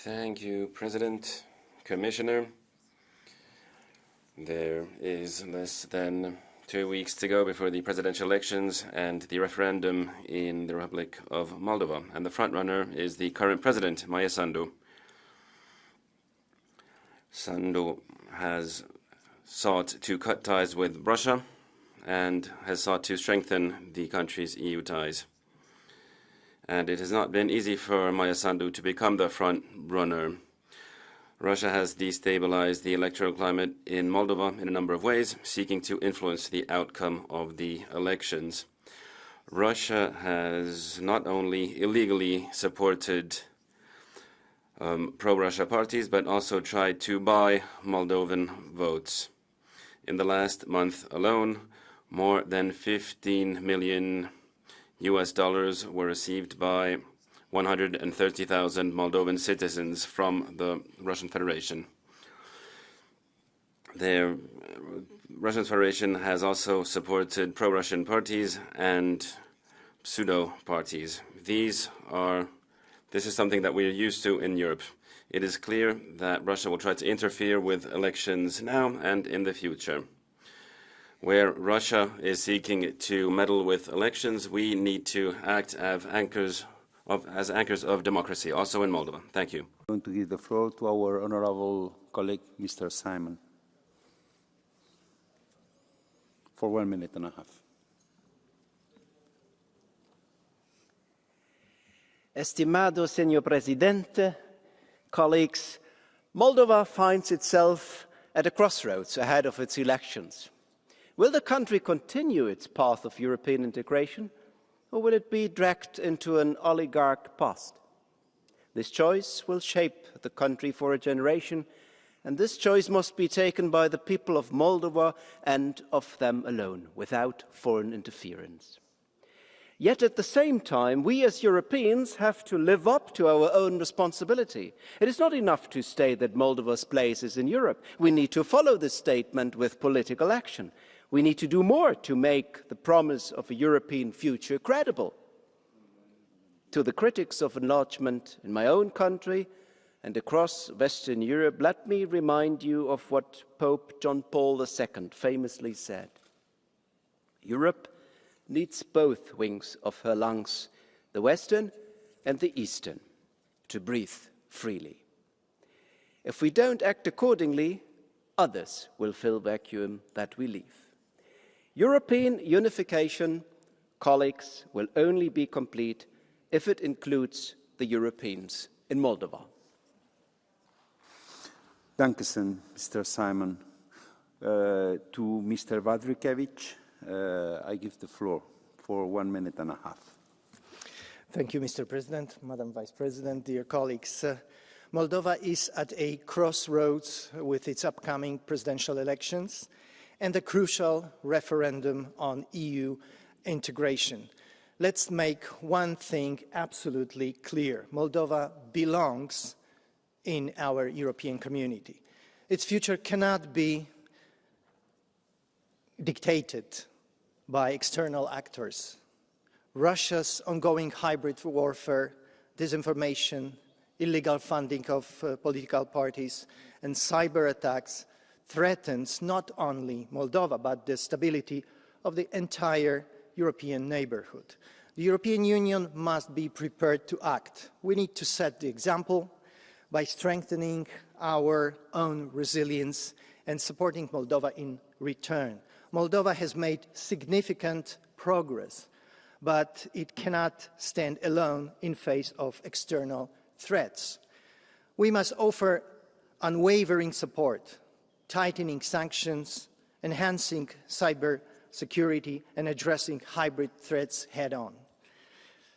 Thank you, President, Commissioner. There is less than 2 weeks to go before the presidential elections and the referendum in the Republic of Moldova. And the frontrunner is the current president, Maia Sandu. Sandu has sought to cut ties with Russia and has sought to strengthen the country's EU ties. And it has not been easy for Maia Sandu to become the front runner. Russia has destabilized the electoral climate in Moldova in a number of ways, seeking to influence the outcome of the elections. Russia has not only illegally supported pro-Russia parties, but also tried to buy Moldovan votes. In the last month alone, more than 15 million US dollars were received by 130,000 Moldovan citizens from the Russian Federation. The Russian Federation has also supported pro-Russian parties and pseudo-parties. This is something that we are used to in Europe. It is clear that Russia will try to interfere with elections now and in the future. Where Russia is seeking to meddle with elections, we need to act as anchors of democracy, also in Moldova. Thank you. I'm going to give the floor to our honorable colleague, Mr. Simon, for 1 minute and a half. Estimado Señor Presidente, colleagues, Moldova finds itself at a crossroads ahead of its elections. Will the country continue its path of European integration, or will it be dragged into an oligarch past? This choice will shape the country for a generation, and this choice must be taken by the people of Moldova and of them alone, without foreign interference. Yet at the same time, we as Europeans have to live up to our own responsibility. It is not enough to state that Moldova's place is in Europe. We need to follow this statement with political action. We need to do more to make the promise of a European future credible. To the critics of enlargement in my own country and across Western Europe, let me remind you of what Pope John Paul II famously said. Europe needs both wings of her lungs, the Western and the Eastern, to breathe freely. If we don't act accordingly, others will fill the vacuum that we leave. European unification, colleagues, will only be complete if it includes the Europeans in Moldova. Dankeschön, Mr. Simon. To Mr. Vadrikevich, I give the floor for 1 minute and a half. Thank you, Mr. President, Madam Vice President, dear colleagues. Moldova is at a crossroads with its upcoming presidential elections and a crucial referendum on EU integration. Let's make one thing absolutely clear. Moldova belongs in our European community. Its future cannot be dictated by external actors. Russia's ongoing hybrid warfare, disinformation, illegal funding of political parties, and cyber attacks threatens not only Moldova, but the stability of the entire European neighborhood. The European Union must be prepared to act. We need to set the example by strengthening our own resilience and supporting Moldova in return. Moldova has made significant progress, but it cannot stand alone in face of external threats. We must offer unwavering support, tightening sanctions, enhancing cyber security, and addressing hybrid threats head-on.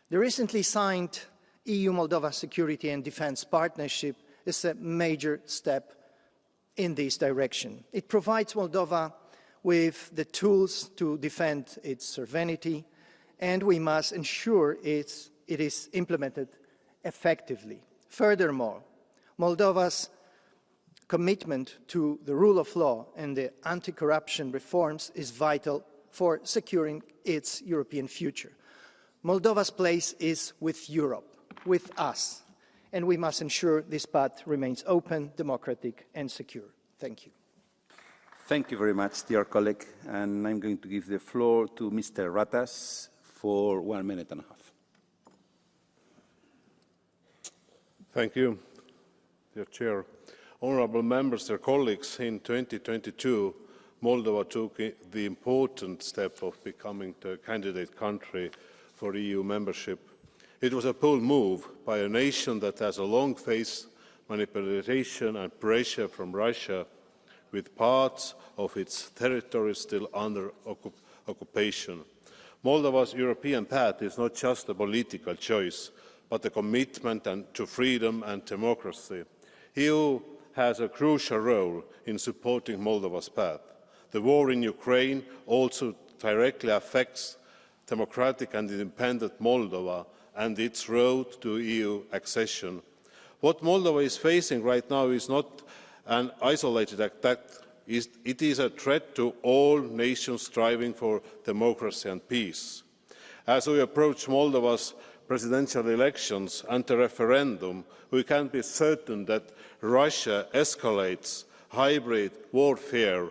The recently signed EU-Moldova Security and Defence Partnership is a major step in this direction. It provides Moldova with the tools to defend its sovereignty, and we must ensure it is implemented effectively. Furthermore, Moldova's commitment to the rule of law and the anti-corruption reforms is vital for securing its European future. Moldova's place is with Europe, with us, and we must ensure this path remains open, democratic and secure. Thank you. Thank you very much, dear colleague. And I'm going to give the floor to Mr. Ratas for 1 minute and a half. Thank you, dear Chair. Honourable members, dear colleagues, in 2022, Moldova took the important step of becoming the candidate country for EU membership. It was a bold move by a nation that has a long faced manipulation and pressure from Russia, with parts of its territory still under occupation. Moldova's European path is not just a political choice, but a commitment to freedom and democracy. The EU has a crucial role in supporting Moldova's path. The war in Ukraine also directly affects democratic and independent Moldova and its road to EU accession. What Moldova is facing right now is not an isolated attack. It is a threat to all nations striving for democracy and peace. As we approach Moldova's presidential elections and the referendum, we can be certain that Russia escalates hybrid warfare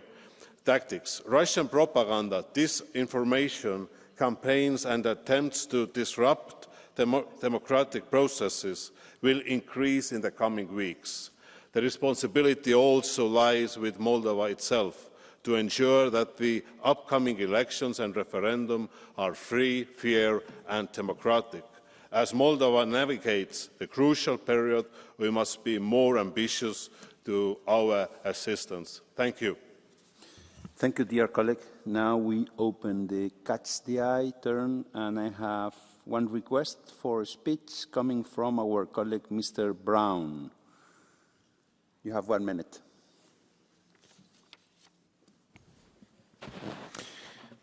tactics. Russian propaganda, disinformation campaigns and attempts to disrupt democratic processes will increase in the coming weeks. The responsibility also lies with Moldova itself to ensure that the upcoming elections and referendum are free, fair and democratic. As Moldova navigates the crucial period, we must be more ambitious to our assistance. Thank you. Thank you, dear colleague. Now we open the Catch the Eye turn, and I have one request for a speech coming from our colleague, Mr. Brown. You have 1 minute.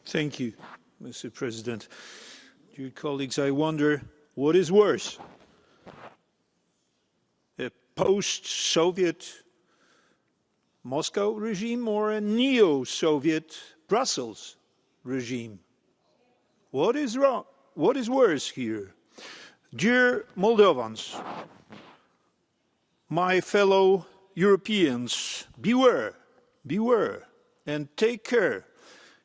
Thank you, Mr. President. Dear colleagues, I wonder what is worse, a post-Soviet Moscow regime or a neo-Soviet Brussels regime? What is wrong? What is worse here? Dear Moldovans, my fellow Europeans, beware, beware, and take care.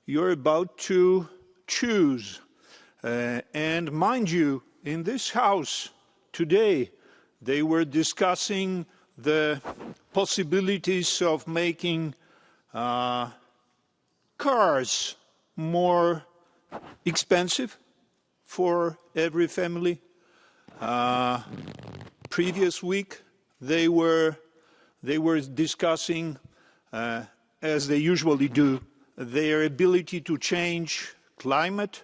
You're about to choose. And mind you, in this House today, they were discussing the possibilities of making cars more expensive for every family. Previous week, they were discussing, as they usually do, their ability to change climate.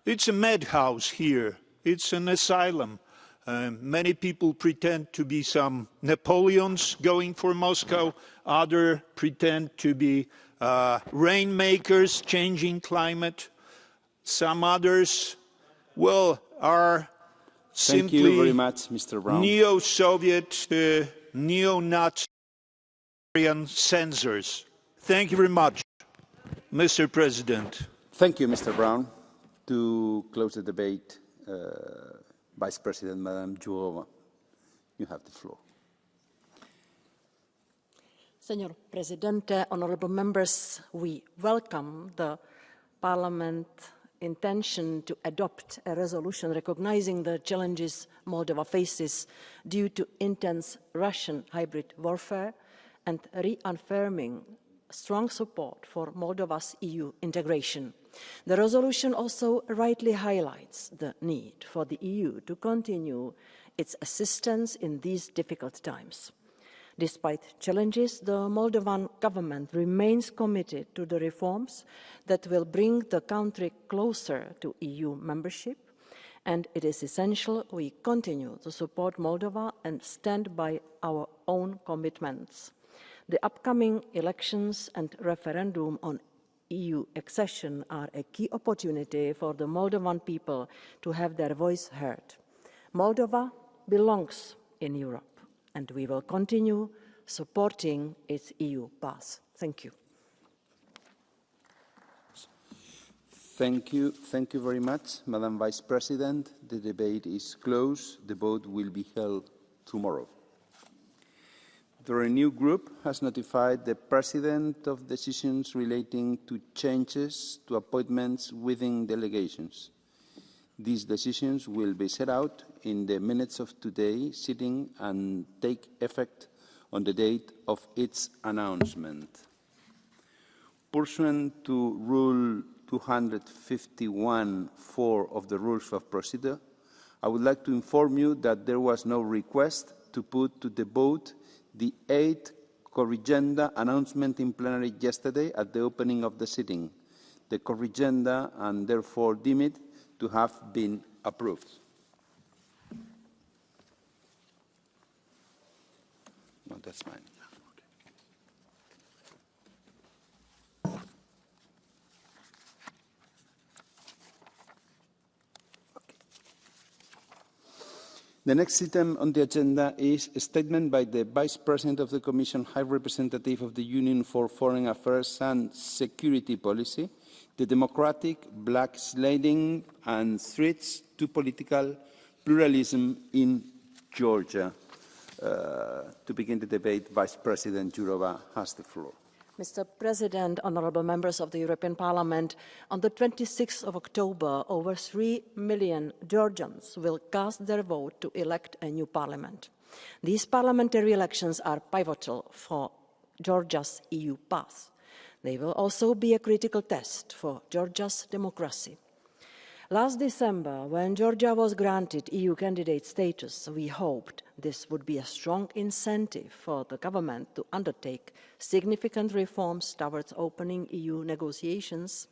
It's a madhouse here. It's an asylum. Many people pretend to be some Napoleons going for Moscow. Others pretend to be rainmakers changing climate. Some others, well, are simply Thank you very much, Mr. Brown. neo-Soviet, neo-Nazi censors. Thank you very much, Mr. President. Thank you, Mr. Brown. To close the debate, Vice President Madame Jourova, you have the floor. Senor Presidente, honourable members, we welcome the Parliament intention to adopt a resolution recognising the challenges Moldova faces due to intense Russian hybrid warfare and reaffirming strong support for Moldova's EU integration. The resolution also rightly highlights the need for the EU to continue its assistance in these difficult times. Despite challenges, the Moldovan government remains committed to the reforms that will bring the country closer to EU membership, and it is essential we continue to support Moldova and stand by our own commitments. The upcoming elections and referendum on EU accession are a key opportunity for the Moldovan people to have their voice heard. Moldova belongs in Europe, and we will continue supporting its EU path. Thank you. Thank you very much, Madam Vice President. The debate is closed. The vote will be held tomorrow. The Renew Group has notified the President of decisions relating to changes to appointments within delegations. These decisions will be set out in the minutes of today's sitting and take effect on the date of its announcement. Pursuant to Rule 251(4) of the Rules of Procedure, I would like to inform you that there was no request to put to the vote the 8th corrigenda announcement in plenary yesterday at the opening of the sitting. The corrigenda and therefore deem it to have been approved. No, that's mine. The next item on the agenda is a statement by the Vice President of the Commission, High Representative of the Union for Foreign Affairs and Security Policy, the democratic backsliding and threats to political pluralism in Georgia. To begin the debate, Vice President Jourova has the floor. Mr. President, honourable members of the European Parliament, on the 26th of October, over 3 million Georgians will cast their vote to elect a new parliament. These parliamentary elections are pivotal for Georgia's EU path. They will also be a critical test for Georgia's democracy. Last December, when Georgia was granted EU candidate status, we hoped this would be a strong incentive for the government to undertake significant reforms towards opening EU negotiations.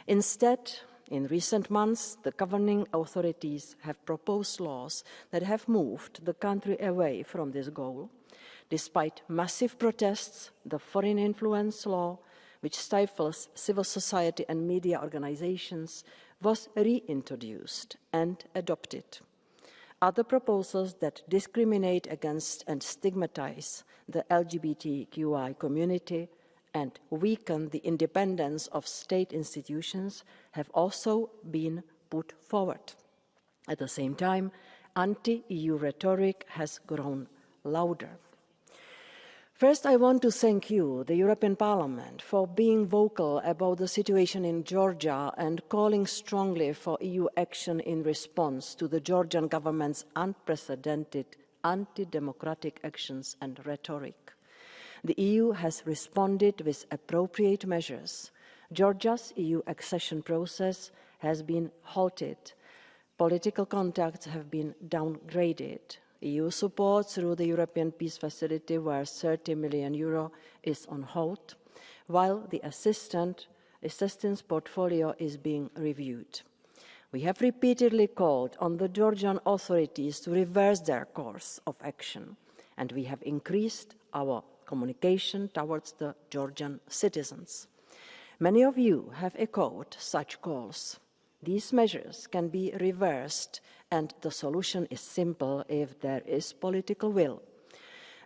Instead, in recent months, the governing authorities have proposed laws that have moved the country away from this goal. Despite massive protests, the foreign influence law, which stifles civil society and media organizations, was reintroduced and adopted. Other proposals that discriminate against and stigmatize the LGBTQI community and weaken the independence of state institutions have also been put forward. At the same time, anti-EU rhetoric has grown louder. First, I want to thank you, the European Parliament, for being vocal about the situation in Georgia and calling strongly for EU action in response to the Georgian government's unprecedented anti-democratic actions and rhetoric. The EU has responded with appropriate measures. Georgia's EU accession process has been halted. Political contacts have been downgraded. EU support through the European Peace Facility, where €30 million is on hold, while the assistance portfolio is being reviewed. We have repeatedly called on the Georgian authorities to reverse their course of action, and we have increased our communication towards the Georgian citizens. Many of you have echoed such calls. These measures can be reversed, and the solution is simple if there is political will.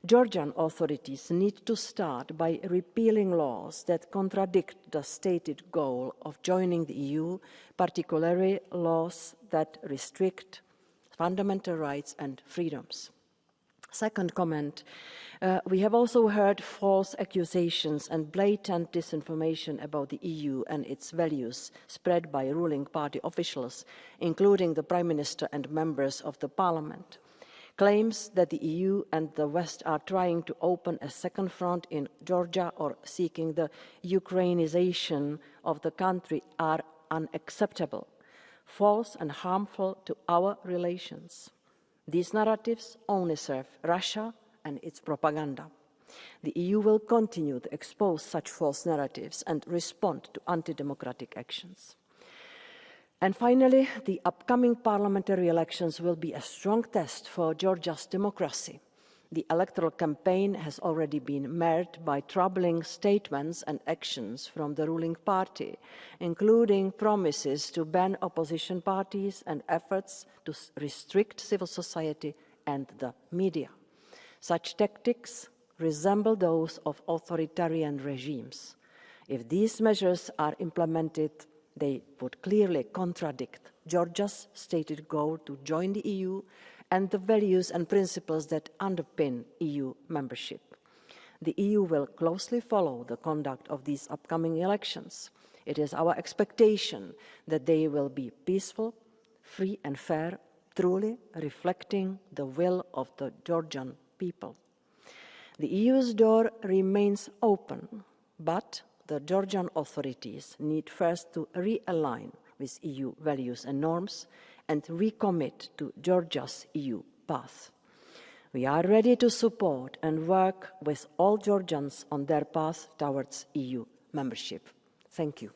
Georgian authorities need to start by repealing laws that contradict the stated goal of joining the EU, particularly laws that restrict fundamental rights and freedoms. Second comment, we have also heard false accusations and blatant disinformation about the EU and its values spread by ruling party officials, including the Prime Minister and members of the Parliament. Claims that the EU and the West are trying to open a second front in Georgia or seeking the Ukrainization of the country are unacceptable, false and harmful to our relations. These narratives only serve Russia and its propaganda. The EU will continue to expose such false narratives and respond to anti-democratic actions. And finally, the upcoming parliamentary elections will be a strong test for Georgia's democracy. The electoral campaign has already been marred by troubling statements and actions from the ruling party, including promises to ban opposition parties and efforts to restrict civil society and the media. Such tactics resemble those of authoritarian regimes. If these measures are implemented, They would clearly contradict Georgia's stated goal to join the EU and the values and principles that underpin EU membership. The EU will closely follow the conduct of these upcoming elections. It is our expectation that they will be peaceful, free and fair, truly reflecting the will of the Georgian people. The EU's door remains open, but the Georgian authorities need first to realign with EU values and norms and recommit to Georgia's EU path. We are ready to support and work with all Georgians on their path towards EU membership. Thank you.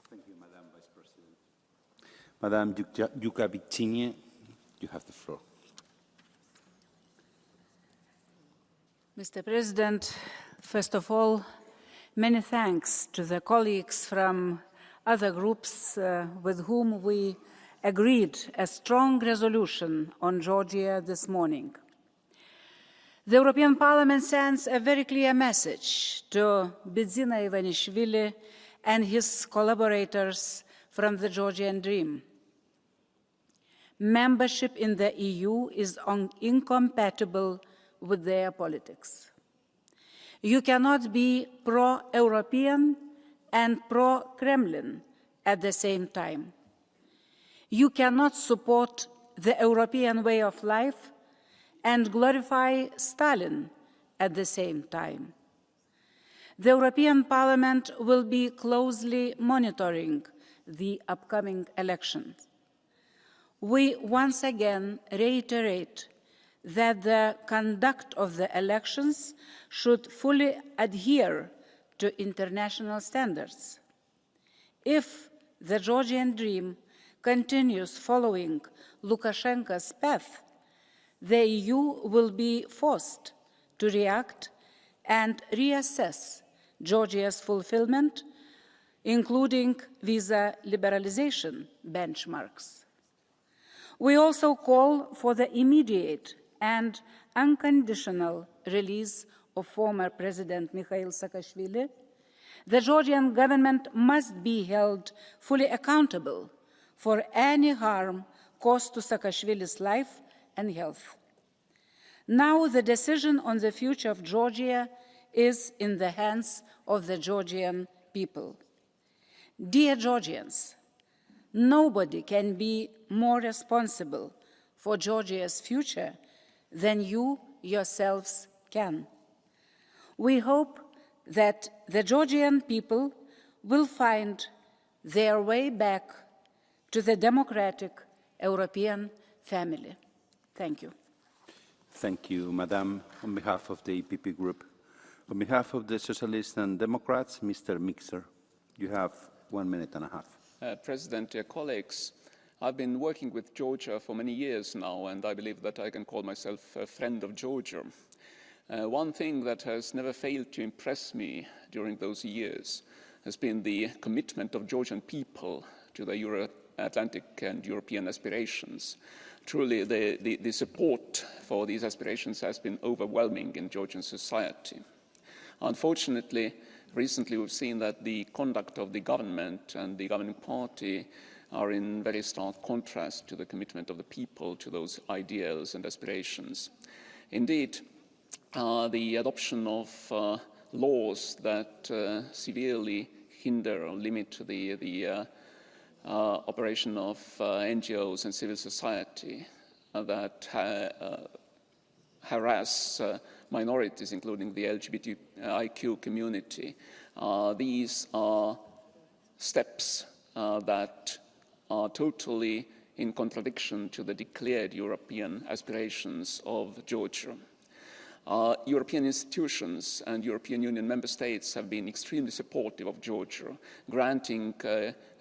Thank you, Madam Vice President. Madam Dukavicini, you have the floor. Mr. President, first of all, many thanks to the colleagues from other groups with whom we agreed a strong resolution on Georgia this morning. The European Parliament sends a very clear message to Bidzina Ivanishvili and his collaborators from the Georgian Dream. Membership in the EU is incompatible with their politics. You cannot be pro-European and pro-Kremlin at the same time. You cannot support the European way of life and glorify Stalin at the same time. The European Parliament will be closely monitoring the upcoming elections. We once again reiterate that the conduct of the elections should fully adhere to international standards. If the Georgian Dream continues following Lukashenko's path, the EU will be forced to react and reassess Georgia's fulfillment, including visa liberalization benchmarks. We also call for the immediate and unconditional release of former President Mikhail Saakashvili. The Georgian government must be held fully accountable for any harm caused to Saakashvili's life and health. Now the decision on the future of Georgia is in the hands of the Georgian people. Dear Georgians, nobody can be more responsible for Georgia's future than you yourselves can. We hope that the Georgian people will find their way back to the democratic European family. Thank you. Thank you, Madam. On behalf of the EPP Group, on behalf of the Socialists and Democrats, Mr. Mixer, you have 1 minute and a half. President, dear colleagues, I've been working with Georgia for many years now, and I believe that I can call myself a friend of Georgia. One thing that has never failed to impress me during those years has been the commitment of Georgian people to the Euro-Atlantic and European aspirations. Truly, the support for these aspirations has been overwhelming in Georgian society. Unfortunately, recently we've seen that the conduct of the government and the governing party are in very stark contrast to the commitment of the people to those ideals and aspirations. Indeed, the adoption of laws that severely hinder or limit the operation of NGOs and civil society that harass minorities, including the LGBTIQ community. These are steps that are totally in contradiction to the declared European aspirations of Georgia. European institutions and European Union member states have been extremely supportive of Georgia, granting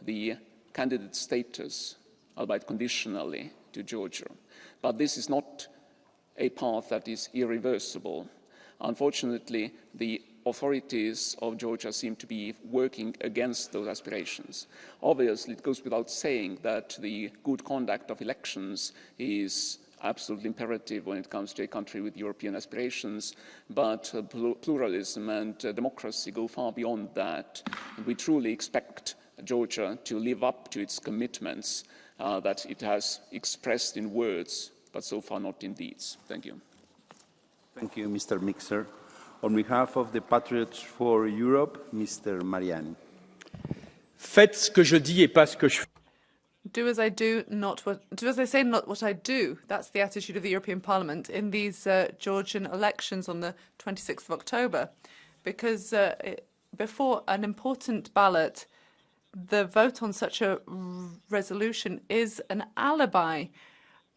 the candidate status, albeit conditionally, to Georgia. But this is not a path that is irreversible. Unfortunately, the authorities of Georgia seem to be working against those aspirations. Obviously, it goes without saying that the good conduct of elections is absolutely imperative when it comes to a country with European aspirations, but pluralism and democracy go far beyond that. And we truly expect Georgia to live up to its commitments that it has expressed in words, but so far not in deeds. Thank you. Thank you, Mr. Mixer. On behalf of the Patriots for Europe, Mr. Mariani. Faites ce que je dis et pas ce que je fais. Do as I do, do as I say, not what I do. That's the attitude of the European Parliament in these Georgian elections on the 26th of October. Because before an important ballot, the vote on such a resolution is an alibi,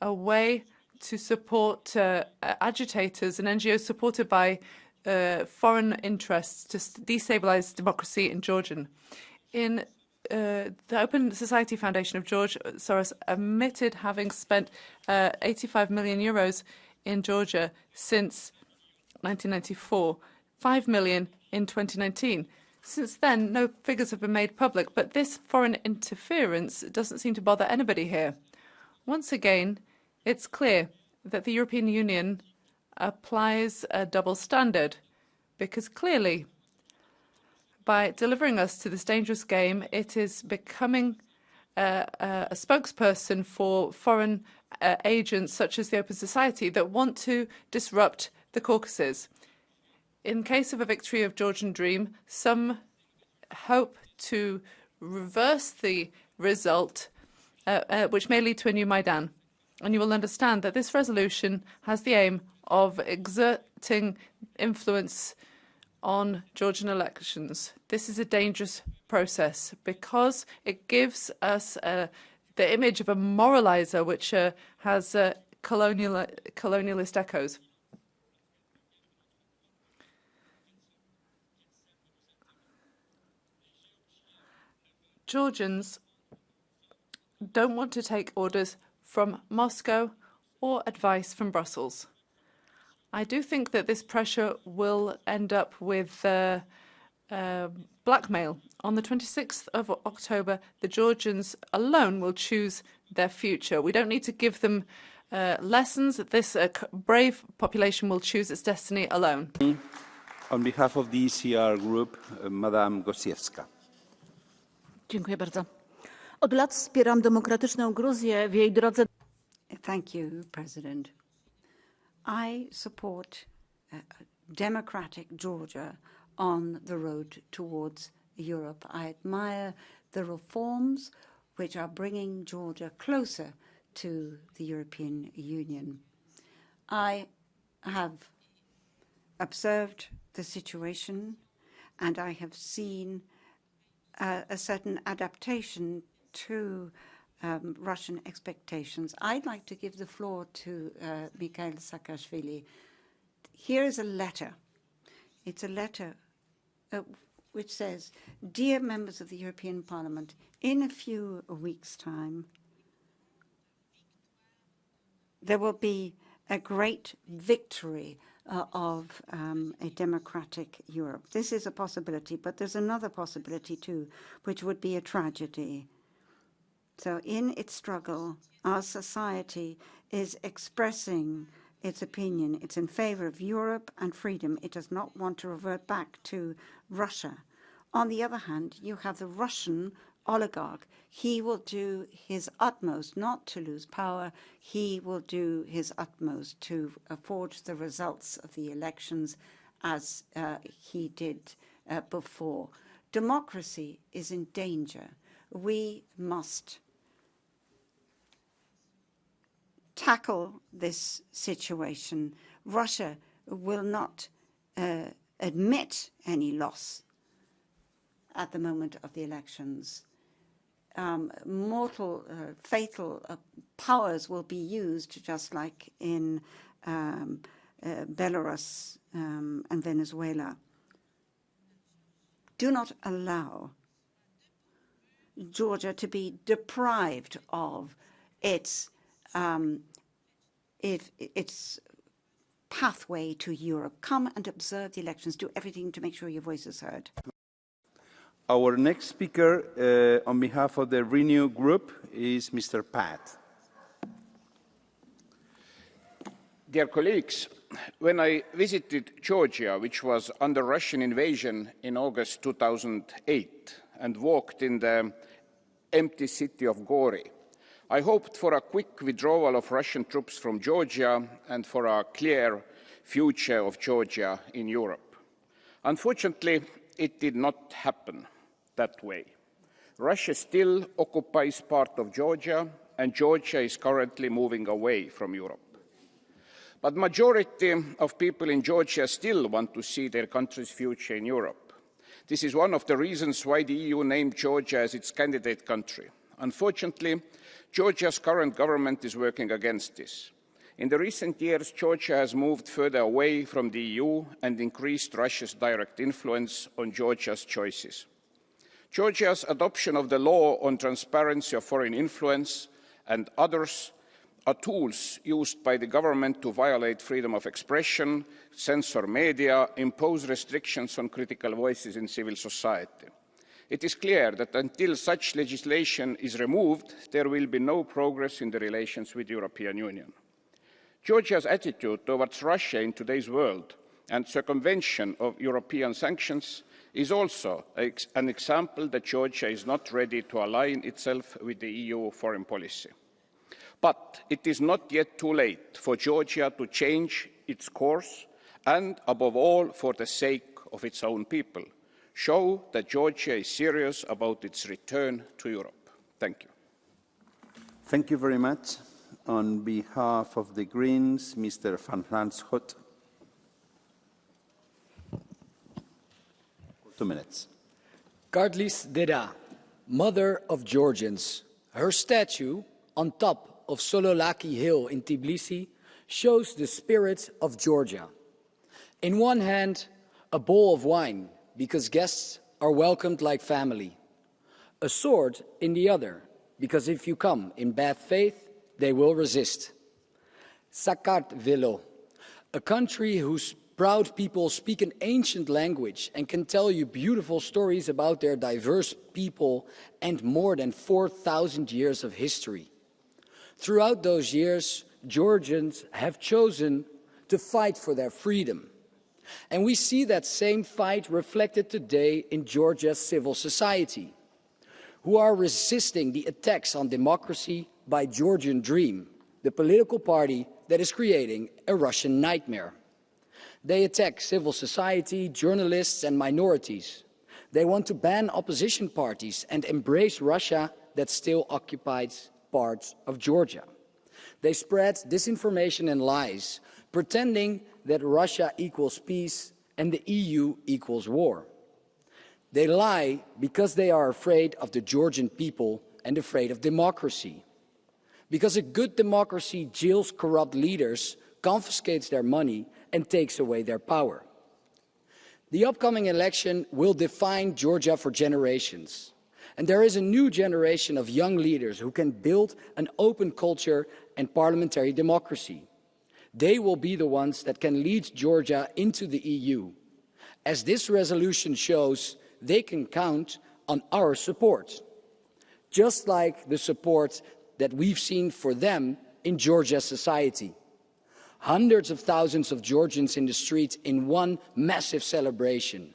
a way to support agitators and NGOs supported by foreign interests to destabilize democracy in Georgia. In the Open Society Foundation of George Soros admitted having spent 85 million euros in Georgia since 1994, 5 million in 2019. Since then, no figures have been made public, but this foreign interference doesn't seem to bother anybody here. Once again, it's clear that the European Union applies a double standard, because clearly, by delivering us to this dangerous game, it is becoming a spokesperson for foreign agents such as the Open Society that want to disrupt the Caucasus. In case of a victory of Georgian Dream, some hope to reverse the result, which may lead to a new Maidan. And you will understand that this resolution has the aim of exerting influence on Georgian elections. This is a dangerous process because it gives us the image of a moralizer which has colonialist echoes. Georgians don't want to take orders from Moscow or advice from Brussels. I do think that this pressure will end up with blackmail. On the 26th of October, the Georgians alone will choose their future. We don't need to give them lessons. This brave population will choose its destiny alone. On behalf of the ECR group, Madame Gosiewska. Dziękuję bardzo. Od lat wspieram demokratyczną Gruzję w jej drodze. Thank you, President. I support democratic Georgia on the road towards Europe. I admire the reforms which are bringing Georgia closer to the European Union. I have observed the situation and I have seen a certain adaptation to Russian expectations. I'd like to give the floor to Mikhail Saakashvili. Here is a letter. It's a letter which says, "Dear members of the European Parliament, in a few weeks' time, there will be a great victory of a democratic Europe. This is a possibility, but there's another possibility too, which would be a tragedy. So in its struggle, our society is expressing its opinion. It's in favor of Europe and freedom. It does not want to revert back to Russia. On the other hand, you have the Russian oligarch. He will do his utmost not to lose power. He will do his utmost to forge the results of the elections as he did before. Democracy is in danger. We must tackle this situation. Russia will not admit any loss at the moment of the elections. Fatal powers will be used just like in Belarus and Venezuela. Do not allow Georgia to be deprived of its pathway to Europe. Come and observe the elections. Do everything to make sure your voice is heard. Our next speaker on behalf of the Renew Group is Mr. Pat. Dear colleagues, when I visited Georgia, which was under Russian invasion in August 2008, and walked in the empty city of Gori. I hoped for a quick withdrawal of Russian troops from Georgia and for a clear future of Georgia in Europe. Unfortunately, it did not happen that way. Russia still occupies part of Georgia, and Georgia is currently moving away from Europe. But the majority of people in Georgia still want to see their country's future in Europe. This is one of the reasons why the EU named Georgia as its candidate country. Unfortunately, Georgia's current government is working against this. In the recent years, Georgia has moved further away from the EU and increased Russia's direct influence on Georgia's choices. Georgia's adoption of the law on transparency of foreign influence and others are tools used by the government to violate freedom of expression, censor media, impose restrictions on critical voices in civil society. It is clear that until such legislation is removed, there will be no progress in the relations with the European Union. Georgia's attitude towards Russia in today's world and circumvention of European sanctions is also an example that Georgia is not ready to align itself with the EU foreign policy. But it is not yet too late for Georgia to change its course and, above all, for the sake of its own people, show that Georgia is serious about its return to Europe. Thank you. Thank you very much. On behalf of the Greens, Mr. Van Lanschot. 2 minutes. Kartlis Deda, mother of Georgians. Her statue on top of Sololaki Hill in Tbilisi shows the spirit of Georgia. In one hand, a bowl of wine, because guests are welcomed like family. A sword in the other, because if you come in bad faith, they will resist. Sakartvelo, a country whose proud people speak an ancient language and can tell you beautiful stories about their diverse people and more than 4,000 years of history. Throughout those years, Georgians have chosen to fight for their freedom. And we see that same fight reflected today in Georgia's civil society, who are resisting the attacks on democracy by Georgian Dream, the political party that is creating a Russian nightmare. They attack civil society, journalists, and minorities. They want to ban opposition parties and embrace Russia that still occupies parts of Georgia. They spread disinformation and lies, pretending that Russia equals peace and the EU equals war. They lie because they are afraid of the Georgian people and afraid of democracy. Because a good democracy jails corrupt leaders, confiscates their money, and takes away their power. The upcoming election will define Georgia for generations. And there is a new generation of young leaders who can build an open culture and parliamentary democracy. They will be the ones that can lead Georgia into the EU. As this resolution shows, they can count on our support, just like the support that we've seen for them in Georgia's society. Hundreds of thousands of Georgians in the streets in one massive celebration.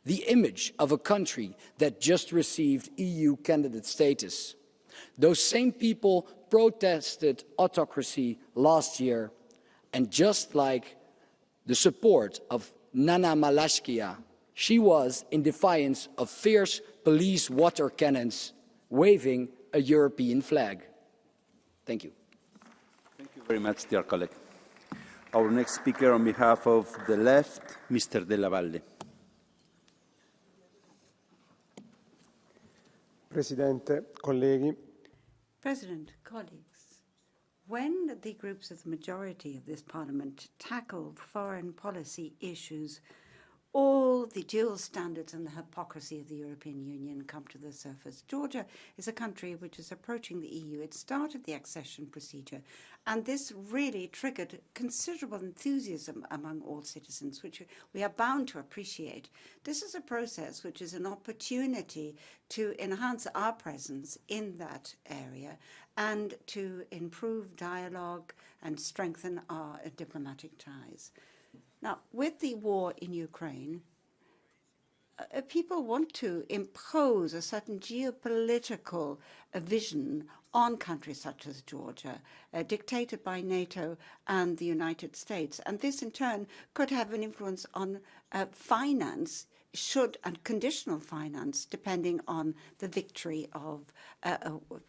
The image of a country that just received EU candidate status. Those same people protested autocracy last year, and just like the support of Nana Malashkia, she was in defiance of fierce police water cannons waving a European flag. Thank you. Thank you very much, dear colleague. Our next speaker on behalf of the left, Mr. De La Valle. Presidente, colleghi. President, colleagues, when the groups of the majority of this Parliament tackle foreign policy issues, all the dual standards and the hypocrisy of the European Union come to the surface. Georgia is a country which is approaching the EU. It started the accession procedure, and this really triggered considerable enthusiasm among all citizens, which we are bound to appreciate. This is a process which is an opportunity to enhance our presence in that area and to improve dialogue and strengthen our diplomatic ties. Now, with the war in Ukraine, people want to impose a certain geopolitical vision on countries such as Georgia, dictated by NATO and the United States. And this, in turn, could have an influence on finance, and conditional finance, depending on the victory of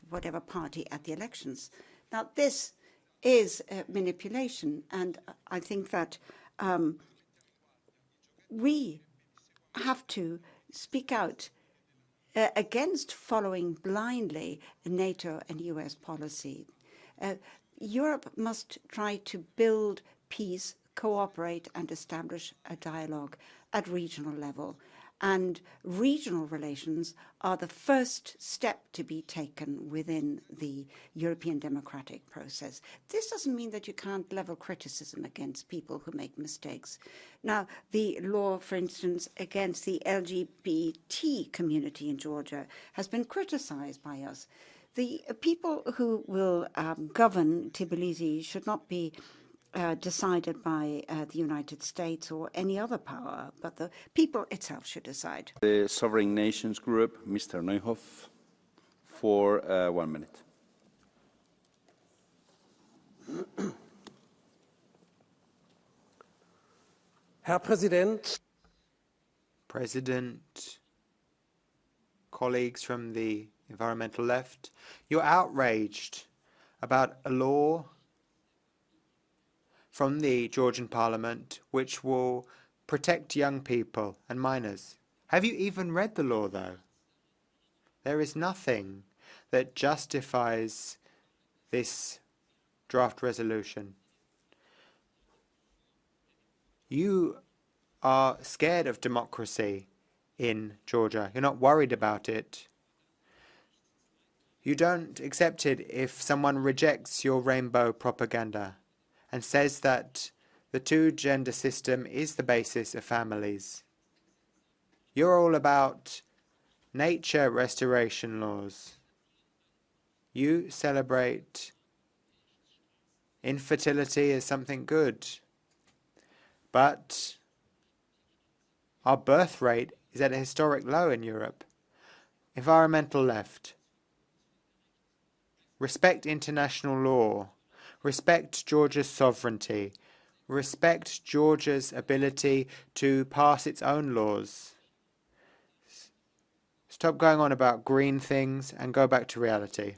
whatever party at the elections. Now, this is manipulation, and I think that we have to speak out against following blindly NATO and US policy. Europe must try to build peace, cooperate, and establish a dialogue at regional level. And regional relations are the first step to be taken within the European democratic process. This doesn't mean that you can't level criticism against people who make mistakes. Now, the law, for instance, against the LGBT community in Georgia has been criticized by us. The people who will govern Tbilisi should not be decided by the United States or any other power, but the people itself should decide. The Sovereign Nations Group, Mr. Neuhoff, for 1 minute. Herr Präsident, President, colleagues from the environmental left, you're outraged about a law from the Georgian parliament which will protect young people and minors. Have you even read the law, though? There is nothing that justifies this draft resolution. You are scared of democracy in Georgia. You're not worried about it. You don't accept it if someone rejects your rainbow propaganda and says that the two-gender system is the basis of families. You're all about nature restoration laws. You celebrate infertility as something good. But our birth rate is at a historic low in Europe. Environmental left. Respect international law. Respect Georgia's sovereignty. Respect Georgia's ability to pass its own laws. Stop going on about green things and go back to reality.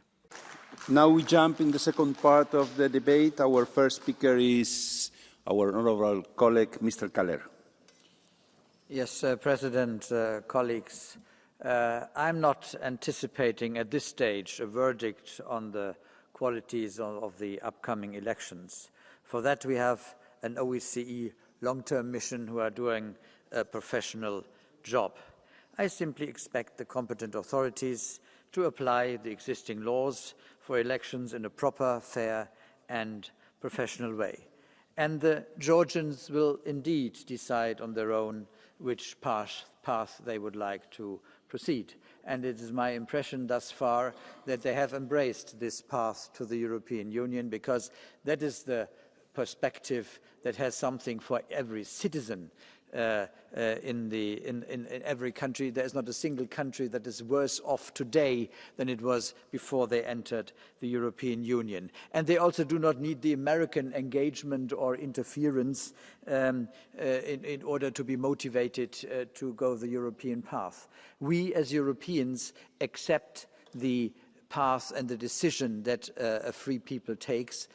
Now we jump in the second part of the debate. Our first speaker is our honourable colleague, Mr. Kaller. Yes, President, colleagues, I'm not anticipating at this stage a verdict on the qualities of the upcoming elections. For that, we have an OSCE long-term mission who are doing a professional job. I simply expect the competent authorities to apply the existing laws for elections in a proper, fair and professional way. And the Georgians will indeed decide on their own which path they would like to proceed. And it is my impression thus far that they have embraced this path to the European Union, because that is the perspective that has something for every citizen. In every country, there is not a single country that is worse off today than it was before they entered the European Union. And they also do not need the American engagement or interference in order to be motivated to go the European path. We as Europeans accept the path and the decision that a free people takes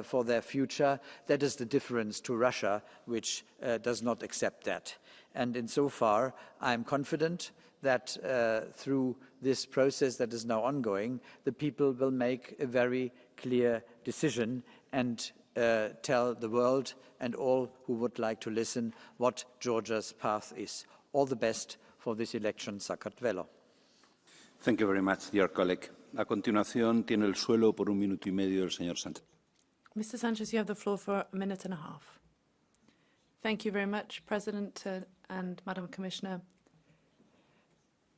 for their future. That is the difference to Russia, which does not accept that. And insofar, I am confident that through this process that is now ongoing, the people will make a very clear decision and tell the world and all who would like to listen what Georgia's path is. All the best for this election, Sakartvelo. Thank you very much, dear colleague. A continuación, tiene el suelo por 1 minuto y medio el señor Sánchez. Mr. Sanchez, you have the floor for 1.5 minutes. Thank you very much, President and Madam Commissioner.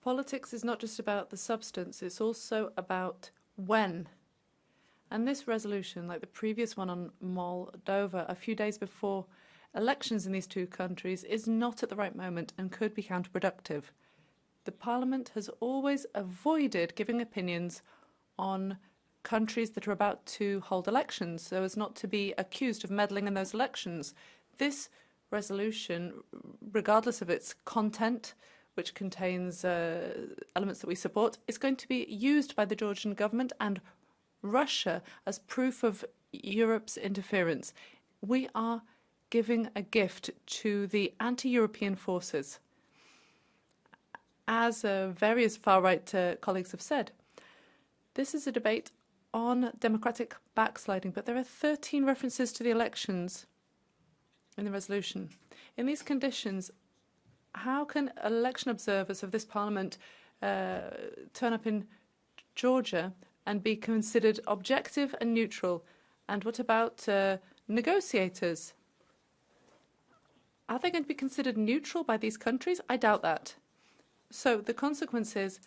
Politics is not just about the substance, it's also about when. And this resolution, like the previous one on Moldova, a few days before elections in these two countries is not at the right moment and could be counterproductive. The Parliament has always avoided giving opinions on countries that are about to hold elections so as not to be accused of meddling in those elections. This resolution, regardless of its content, which contains elements that we support, is going to be used by the Georgian government and Russia as proof of Europe's interference. We are giving a gift to the anti-European forces. As various far-right colleagues have said, this is a debate on democratic backsliding, but there are 13 references to the elections in the resolution. In these conditions, how can election observers of this parliament turn up in Georgia and be considered objective and neutral? And what about negotiators? Are they going to be considered neutral by these countries? I doubt that. So the consequence is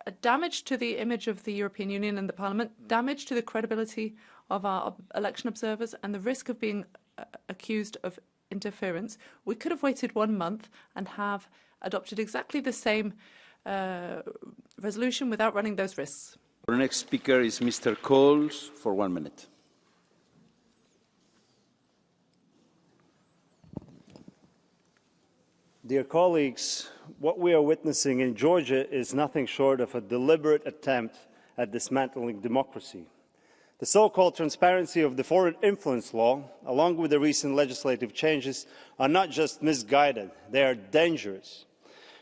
a damage to the image of the European Union and the Parliament, damage to the credibility of our election observers, and the risk of being accused of interference. We could have waited 1 month and have adopted exactly the same resolution without running those risks. Our next speaker is Mr. Coles for 1 minute. Dear colleagues, what we are witnessing in Georgia is nothing short of a deliberate attempt at dismantling democracy. The so-called transparency of the foreign influence law, along with the recent legislative changes, are not just misguided, they are dangerous.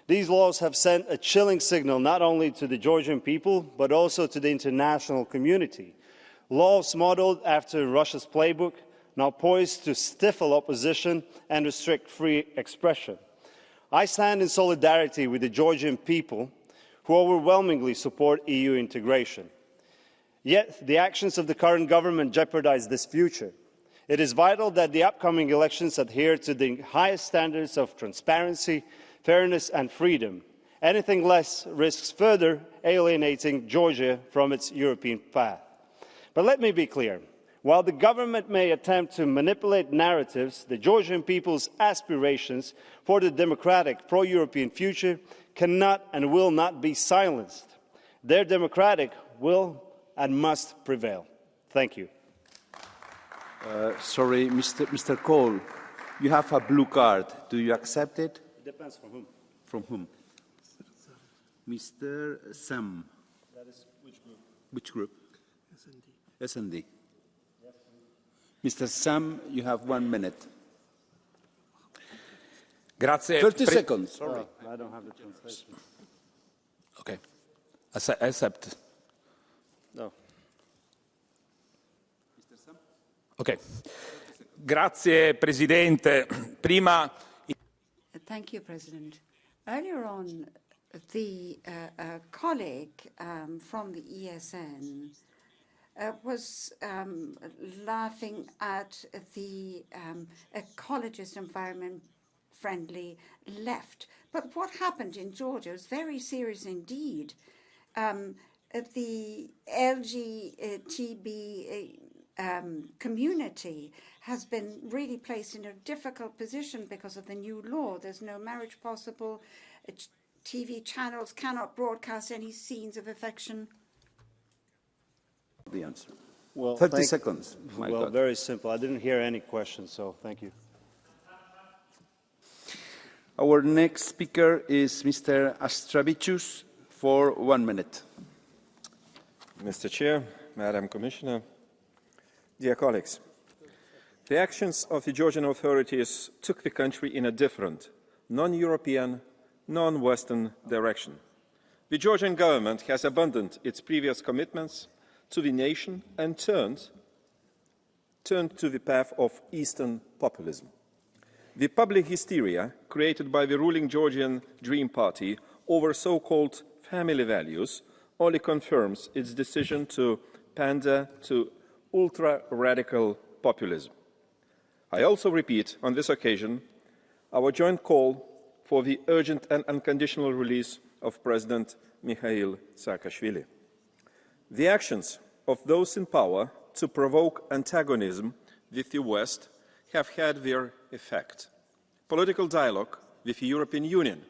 These laws have sent a chilling signal not only to the Georgian people, but also to the international community. Laws modeled after Russia's playbook, now poised to stifle opposition and restrict free expression. I stand in solidarity with the Georgian people, who overwhelmingly support EU integration. Yet the actions of the current government jeopardize this future. It is vital that the upcoming elections adhere to the highest standards of transparency, fairness and freedom. Anything less risks further alienating Georgia from its European path. But let me be clear. While the government may attempt to manipulate narratives, the Georgian people's aspirations for the democratic, pro-European future cannot and will not be silenced. Their democratic will and must prevail. Thank you. Sorry, Mr. Cole, you have a blue card. Do you accept it? It depends from whom. From whom? Mr. Sam. That is which group? Which group? S&D. Mr. Sam, you have 1 minute. Grazie. 30 seconds. Sorry, I don't have the translation. Okay. Accept. No. Mr. Sam? Ok. Grazie, Presidente. Prima... Thank you, President. Earlier on, the colleague from the ESN was laughing at the ecologist, environment-friendly left. But what happened in Georgia was very serious indeed. The LGBT community has been really placed in a difficult position because of the new law. There's no marriage possible. TV channels cannot broadcast any scenes of affection. The answer. Well, 30 seconds. Well, very simple. I didn't hear any questions, so thank you. Our next speaker is Mr. Astravicius for 1 minute. Mr. Chair, Madam Commissioner, dear colleagues, the actions of the Georgian authorities took the country in a different, non-European, non-Western direction. The Georgian government has abandoned its previous commitments to the nation and turned to the path of Eastern populism. The public hysteria created by the ruling Georgian Dream Party over so-called family values only confirms its decision to pander to ultra-radical populism. I also repeat on this occasion our joint call for the urgent and unconditional release of President Mikhail Saakashvili. The actions of those in power to provoke antagonism with the West have had their effect. Political dialogue with the European Union,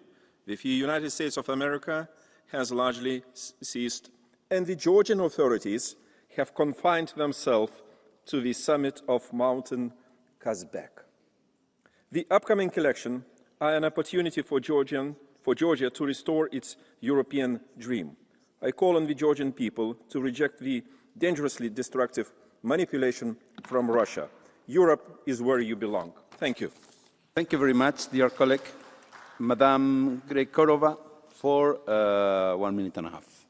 with the United States of America, has largely ceased, and the Georgian authorities have confined themselves to the summit of Mountain Kazbek. The upcoming election are an opportunity for Georgia to restore its European dream. I call on the Georgian people to reject the dangerously destructive manipulation from Russia. Europe is where you belong. Thank you. Thank you very much, dear colleague. Madame Grekorova, for 1 minute and a half.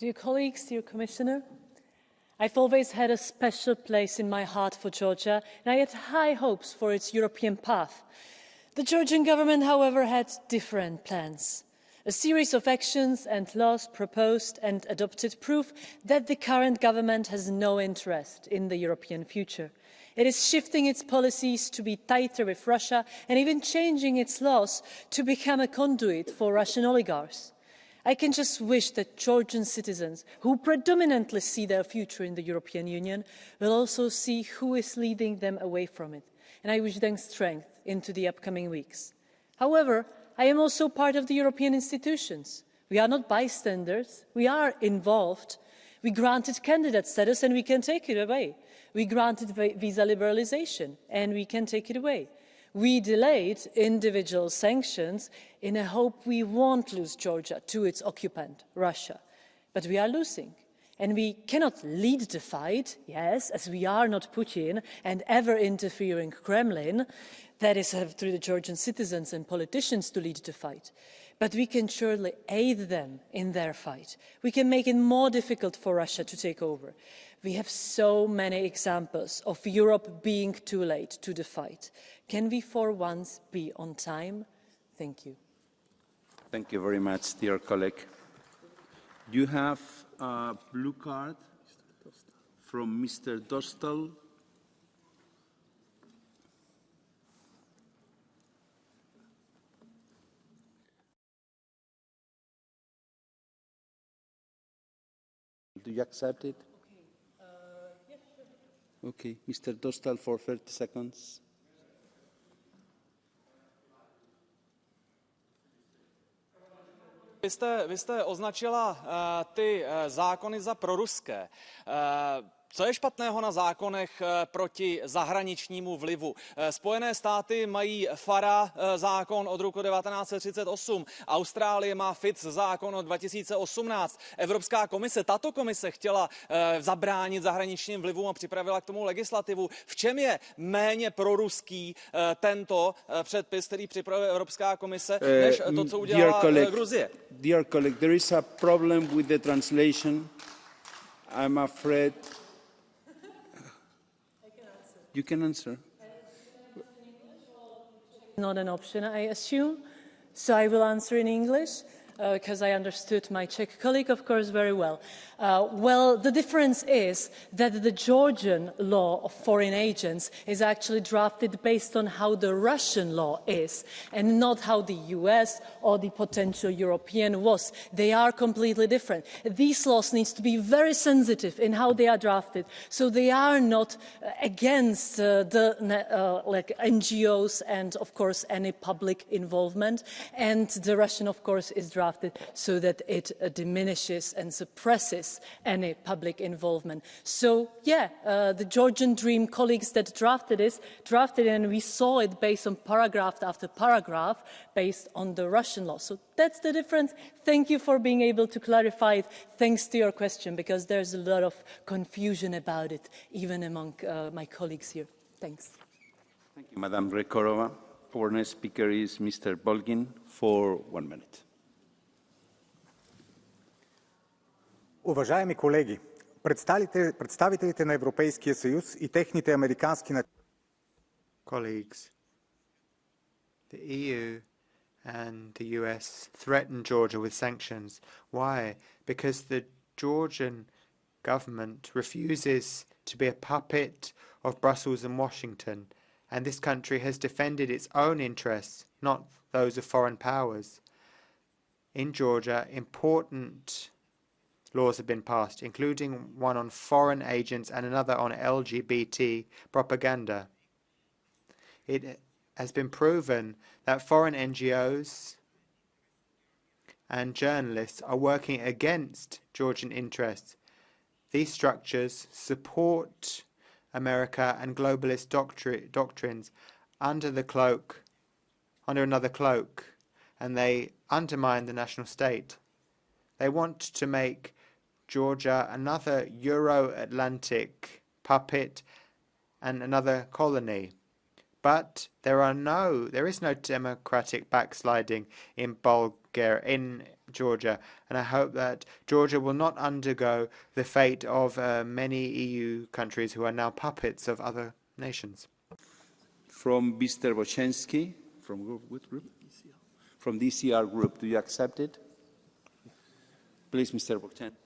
Dear colleagues, dear Commissioner, I've always had a special place in my heart for Georgia, and I had high hopes for its European path. The Georgian government, however, had different plans. A series of actions and laws proposed and adopted prove that the current government has no interest in the European future. It is shifting its policies to be tighter with Russia and even changing its laws to become a conduit for Russian oligarchs. I can just wish that Georgian citizens, who predominantly see their future in the European Union, will also see who is leading them away from it. And I wish them strength into the upcoming weeks. However, I am also part of the European institutions. We are not bystanders. We are involved. We granted candidate status and we can take it away. We granted visa liberalisation and we can take it away. We delayed individual sanctions in a hope we won't lose Georgia to its occupant, Russia. But we are losing. And we cannot lead the fight, yes, as we are not Putin and ever-interfering Kremlin. That is through the Georgian citizens and politicians to lead the fight. But we can surely aid them in their fight. We can make it more difficult for Russia to take over. We have so many examples of Europe being too late to the fight. Can we for once be on time? Thank you. Thank you very much, dear colleague. You have a blue card from Mr. Dostal. Do you accept it? Okay, Mr. Dostal for 30 seconds. Vy jste označila ty zákony za proruské. Co je špatného na zákonech proti zahraničnímu vlivu? Spojené státy mají FARA zákon od roku 1938, Austrálie má FITS zákon od 2018, Evropská komise, tato komise chtěla zabránit zahraničním vlivům a připravila k tomu legislativu. V čem je méně proruský tento předpis, který připravuje Evropská komise, než to, co udělala Gruzie? Dear colleague, there is a problem with the translation. I'm afraid. You can answer. Not an option, I assume. So I will answer in English, because I understood my Czech colleague, of course, very well. Well, the difference is that the Georgian law of foreign agents is actually drafted based on how the Russian law is, and not how the US or the potential European was. They are completely different. These laws need to be very sensitive in how they are drafted, so they are not against like NGOs and, of course, any public involvement. And the Russian, of course, is drafted so that it diminishes and suppresses any public involvement. So, yeah, the Georgian Dream colleagues that drafted it, and we saw it based on paragraph after paragraph based on the Russian law. So that's the difference. Thank you for being able to clarify it. Thanks to your question, because there's a lot of confusion about it, even among my colleagues here. Thanks. Thank you, Madam Grekorova. Our next speaker is Mr. Bolgin for 1 minute. Уважаеми колеги, представителите на Европейския съюз и техните американски... Colleagues, the EU and the US threaten Georgia with sanctions. Why? Because the Georgian government refuses to be a puppet of Brussels and Washington, and this country has defended its own interests, not those of foreign powers. In Georgia, important laws have been passed, including one on foreign agents and another on LGBT propaganda. It has been proven that foreign NGOs and journalists are working against Georgian interests. These structures support America and globalist doctrines under another cloak, and they undermine the national state. They want to make Georgia another Euro-Atlantic puppet and another colony. But there is no democratic backsliding in Georgia, and I hope that Georgia will not undergo the fate of many EU countries who are now puppets of other nations. From Mr. Wojciechowski, from what group? From the ECR group, do you accept it? Please, Mr. Wojciechowski.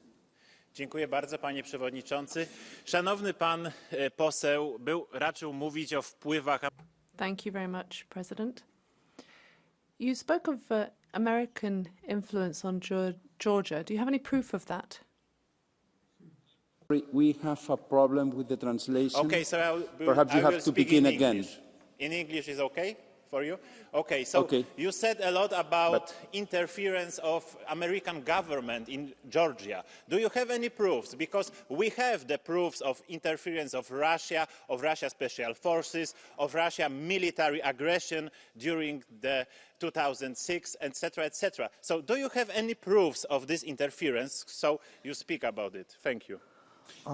Dziękuję bardzo, panie przewodniczący. Szanowny pan poseł raczył mówić o wpływach. Thank you very much, President. You spoke of American influence on Georgia. Do you have any proof of that? We have a problem with the translation. Okay, so perhaps you have to begin again. In English is okay for you? Okay, so you said a lot about interference of American government in Georgia. Do you have any proofs? Because we have the proofs of interference of Russia special forces, of Russia military aggression during the 2006, etc., etc. So do you have any proofs of this interference? So you speak about it. Thank you.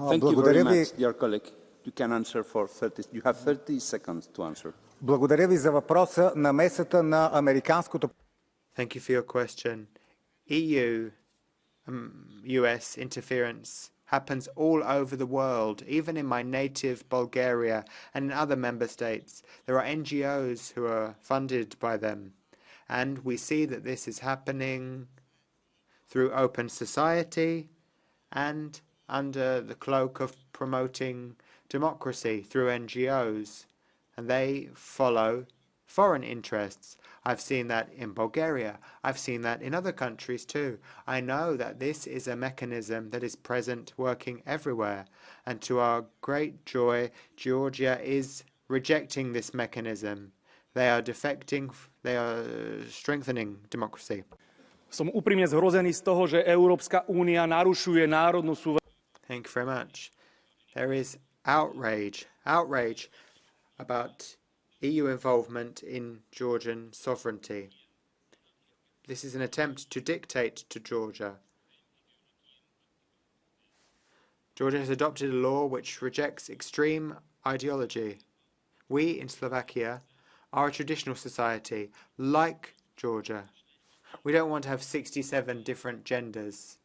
Thank you very much, dear colleague. You can answer for 30. You have 30 seconds to answer. Благодаря ви за въпроса. Намесата на американското. Thank you for your question. EU-US interference happens all over the world, even in my native Bulgaria and in other member states. There are NGOs who are funded by them, and we see that this is happening through open society and under the cloak of promoting democracy through NGOs, and they follow foreign interests. I've seen that in Bulgaria. I've seen that in other countries too. I know that this is a mechanism that is present, working everywhere. And to our great joy, Georgia is rejecting this mechanism. They are defecting, they are strengthening democracy. Som úprimne zhrozený z toho, že Európska únia narušuje národnú suverenitu. Thank you very much. There is outrage about EU involvement in Georgian sovereignty. This is an attempt to dictate to Georgia. Georgia has adopted a law which rejects extreme ideology. We in Slovakia are a traditional society, like Georgia. We don't want to have 67 different genders.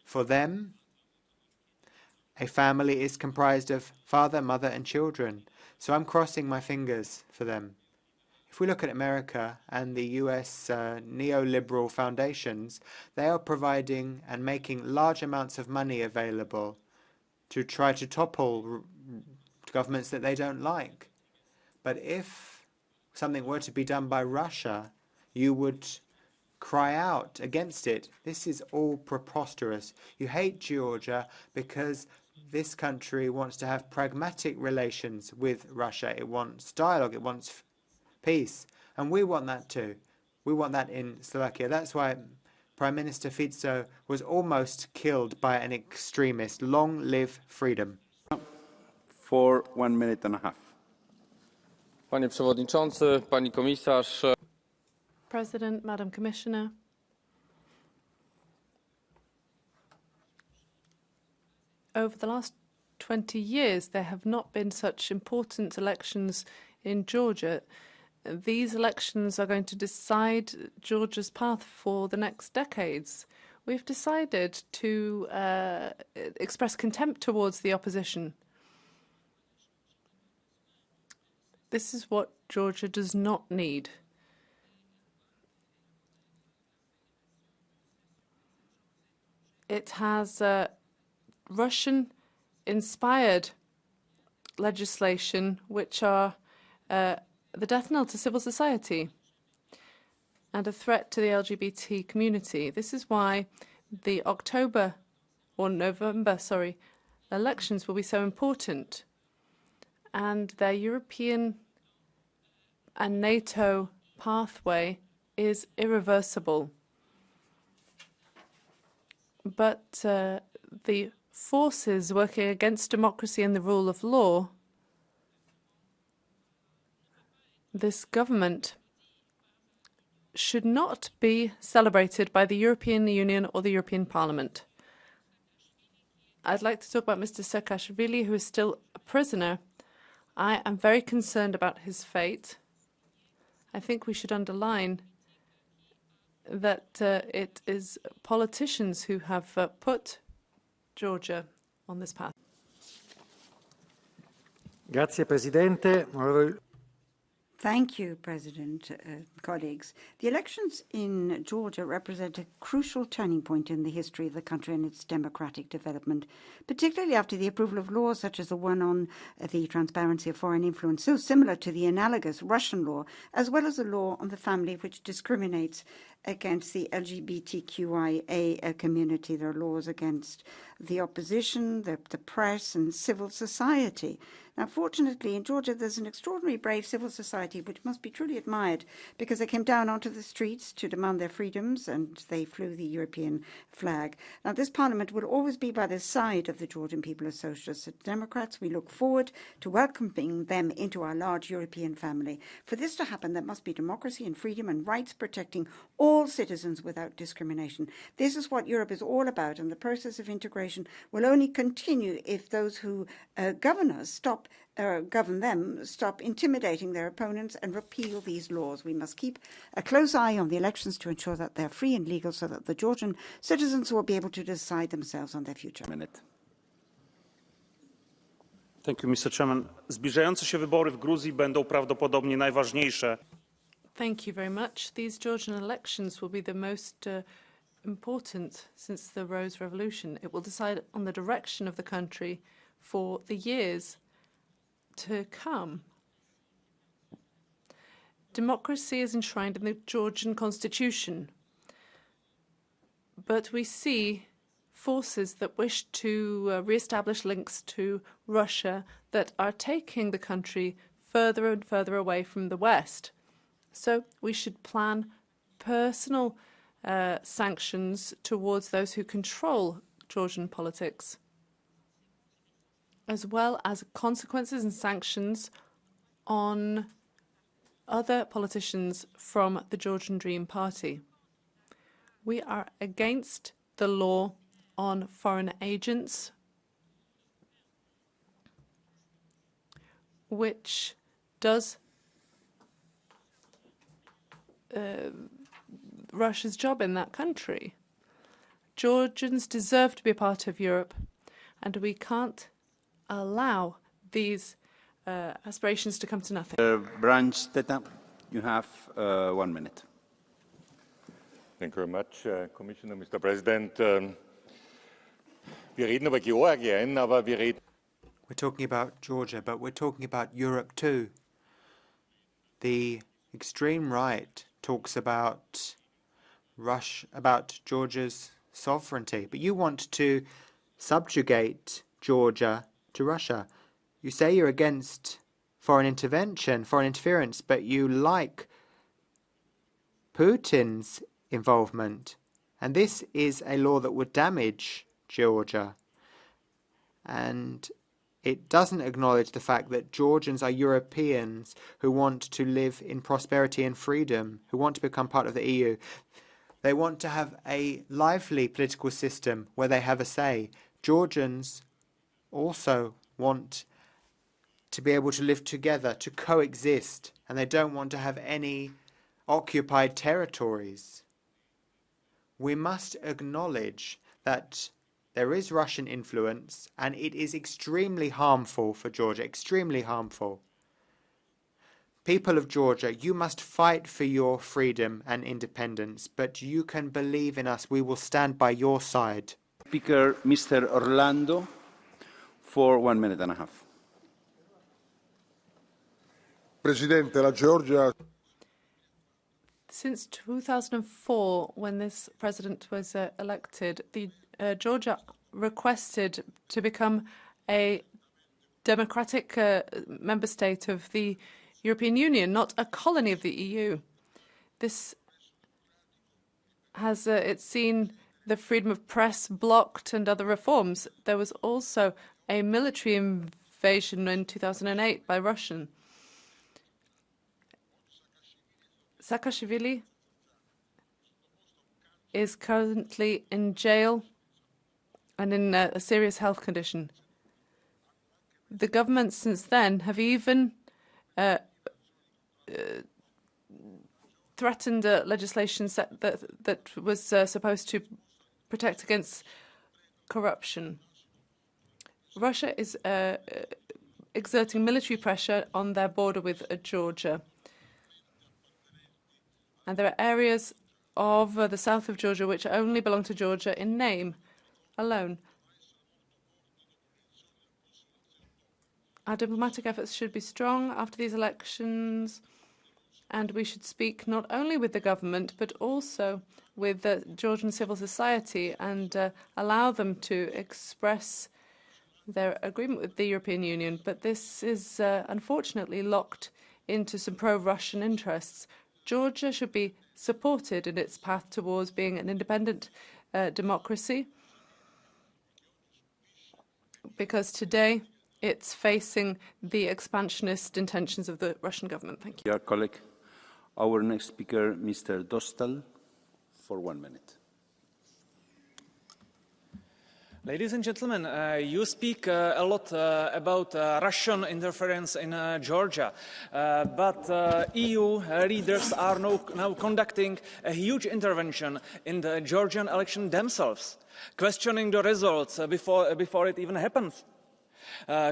For them, a family is comprised of father, mother, and children. So I'm crossing my fingers for them. If we look at America and the US neoliberal foundations, they are providing and making large amounts of money available to try to topple governments that they don't like. But if something were to be done by Russia, you would cry out against it. This is all preposterous. You hate Georgia because this country wants to have pragmatic relations with Russia. It wants dialogue. It wants peace. And we want that too. We want that in Slovakia. That's why Prime Minister Fico was almost killed by an extremist. Long live freedom. For 1 minute and a half. Panie Przewodniczący, Pani Komisarz. President, Madam Commissioner. Over the last 20 years, there have not been such important elections in Georgia. These elections are going to decide Georgia's path for the next decades. We've decided to express contempt towards the opposition. This is what Georgia does not need. It has Russian-inspired legislation which are the death knell to civil society and a threat to the LGBT community. This is why the November, elections will be so important, and their European and NATO pathway is irreversible. But the forces working against democracy and the rule of law, this government should not be celebrated by the European Union or the European Parliament. I'd like to talk about Mr. Saakashvili, who is still a prisoner. I am very concerned about his fate. I think we should underline that it is politicians who have put Georgia on this path. Grazie, Presidente. Thank you, President, colleagues. The elections in Georgia represent a crucial turning point in the history of the country and its democratic development, particularly after the approval of laws such as the one on the transparency of foreign influence, so similar to the analogous Russian law, as well as a law on the family which discriminates against the LGBTQIA community. There are laws against the opposition, the press, and civil society. Now, fortunately, in Georgia, there's an extraordinary brave civil society which must be truly admired, because they came down onto the streets to demand their freedoms and they flew the European flag. Now, this parliament will always be by the side of the Georgian people as socialists and democrats. We look forward to welcoming them into our large European family. For this to happen, there must be democracy and freedom and rights protecting all citizens without discrimination. This is what Europe is all about, and the process of integration will only continue if those who govern us stop intimidating their opponents and repeal these laws. We must keep a close eye on the elections to ensure that they're free and legal, so that the Georgian citizens will be able to decide themselves on their future. Thank you, Mr. Chairman. Zbliżające się wybory w Gruzji będą prawdopodobnie najważniejsze. Thank you very much. These Georgian elections will be the most important since the Rose Revolution. It will decide on the direction of the country for the years to come. Democracy is enshrined in the Georgian constitution, but we see forces that wish to re-establish links to Russia that are taking the country further and further away from the West. So we should plan personal sanctions towards those who control Georgian politics, as well as consequences and sanctions on other politicians from the Georgian Dream Party. We are against the law on foreign agents, which does Russia's job in that country. Georgians deserve to be a part of Europe, and we can't allow these aspirations to come to nothing. Branch Teta, you have 1 minute. Thank you very much, Commissioner, Mr. President. Wir reden über Georgien, aber wir reden. We're talking about Georgia, but we're talking about Europe too. The extreme right talks about Georgia's sovereignty, but you want to subjugate Georgia to Russia. You say you're against foreign intervention, foreign interference, but you like Putin's involvement. And this is a law that would damage Georgia. And it doesn't acknowledge the fact that Georgians are Europeans who want to live in prosperity and freedom, who want to become part of the EU. They want to have a lively political system where they have a say. Georgians also want to be able to live together, to coexist, and they don't want to have any occupied territories. We must acknowledge that there is Russian influence, and it is extremely harmful for Georgia, extremely harmful. People of Georgia, you must fight for your freedom and independence, but you can believe in us. We will stand by your side. Speaker Mr. Orlando for 1 minute and a half. Presidente, la Georgia. This Since 2004, when this president was elected, Georgia requested to become a democratic member state of the European Union, not a colony of the EU. This has it's seen the freedom of press blocked and other reforms. There was also a military invasion in 2008 by Russia. Saakashvili is currently in jail and in a serious health condition. The government since then have even threatened legislation that was supposed to protect against corruption. Russia is exerting military pressure on their border with Georgia. And there are areas of the south of Georgia which only belong to Georgia in name alone. Our diplomatic efforts should be strong after these elections, and we should speak not only with the government but also with the Georgian civil society and allow them to express their agreement with the European Union. But this is unfortunately locked into some pro-Russian interests. Georgia should be supported in its path towards being an independent democracy, because today it's facing the expansionist intentions of the Russian government. Thank you. Dear colleague, our next speaker, Mr. Dostal, for 1 minute. Ladies and gentlemen, you speak a lot about Russian interference in Georgia, but EU leaders are now conducting a huge intervention in the Georgian election themselves, questioning the results before it even happens,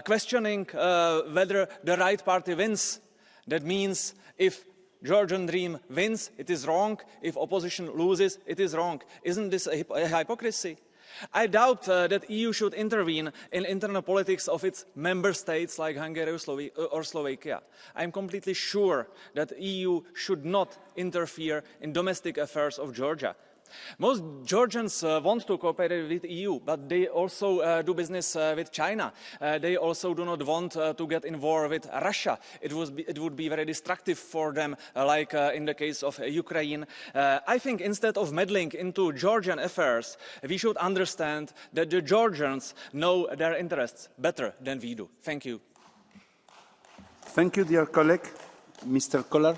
questioning whether the right party wins. That means if Georgian Dream wins, it is wrong. If opposition loses, it is wrong. Isn't this a hypocrisy? I doubt that EU should intervene in internal politics of its member states like Hungary or Slovakia. I am completely sure that EU should not interfere in domestic affairs of Georgia. Most Georgians want to cooperate with the EU, but they also do business with China. They also do not want to get in war with Russia. It would be very destructive for them, like in the case of Ukraine. I think instead of meddling into Georgian affairs, we should understand that the Georgians know their interests better than we do. Thank you. Thank you, dear colleague. Mr. Kolar,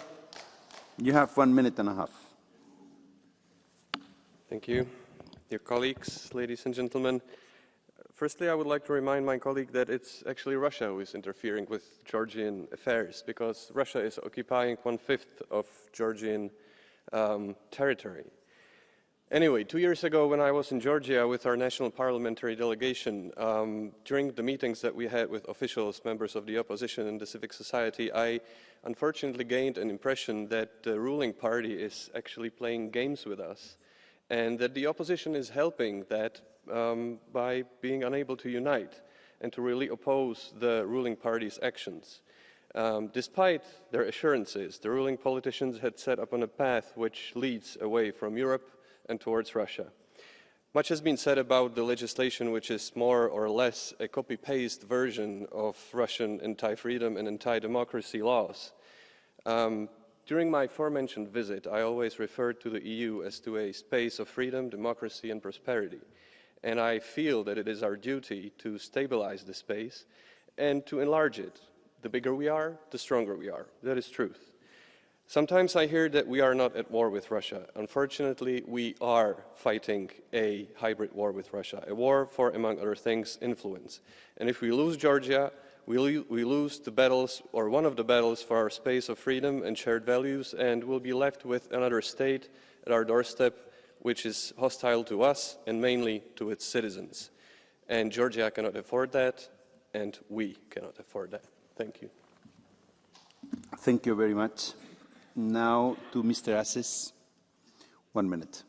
you have 1 minute and a half. Thank you. Dear colleagues, ladies and gentlemen, firstly, I would like to remind my colleague that it's actually Russia who is interfering with Georgian affairs, because Russia is occupying 1/5 of Georgian territory. Anyway, 2 years ago when I was in Georgia with our national parliamentary delegation, during the meetings that we had with officials, members of the opposition and the civic society, I unfortunately gained an impression that the ruling party is actually playing games with us, and that the opposition is helping that by being unable to unite and to really oppose the ruling party's actions. Despite their assurances, the ruling politicians had set up on a path which leads away from Europe and towards Russia. Much has been said about the legislation, which is more or less a copy-paste version of Russian anti-freedom and anti-democracy laws. During my aforementioned visit, I always referred to the EU as to a space of freedom, democracy and prosperity. And I feel that it is our duty to stabilize the space and to enlarge it. The bigger we are, the stronger we are. That is truth. Sometimes I hear that we are not at war with Russia. Unfortunately, we are fighting a hybrid war with Russia, a war for, among other things, influence. And if we lose Georgia, we lose the battles, or one of the battles, for our space of freedom and shared values, and we'll be left with another state at our doorstep which is hostile to us and mainly to its citizens. And Georgia cannot afford that, and we cannot afford that. Thank you. Thank you very much. Now to Mr. Assis. 1 minute.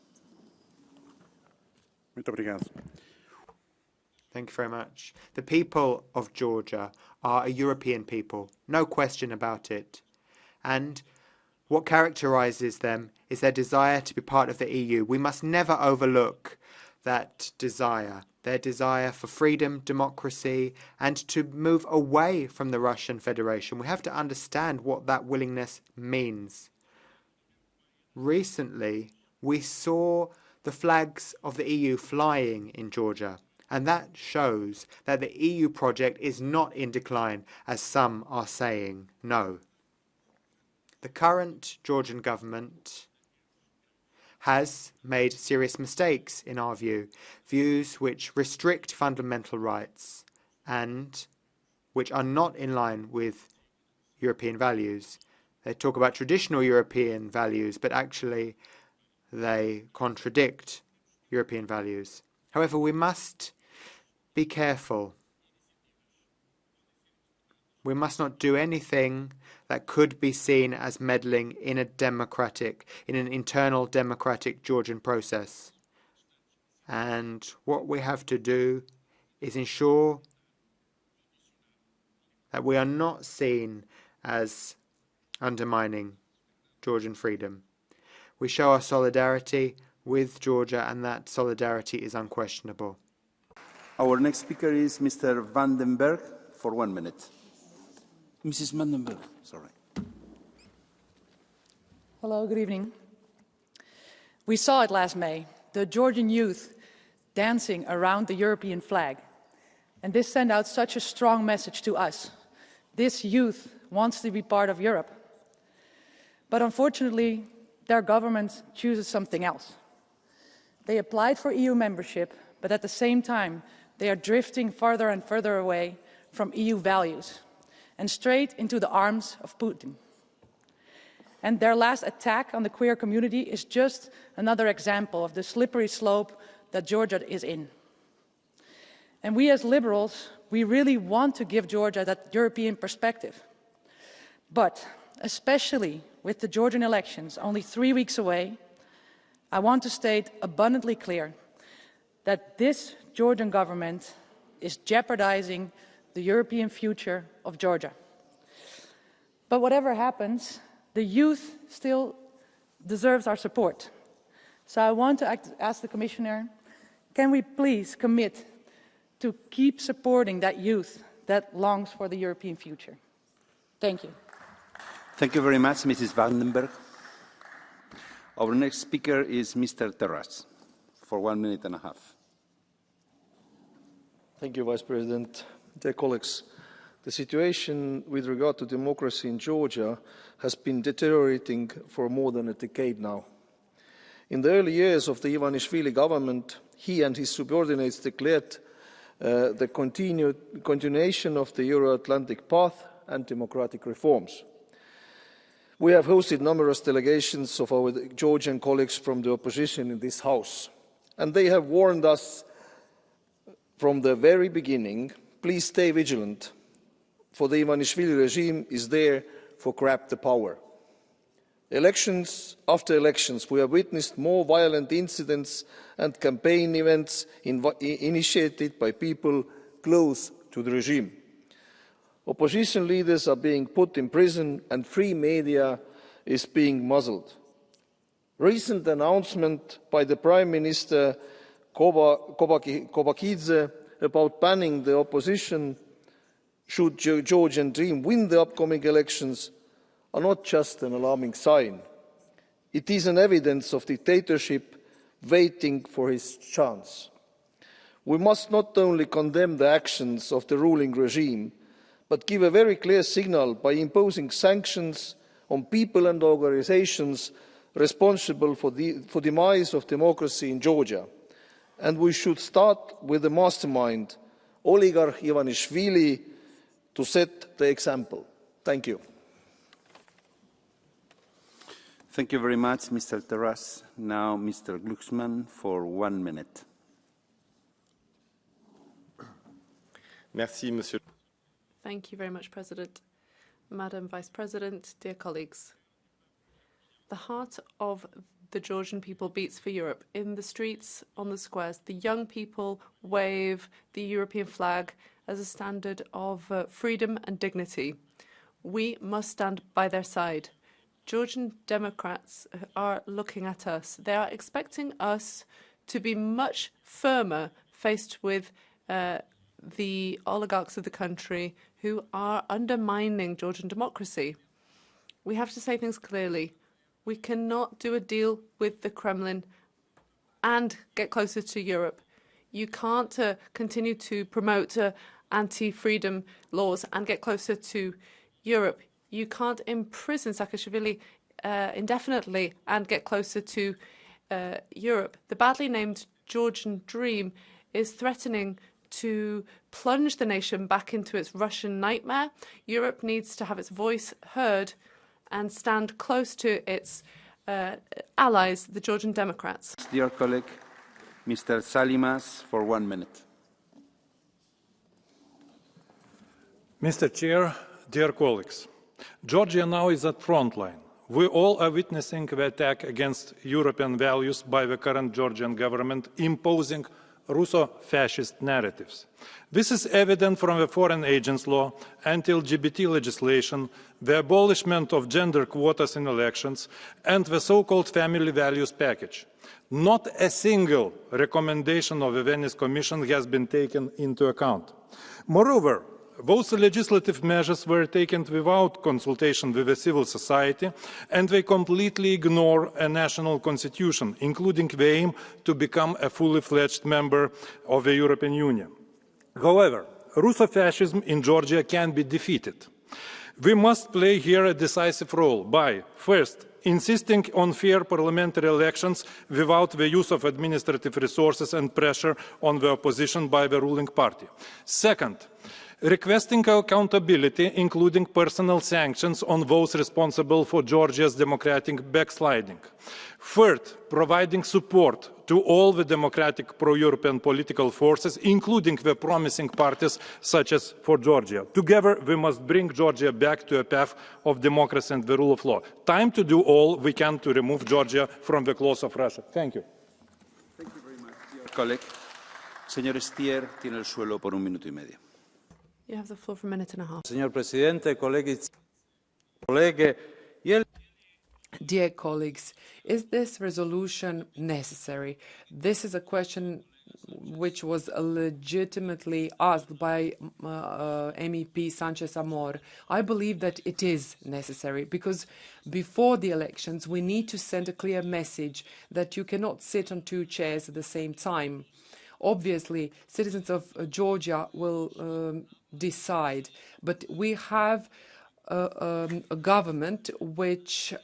Muito obrigado. Thank you very much. The people of Georgia are a European people, no question about it. And What characterises them is their desire to be part of the EU. We must never overlook that desire, their desire for freedom, democracy, and to move away from the Russian Federation. We have to understand what that willingness means. Recently, we saw the flags of the EU flying in Georgia, and that shows that the EU project is not in decline, as some are saying. No. The current Georgian government has made serious mistakes, in our view, views which restrict fundamental rights and which are not in line with European values. They talk about traditional European values, but actually they contradict European values. However, we must be careful. We must not do anything that could be seen as meddling in an internal democratic Georgian process. And what we have to do is ensure that we are not seen as undermining Georgian freedom. We show our solidarity with Georgia, and that solidarity is unquestionable. Our next speaker is Mr. Vandenberg for 1 minute. Mrs. Vandenberg, sorry. Hello, good evening. We saw it last May, the Georgian youth dancing around the European flag. And this sent out such a strong message to us. This youth wants to be part of Europe. But unfortunately, their government chooses something else. They applied for EU membership, but at the same time, they are drifting further and further away from EU values and straight into the arms of Putin. And their last attack on the queer community is just another example of the slippery slope that Georgia is in. And we as liberals, we really want to give Georgia that European perspective. But especially with the Georgian elections only 3 weeks away, I want to state abundantly clear that this Georgian government is jeopardizing the European future of Georgia. But whatever happens, the youth still deserves our support. So I want to ask the Commissioner, can we please commit to keep supporting that youth that longs for the European future? Thank you. Thank you very much, Mrs. Vandenberg. Our next speaker is Mr. Terras for 1 minute and a half. Thank you, Vice President. Dear colleagues, the situation with regard to democracy in Georgia has been deteriorating for more than a decade now. In the early years of the Ivanishvili government, he and his subordinates declared the continuation of the Euro-Atlantic path and democratic reforms. We have hosted numerous delegations of our Georgian colleagues from the opposition in this House, and they have warned us from the very beginning, please stay vigilant, for the Ivanishvili regime is there to grab the power. Elections after elections, we have witnessed more violent incidents and campaign events initiated by people close to the regime. Opposition leaders are being put in prison and free media is being muzzled. Recent announcement by the Prime Minister Kobakidze about banning the opposition should Georgian Dream win the upcoming elections are not just an alarming sign. It is an evidence of dictatorship waiting for his chance. We must not only condemn the actions of the ruling regime, but give a very clear signal by imposing sanctions on people and organizations responsible for the demise of democracy in Georgia. And we should start with the mastermind, oligarch Ivanishvili, to set the example. Thank you. Thank you very much, Mr. Terras. Now, Mr. Glucksmann for 1 minute. Merci, Monsieur. Thank you very much, President. Madam Vice President, dear colleagues. The heart of the Georgian people beats for Europe. In the streets, on the squares, the young people wave the European flag as a standard of freedom and dignity. We must stand by their side. Georgian Democrats are looking at us. They are expecting us to be much firmer faced with the oligarchs of the country who are undermining Georgian democracy. We have to say things clearly. We cannot do a deal with the Kremlin and get closer to Europe. You can't continue to promote anti-freedom laws and get closer to Europe. You can't imprison Saakashvili indefinitely and get closer to Europe. The badly named Georgian Dream is threatening to plunge the nation back into its Russian nightmare. Europe needs to have its voice heard and stand close to its allies, the Georgian Democrats. Dear colleague, Mr. Salimas, for 1 minute. Mr. Chair, dear colleagues, Georgia now is at front line. We all are witnessing the attack against European values by the current Georgian government, imposing Russo-fascist narratives. This is evident from the foreign agents law, anti-LGBT legislation, the abolishment of gender quotas in elections, and the so-called family values package. Not a single recommendation of the Venice Commission has been taken into account. Moreover, those legislative measures were taken without consultation with the civil society, and they completely ignore a national constitution, including the aim to become a fully fledged member of the European Union. However, Russo-fascism in Georgia can be defeated. We must play here a decisive role by, first, insisting on fair parliamentary elections without the use of administrative resources and pressure on the opposition by the ruling party. Second, requesting accountability, including personal sanctions on those responsible for Georgia's democratic backsliding. Third, providing support to all the democratic pro-European political forces, including the promising parties such as for Georgia. Together, we must bring Georgia back to a path of democracy and the rule of law. Time to do all we can to remove Georgia from the claws of Russia. Thank you. Thank you very much, dear colleague. Señor Stier, tiene el suelo por 1 minuto y medio. You have the floor for a minute and a half. Signor Presidente, colleghe, Dear colleagues, is this resolution necessary? This is a question which was legitimately asked by MEP Sanchez Amor. I believe that it is necessary because before the elections we need to send a clear message that you cannot sit on 2 chairs at the same time. Obviously, citizens of Georgia will decide, but we have a government which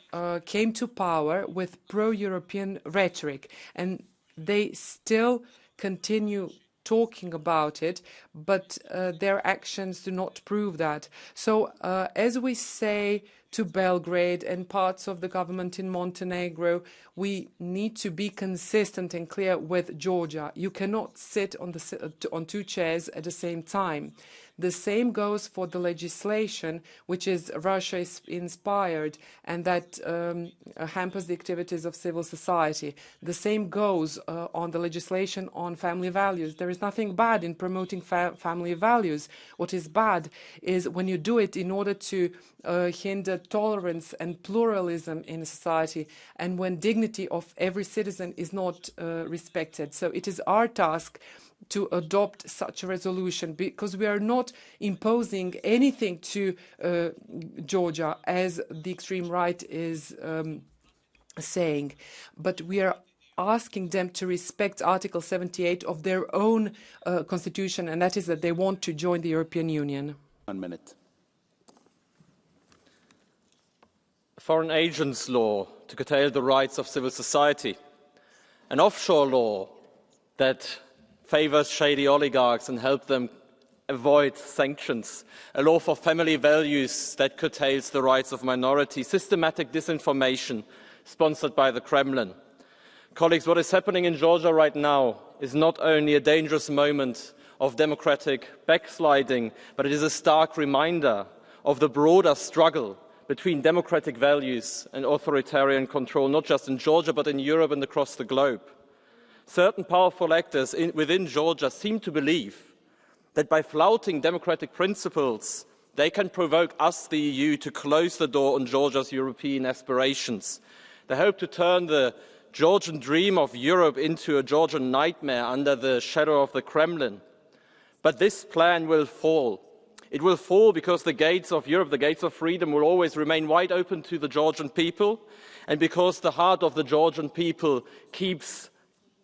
came to power with pro-European rhetoric, and they still continue talking about it, but their actions do not prove that. So as we say to Belgrade and parts of the government in Montenegro, we need to be consistent and clear with Georgia. You cannot sit on 2 chairs at the same time. The same goes for the legislation, which is Russia-inspired and that hampers the activities of civil society. The same goes on the legislation on family values. There is nothing bad in promoting family values. What is bad is when you do it in order to hinder tolerance and pluralism in a society, and when dignity of every citizen is not respected. So it is our task to adopt such a resolution, because we are not imposing anything to Georgia, as the extreme right is saying, but we are asking them to respect Article 78 of their own constitution, and that is that they want to join the European Union. 1 minute. Foreign agents law to curtail the rights of civil society, an offshore law that favours shady oligarchs and helps them avoid sanctions, a law for family values that curtails the rights of minorities, systematic disinformation sponsored by the Kremlin. Colleagues, what is happening in Georgia right now is not only a dangerous moment of democratic backsliding, but it is a stark reminder of the broader struggle between democratic values and authoritarian control, not just in Georgia, but in Europe and across the globe. Certain powerful actors within Georgia seem to believe that by flouting democratic principles They can provoke us, the EU, to close the door on Georgia's European aspirations. They hope to turn the Georgian dream of Europe into a Georgian nightmare under the shadow of the Kremlin. But this plan will fall. It will fall because the gates of Europe, the gates of freedom, will always remain wide open to the Georgian people, and because the heart of the Georgian people keeps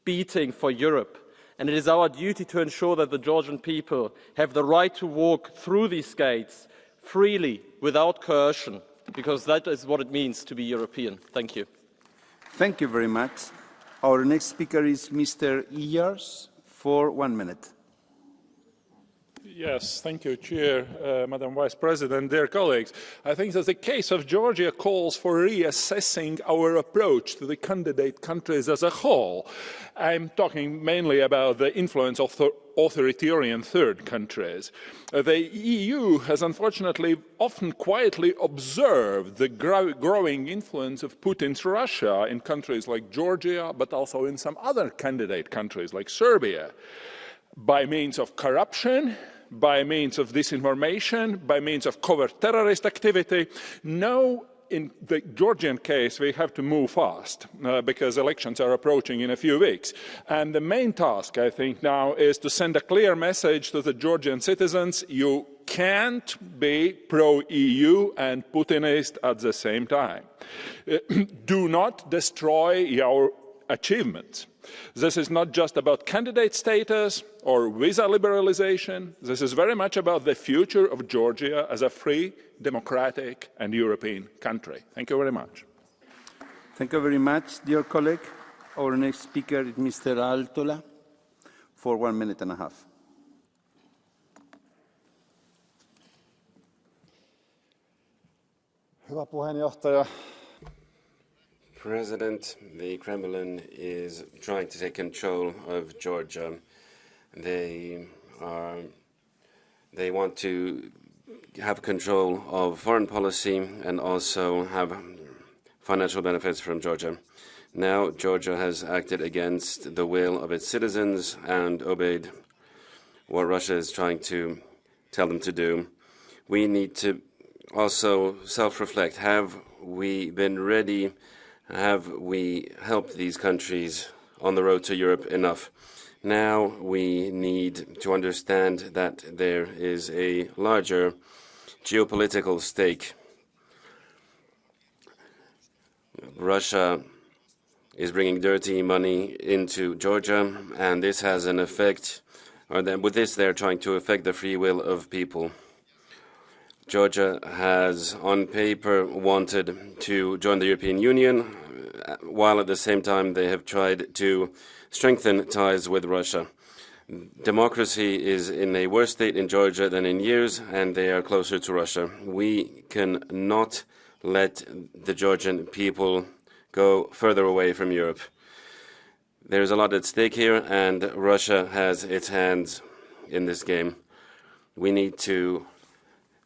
beating for Europe. And it is our duty to ensure that the Georgian people have the right to walk through these gates freely, without coercion, because that is what it means to be European. Thank you. Thank you very much. Our next speaker is Mr. Iyars for 1 minute. Yes, thank you, Chair, Madam Vice President, dear colleagues. I think that the case of Georgia calls for reassessing our approach to the candidate countries as a whole. I'm talking mainly about the influence of authoritarian third countries. The EU has unfortunately often quietly observed the growing influence of Putin's Russia in countries like Georgia, but also in some other candidate countries like Serbia, by means of corruption, by means of disinformation, by means of covert terrorist activity. Now, in the Georgian case, we have to move fast because elections are approaching in a few weeks. And the main task, I think, now is to send a clear message to the Georgian citizens: you can't be pro-EU and Putinist at the same time. Do not destroy our achievements. This is not just about candidate status or visa liberalization. This is very much about the future of Georgia as a free, democratic and European country. Thank you very much. Thank you very much, dear colleague. Our next speaker is Mr. Aaltola for 1 minute and a half. Hyvä puheenjohtaja. President, the Kremlin is trying to take control of Georgia. They want to have control of foreign policy and also have financial benefits from Georgia. Now Georgia has acted against the will of its citizens and obeyed what Russia is trying to tell them to do. We need to also self-reflect. Have we been ready? Have we helped these countries on the road to Europe enough? Now we need to understand that there is a larger geopolitical stake. Russia is bringing dirty money into Georgia, and this has an effect, or with this they're trying to affect the free will of people. Georgia has, on paper, wanted to join the European Union, while at the same time they have tried to strengthen ties with Russia. Democracy is in a worse state in Georgia than in years, and they are closer to Russia. We cannot let the Georgian people go further away from Europe. There is a lot at stake here, and Russia has its hands in this game. We need to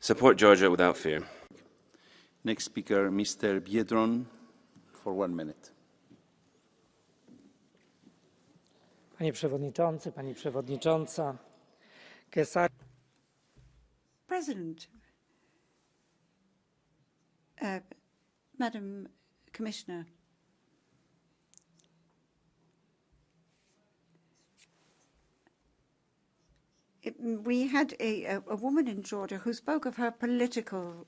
support Georgia without fear. Next speaker, Mr. Biedron, for 1 minute. Panie Przewodniczący, Pani Przewodnicząca, President, Madam Commissioner, we had a woman in Georgia who spoke of her political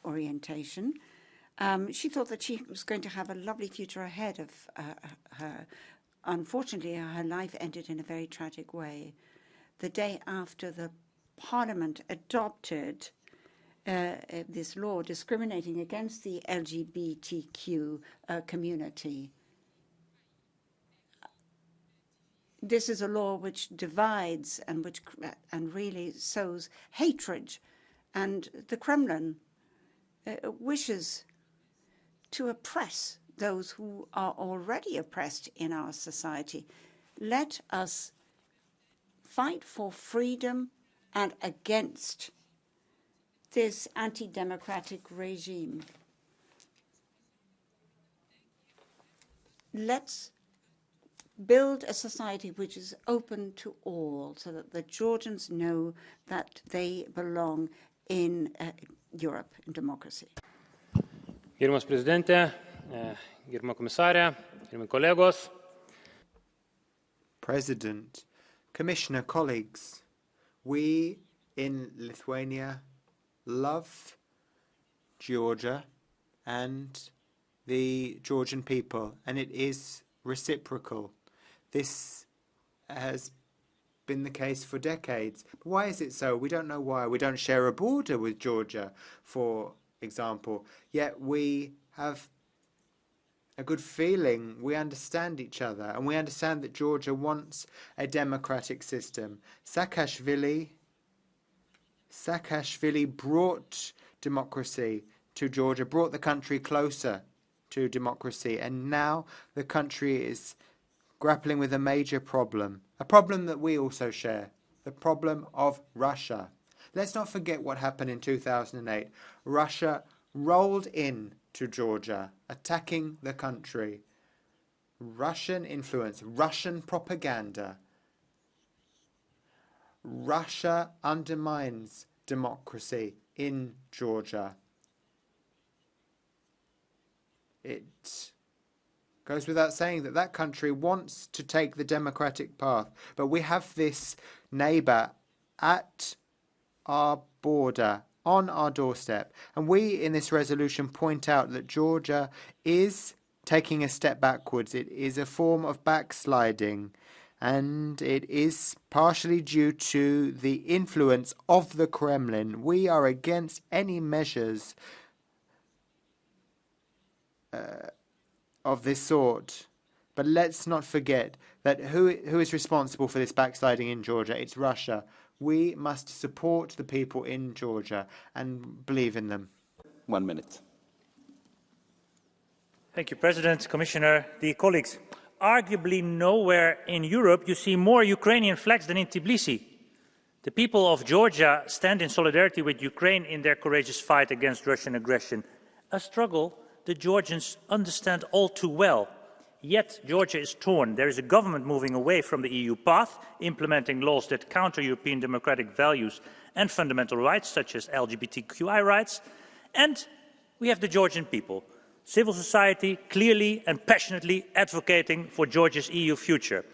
orientation. She thought that she was going to have a lovely future ahead of her. Unfortunately, her life ended in a very tragic way. The day after the Parliament adopted this law discriminating against the LGBTQ community. This is a law which divides and really sows hatred, and the Kremlin wishes to oppress those who are already oppressed in our society. Let us fight for freedom and against this anti-democratic regime. Let's build a society which is open to all, so that the Georgians know that they belong in Europe, in democracy. Gerbiamas prezidente, gerbiama komisarė, gerbiami kolegos. President, Commissioner, colleagues, we in Lithuania love Georgia and the Georgian people, and it is reciprocal. This has been the case for decades. But why is it so? We don't know why. We don't share a border with Georgia, for example, yet we have a good feeling. We understand each other, and we understand that Georgia wants a democratic system. Saakashvili brought democracy to Georgia, brought the country closer to democracy, and now the country is grappling with a major problem, a problem that we also share, the problem of Russia. Let's not forget what happened in 2008. Russia rolled in to Georgia, attacking the country. Russian influence, Russian propaganda. Russia undermines democracy in Georgia. It goes without saying that that country wants to take the democratic path, but we have this neighbour at our border, on our doorstep. And we, in this resolution, point out that Georgia is taking a step backwards. It is a form of backsliding, and it is partially due to the influence of the Kremlin. We are against any measures of this sort. But let's not forget that who is responsible for this backsliding in Georgia? It's Russia. We must support the people in Georgia and believe in them. 1 minute. Thank you, President, Commissioner, dear colleagues. Arguably nowhere in Europe you see more Ukrainian flags than in Tbilisi. The people of Georgia stand in solidarity with Ukraine in their courageous fight against Russian aggression, a struggle the Georgians understand all too well. Yet Georgia is torn. There is a government moving away from the EU path, implementing laws that counter European democratic values and fundamental rights, such as LGBTQI rights. And we have the Georgian people, civil society clearly and passionately advocating for Georgia's EU future.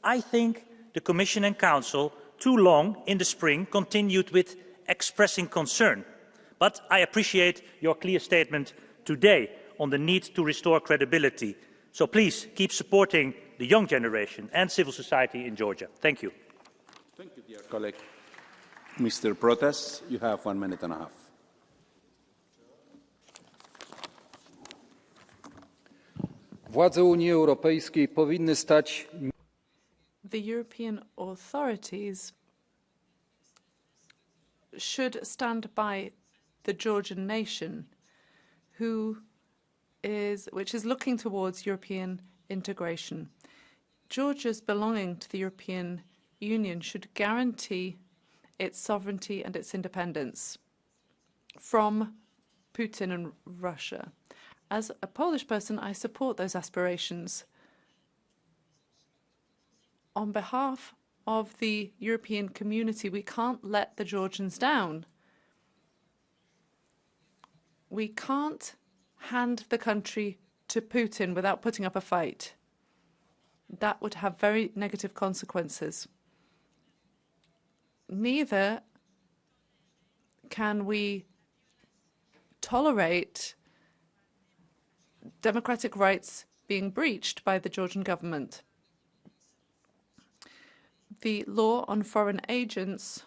I think the Commission and Council, too long in the spring, continued with expressing concern. But I appreciate your clear statement today on the need to restore credibility. So please keep supporting the young generation and civil society in Georgia. Thank you. Thank you, dear colleague. Mr. Protas, you have 1 minute and a half. Władze Unii Europejskiej powinny stać. The European authorities should stand by the Georgian nation, which is looking towards European integration. Georgia's belonging to the European Union should guarantee its sovereignty and its independence from Putin and Russia. As a Polish person, I support those aspirations. On behalf of the European community, we can't let the Georgians down. We can't hand the country to Putin without putting up a fight. That would have very negative consequences. Neither can we tolerate democratic rights being breached by the Georgian government. The law on foreign agents,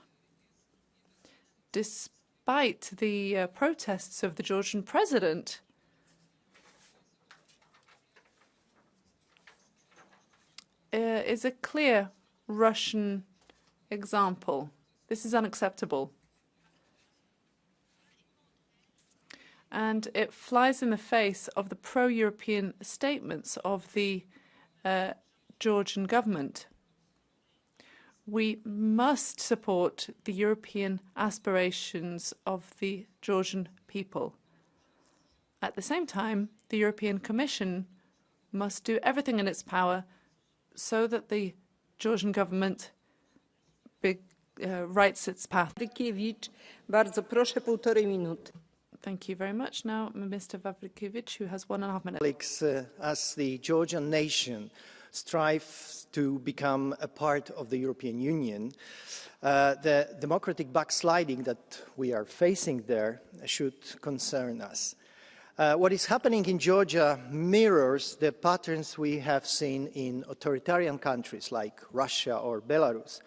despite the protests of the Georgian president, is a clear Russian example. This is unacceptable. And it flies in the face of the pro-European statements of the Georgian government. We must support the European aspirations of the Georgian people. At the same time, the European Commission must do everything in its power so that the Georgian government writes its path. Bardzo proszę, 1,5 minuty. Thank you very much. Now, Mr. Wawrykiewicz, who has 1.5 minutes. Colleagues, as the Georgian nation strives to become a part of the European Union, the democratic backsliding that we are facing there should concern us. What is happening in Georgia mirrors the patterns we have seen in authoritarian countries like Russia or Belarus,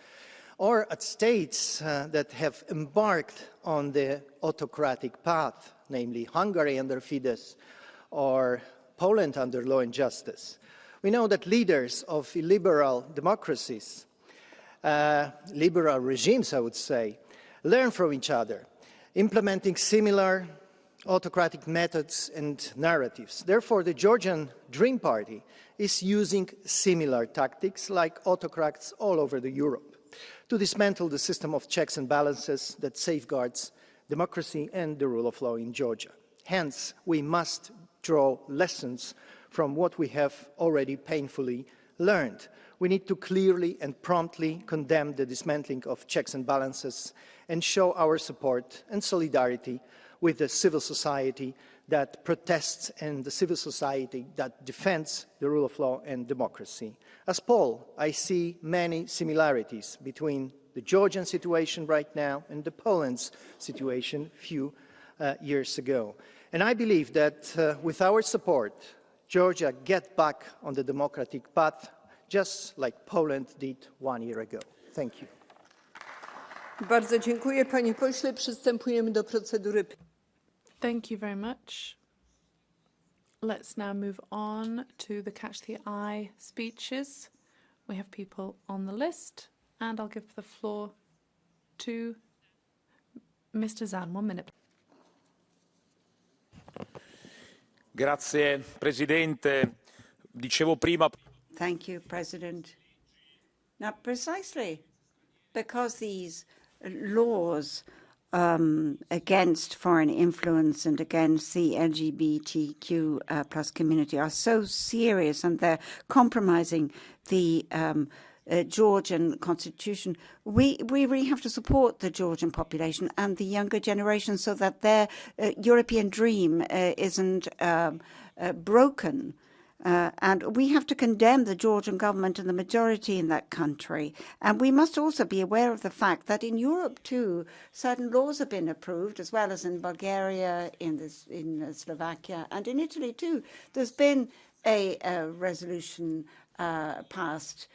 or at states that have embarked on the autocratic path, namely Hungary under Fidesz or Poland under Law and Justice. We know that leaders of illiberal democracies, liberal regimes, I would say, learn from each other, implementing similar autocratic methods and narratives. Therefore, the Georgian Dream Party is using similar tactics like autocrats all over Europe to dismantle the system of checks and balances that safeguards democracy and the rule of law in Georgia. Hence, we must draw lessons from what we have already painfully learned. We need to clearly and promptly condemn the dismantling of checks and balances and show our support and solidarity with the civil society that protests and the civil society that defends the rule of law and democracy. As Paul, I see many similarities between the Georgian situation right now and the Poland's situation a few years ago. And I believe that with our support, Georgia gets back on the democratic path, just like Poland did 1 year ago. Thank you. Bardzo dziękuję, panie pośle. Przystępujemy do procedury. Thank you very much. Let's now move on to the Catch the Eye speeches. We have people on the list, and I'll give the floor to Mr. Zan. 1 minute. Grazie, Presidente. Dicevo prima. Thank you, President. Now, precisely because these laws against foreign influence and against the LGBTQ plus community are so serious and they're compromising the Georgian constitution, we really have to support the Georgian population and the younger generation so that their European dream isn't broken. And we have to condemn the Georgian government and the majority in that country. And we must also be aware of the fact that in Europe, too, certain laws have been approved, as well as in Bulgaria, in Slovakia, and in Italy, too. There's been a resolution passed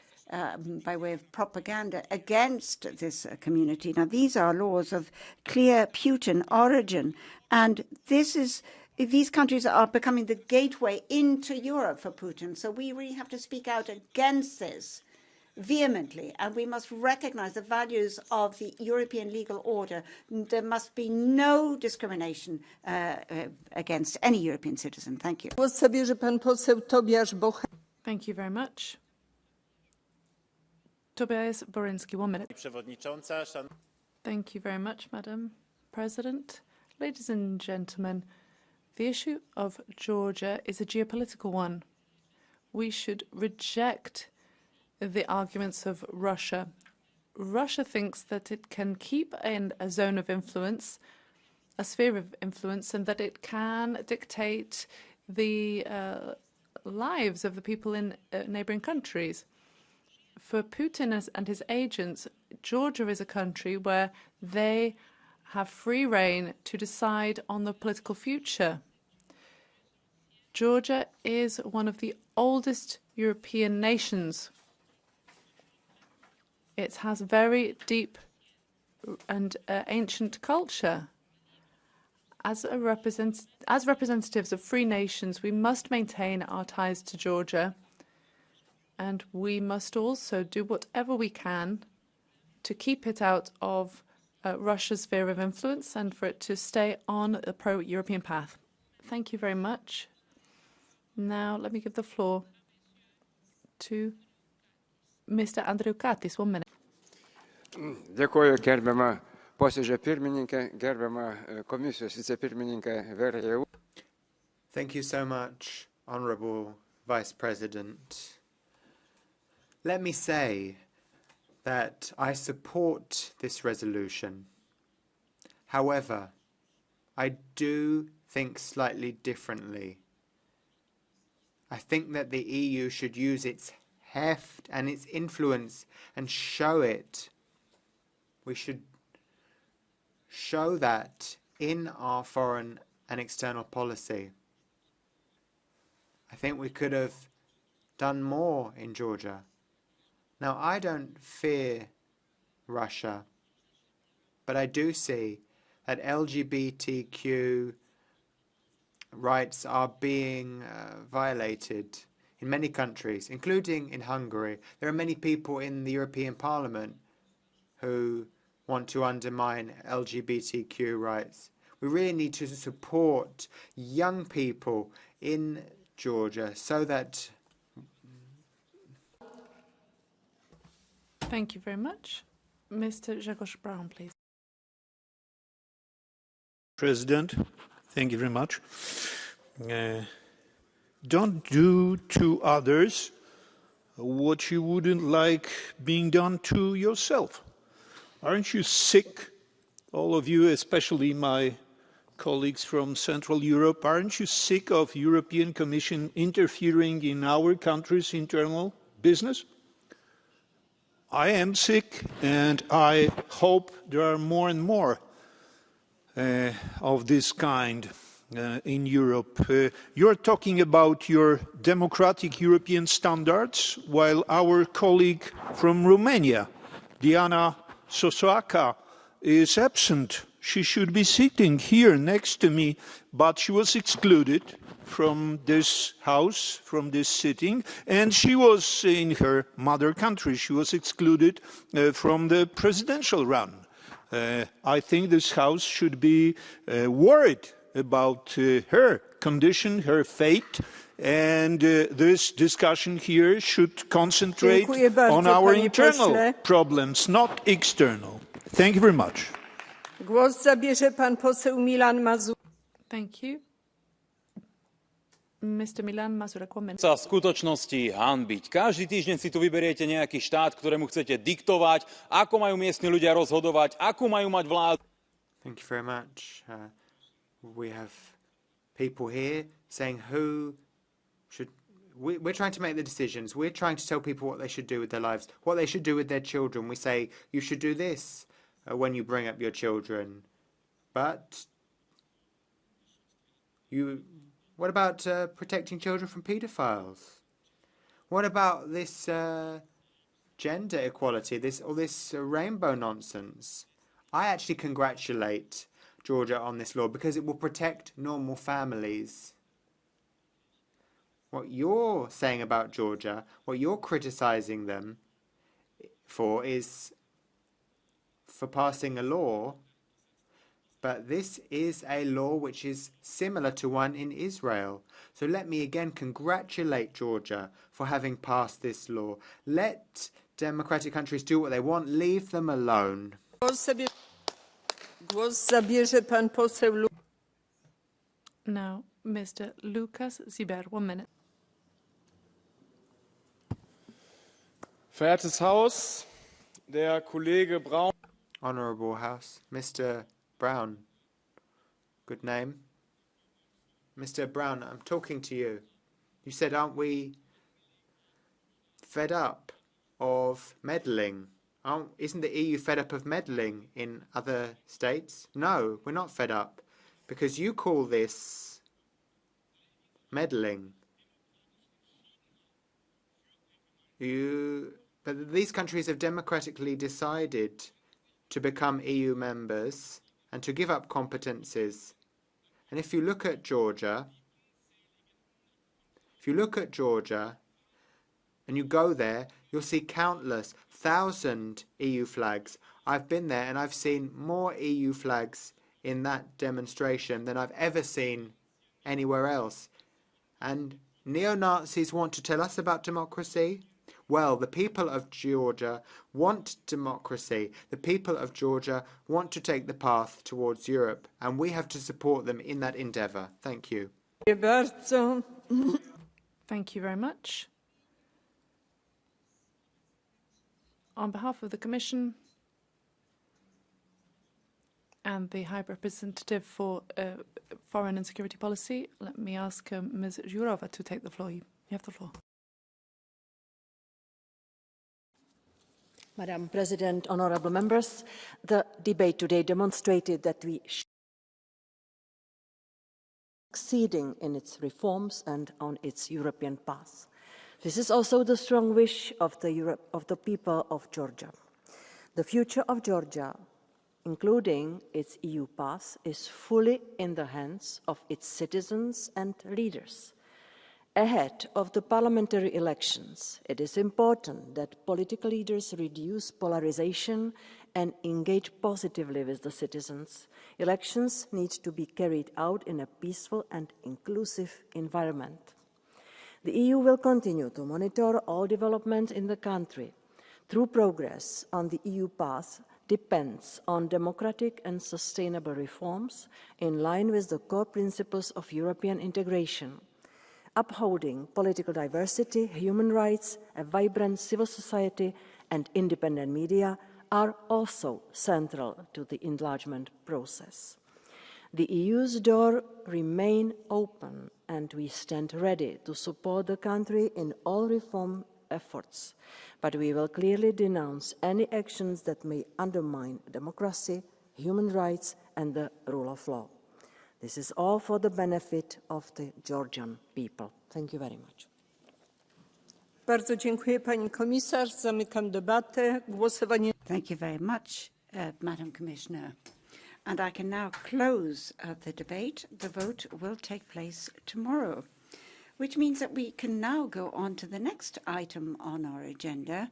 by way of propaganda against this community. Now, these are laws of clear Putin origin, and these countries are becoming the gateway into Europe for Putin. So we really have to speak out against this vehemently, and we must recognize the values of the European legal order. There must be no discrimination against any European citizen. Thank you. Thank you very much. Tobias Borinsky, 1 minute. Thank you very much, Madam President. Ladies and gentlemen, the issue of Georgia is a geopolitical one. We should reject the arguments of Russia. Russia thinks that it can keep in a zone of influence, a sphere of influence, and that it can dictate the lives of the people in neighboring countries. For Putin and his agents, Georgia is a country where they have free rein to decide on the political future. Georgia is one of the oldest European nations. It has very deep and ancient culture. As representatives of free nations, we must maintain our ties to Georgia, and we must also do whatever we can to keep it out of Russia's sphere of influence and for it to stay on a pro-European path. Thank you very much. Now, let me give the floor to Mr. Andriukaitis. 1 minute. Dėkuoju, gerbiama posėdžio pirmininkė, gerbiama komisijos vicepirmininkė Verheu. Thank you so much, Honourable Vice President. Let me say that I support this resolution. However, I do think slightly differently. I think that the EU should use its heft and its influence and show it. We should show that in our foreign and external policy. I think we could have done more in Georgia. Now, I don't fear Russia, but I do see that LGBTQ rights are being violated in many countries, including in Hungary. There are many people in the European Parliament who want to undermine LGBTQ rights. We really need to support young people in Georgia so that... Thank you very much. Mr. Grzegorz Brown, please. President, thank you very much. Don't do to others what you wouldn't like being done to yourself. Aren't you sick, all of you, especially my colleagues from Central Europe, aren't you sick of European Commission interfering in our country's internal business? I am sick, and I hope there are more and more of this kind in Europe. You're talking about your democratic European standards, while our colleague from Romania, Diana Sosoaca, is absent. She should be sitting here next to me, but she was excluded from this house, from this sitting, and she was in her mother country. She was excluded from the presidential run. I think this house should be worried about her condition, her fate, and this discussion here should concentrate on our internal problems, not external. Thank you very much. Głos zabierze pan poseł Milan Mazur. Thank you. Mr. Milan Mazurek, sa v skutočnosti hanbiť. Každý týždeň si tu vyberiete nejaký štát, ktorému chcete diktovať, ako majú miestni ľudia rozhodovať, akú majú mať vládu. Thank you very much. We have people here saying who should... We're trying to make the decisions. We're trying to tell people what they should do with their lives, what they should do with their children. We say, you should do this when you bring up your children. But what about protecting children from paedophiles? What about this gender equality, all this rainbow nonsense? I actually congratulate Georgia on this law because it will protect normal families. What you're saying about Georgia, what you're criticizing them for is for passing a law, but this is a law which is similar to one in Israel. So let me again congratulate Georgia for having passed this law. Let democratic countries do what they want. Leave them alone. Głos zabierze pan poseł Now, Mr. Lucas Ziber, 1 minute. Verehrtes Haus, der Kollege Braun. Honorable House, Mr. Brown. Good name. Mr. Brown, I'm talking to you. You said, aren't we fed up of meddling? Isn't the EU fed up of meddling in other states? No, we're not fed up, because you call this meddling. But these countries have democratically decided to become EU members and to give up competences. And if you look at Georgia, and you go there, you'll see countless, 1,000 EU flags. I've been there and I've seen more EU flags in that demonstration than I've ever seen anywhere else. And neo-Nazis want to tell us about democracy? Well, the people of Georgia want democracy. The people of Georgia want to take the path towards Europe, and we have to support them in that endeavour. Thank you. Thank you very much. On behalf of the Commission and the High Representative for Foreign and Security Policy, let me ask Ms. Jourova to take the floor. You have the floor. Madam President, honourable members, the debate today demonstrated that we succeeding in its reforms and on its European path. This is also the strong wish of the people of Georgia. The future of Georgia, including its EU path, is fully in the hands of its citizens and leaders. Ahead of the parliamentary elections, it is important that political leaders reduce polarisation and engage positively with the citizens. Elections need to be carried out in a peaceful and inclusive environment. The EU will continue to monitor all developments in the country. True progress on the EU path depends on democratic and sustainable reforms in line with the core principles of European integration. Upholding political diversity, human rights, a vibrant civil society and independent media are also central to the enlargement process. The EU's door remains open and we stand ready to support the country in all reform efforts, but we will clearly denounce any actions that may undermine democracy, human rights and the rule of law. This is all for the benefit of the Georgian people. Thank you very much. Bardzo dziękuję pani komisarz. Zamykam debatę. Głosowanie. Thank you very much, Madam Commissioner. And I can now close the debate. The vote will take place tomorrow, which means that we can now go on to the next item on our agenda,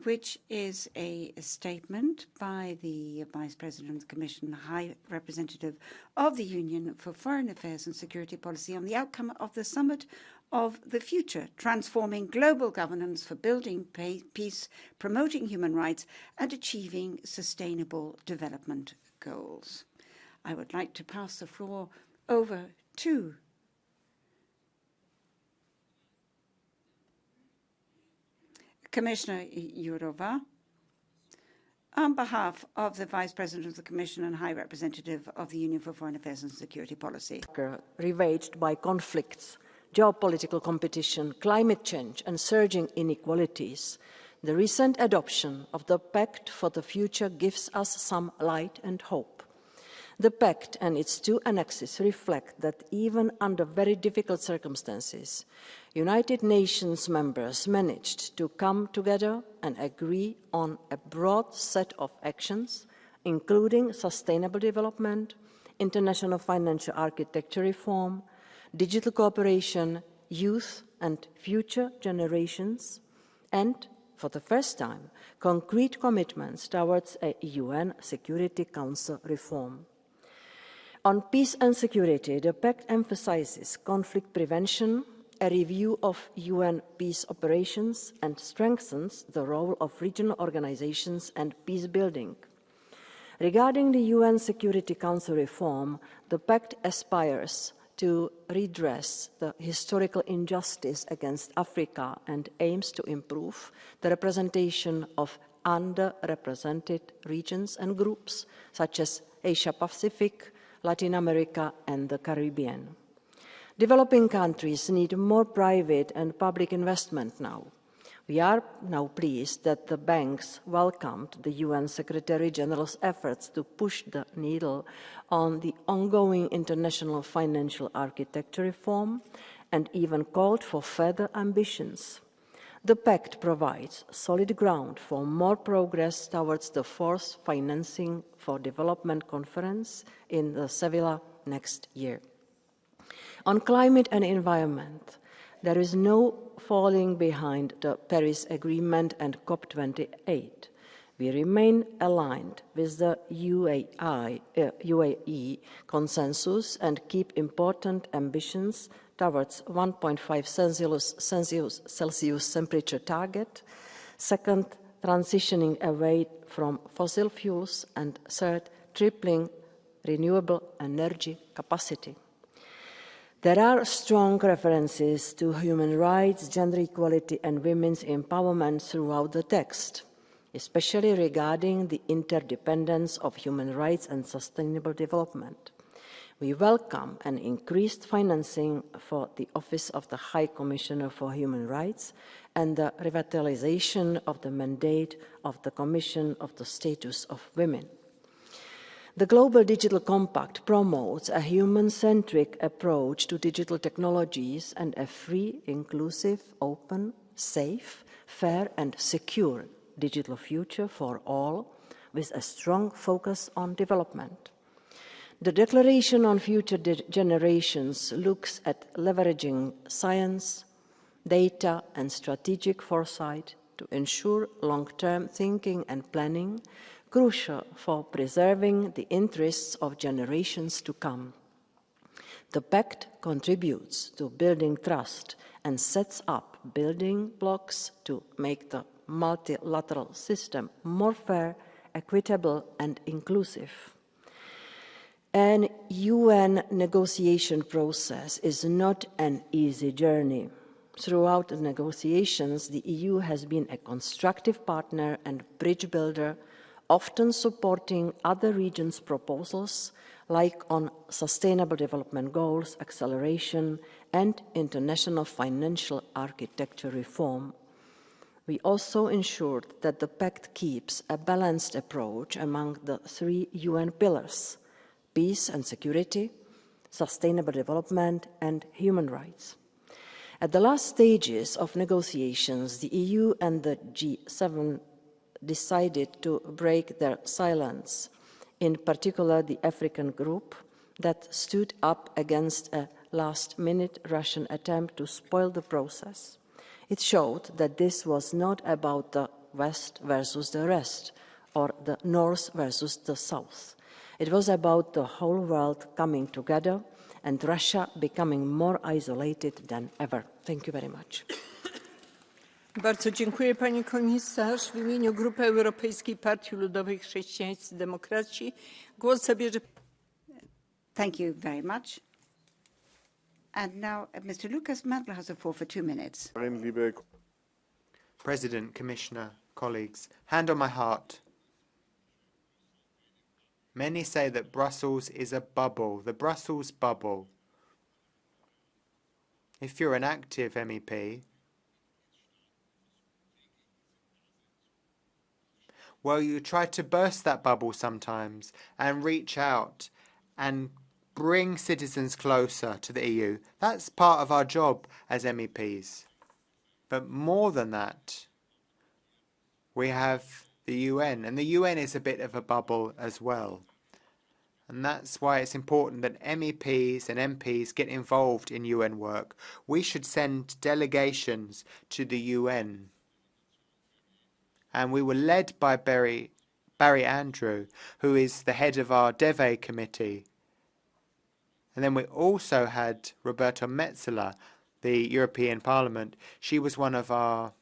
which is a statement by the Vice President of the Commission, High Representative of the Union for Foreign Affairs and Security Policy on the outcome of the Summit of the Future, transforming global governance for building peace, promoting human rights, and achieving sustainable development goals. I would like to pass the floor over to Commissioner Jourova, on behalf of the Vice President of the Commission and High Representative of the Union for Foreign Affairs and Security Policy. Ravaged by conflicts, geopolitical competition, climate change and surging inequalities, the recent adoption of the Pact for the Future gives us some light and hope. The Pact and its two annexes reflect that even under very difficult circumstances, United Nations members managed to come together and agree on a broad set of actions, including sustainable development, international financial architecture reform, digital cooperation, youth and future generations, and, for the first time, concrete commitments towards a UN Security Council reform. On peace and security, the Pact emphasises conflict prevention, a review of UN peace operations, and strengthens the role of regional organisations and peace building. Regarding the UN Security Council reform, the Pact aspires to redress the historical injustice against Africa and aims to improve the representation of underrepresented regions and groups such as Asia-Pacific, Latin America and the Caribbean. Developing countries need more private and public investment now. We are now pleased that the banks welcomed the UN Secretary-General's efforts to push the needle on the ongoing international financial architecture reform and even called for further ambitions. The Pact provides solid ground for more progress towards the fourth Financing for Development Conference in Seville next year. On climate and environment, there is no falling behind the Paris Agreement and COP28. We remain aligned with the UAE consensus and keep important ambitions towards 1.5 Celsius temperature target, second, transitioning away from fossil fuels, and third, tripling renewable energy capacity. There are strong references to human rights, gender equality and women's empowerment throughout the text. especially regarding the interdependence of human rights and sustainable development. We welcome an increased financing for the Office of the High Commissioner for Human Rights and the revitalization of the mandate of the Commission of the Status of Women. The Global Digital Compact promotes a human-centric approach to digital technologies and a free, inclusive, open, safe, fair and secure digital future for all, with a strong focus on development. The Declaration on Future Generations looks at leveraging science, data and strategic foresight to ensure long-term thinking and planning, crucial for preserving the interests of generations to come. The Pact contributes to building trust and sets up building blocks to make the multilateral system more fair, equitable and inclusive. An UN negotiation process is not an easy journey. Throughout the negotiations, the EU has been a constructive partner and bridge builder, often supporting other regions' proposals, like on sustainable development goals, acceleration, and international financial architecture reform. We also ensured that the Pact keeps a balanced approach among the 3 UN pillars: peace and security, sustainable development, and human rights. At the last stages of negotiations, the EU and the G7 decided to break their silence, in particular the African group that stood up against a last-minute Russian attempt to spoil the process. It showed that this was not about the West versus the rest, or the North versus the South. It was about the whole world coming together and Russia becoming more isolated than ever. Thank you very much. Bardzo dziękuję pani komisarz. W imieniu Grupy Europejskiej Partii Ludowej Chrześcijańscy Demokraci głos zabierze. Thank you very much. And now Mr. Lucas Mandler has the floor for 2 minutes. President, Commissioner, colleagues, hand on my heart. Many say that Brussels is a bubble, the Brussels bubble. If you're an active MEP, well, you try to burst that bubble sometimes and reach out and bring citizens closer to the EU. That's part of our job as MEPs. But more than that, we have the UN, and the UN is a bit of a bubble as well. And that's why it's important that MEPs and MPs get involved in UN work. We should send delegations to the UN. And we were led by Barry Andrew, who is the head of our DEVE committee. And then we also had Roberta Metsola, the European Parliament. She was one of our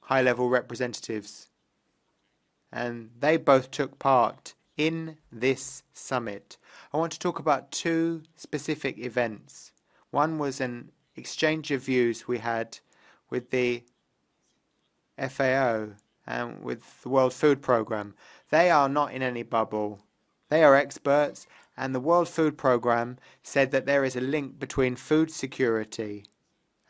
high-level representatives. And they both took part in this summit. I want to talk about 2 specific events. One was an exchange of views we had with the FAO and with the World Food Programme. They are not in any bubble. They are experts, and the World Food Programme said that there is a link between food security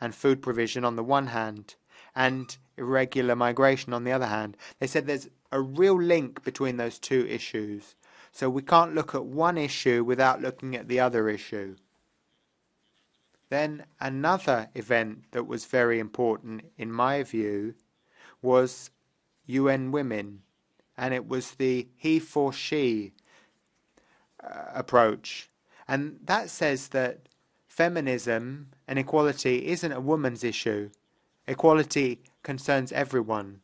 and food provision on the one hand, and irregular migration on the other hand. They said there's a real link between those 2 issues. So we can't look at one issue without looking at the other issue. Then another event that was very important, in my view, was UN Women, and it was the he for she approach. And that says that feminism and equality isn't a woman's issue. Equality concerns everyone.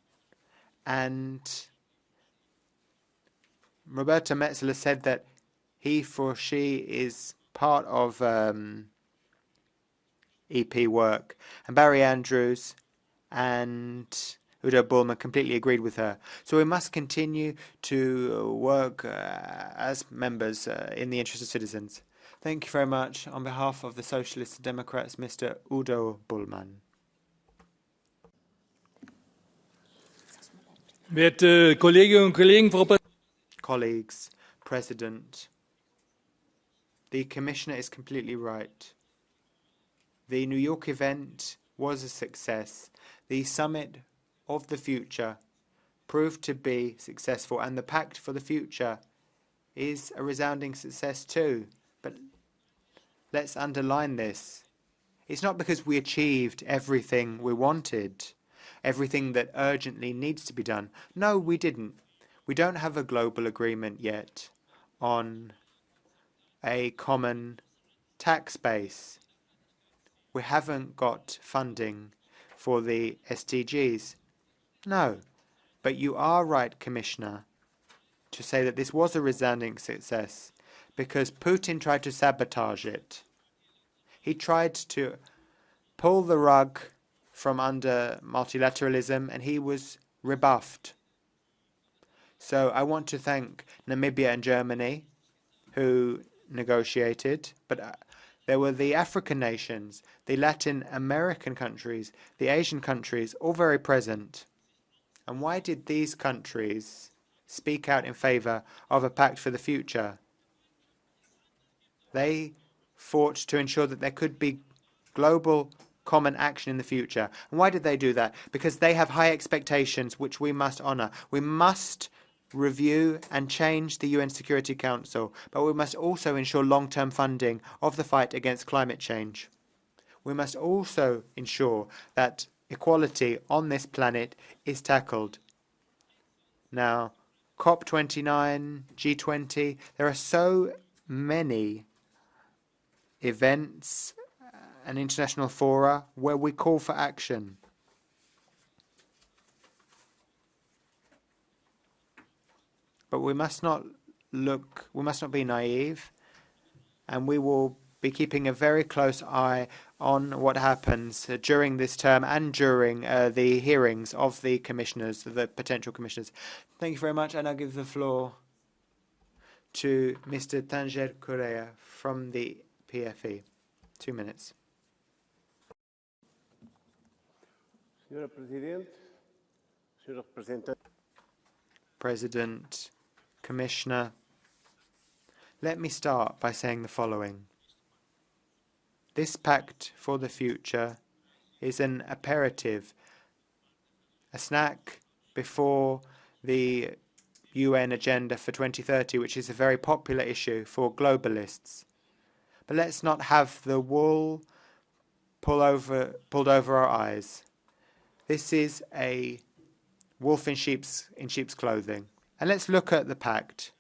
And Roberta Metsola said that he for she is part of EP work. And Barry Andrews and Udo Bullman completely agreed with her. So we must continue to work as members in the interest of citizens. Thank you very much. On behalf of the Socialists and Democrats, Mr. Udo Bullman. Werte Kolleginnen und Kollegen, Colleagues, President, the Commissioner is completely right. The New York event was a success. The Summit of the Future proved to be successful, and the Pact for the Future is a resounding success too. But let's underline this. It's not because we achieved everything we wanted, everything that urgently needs to be done. No, we didn't. We don't have a global agreement yet on a common tax base. We haven't got funding for the SDGs. No. But you are right, Commissioner, to say that this was a resounding success because Putin tried to sabotage it. He tried to pull the rug from under multilateralism, and he was rebuffed. So I want to thank Namibia and Germany, who negotiated, but there were the African nations, the Latin American countries, the Asian countries, all very present. And why did these countries speak out in favor of a pact for the future? They fought to ensure that there could be global common action in the future. And why did they do that? Because they have high expectations which we must honor. We must review and change the UN Security Council, but we must also ensure long-term funding of the fight against climate change. We must also ensure that equality on this planet is tackled. Now, COP29, G20, there are so many events and international fora where we call for action. But we must not be naive, and we will be keeping a very close eye on what happens during this term and during the hearings of the commissioners, the potential commissioners. Thank you very much, and I'll give the floor to Mr. Tanger Correa from the PFE. 2 minutes. President, Commissioner, let me start by saying the following. This pact for the future is an aperitif, a snack before the UN agenda for 2030, which is a very popular issue for globalists. But let's not have the wool pulled over our eyes. This is a wolf in sheep's clothing. And let's look at the pact.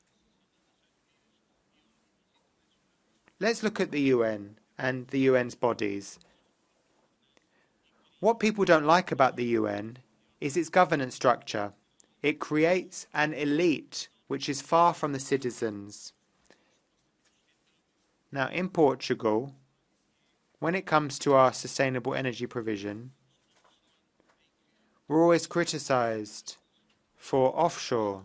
Let's look at the UN and the UN's bodies. What people don't like about the UN is its governance structure. It creates an elite which is far from the citizens. Now, in Portugal, when it comes to our sustainable energy provision, we're always criticized for offshore.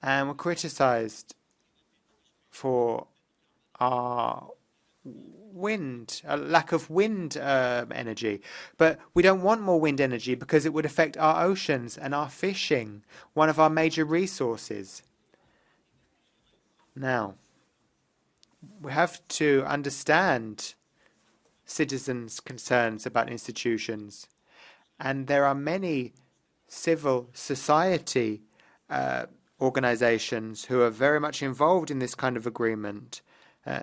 And we're criticized for our lack of wind energy. But we don't want more wind energy because it would affect our oceans and our fishing, one of our major resources. Now, we have to understand citizens' concerns about institutions. And there are many civil society organizations who are very much involved in this kind of agreement,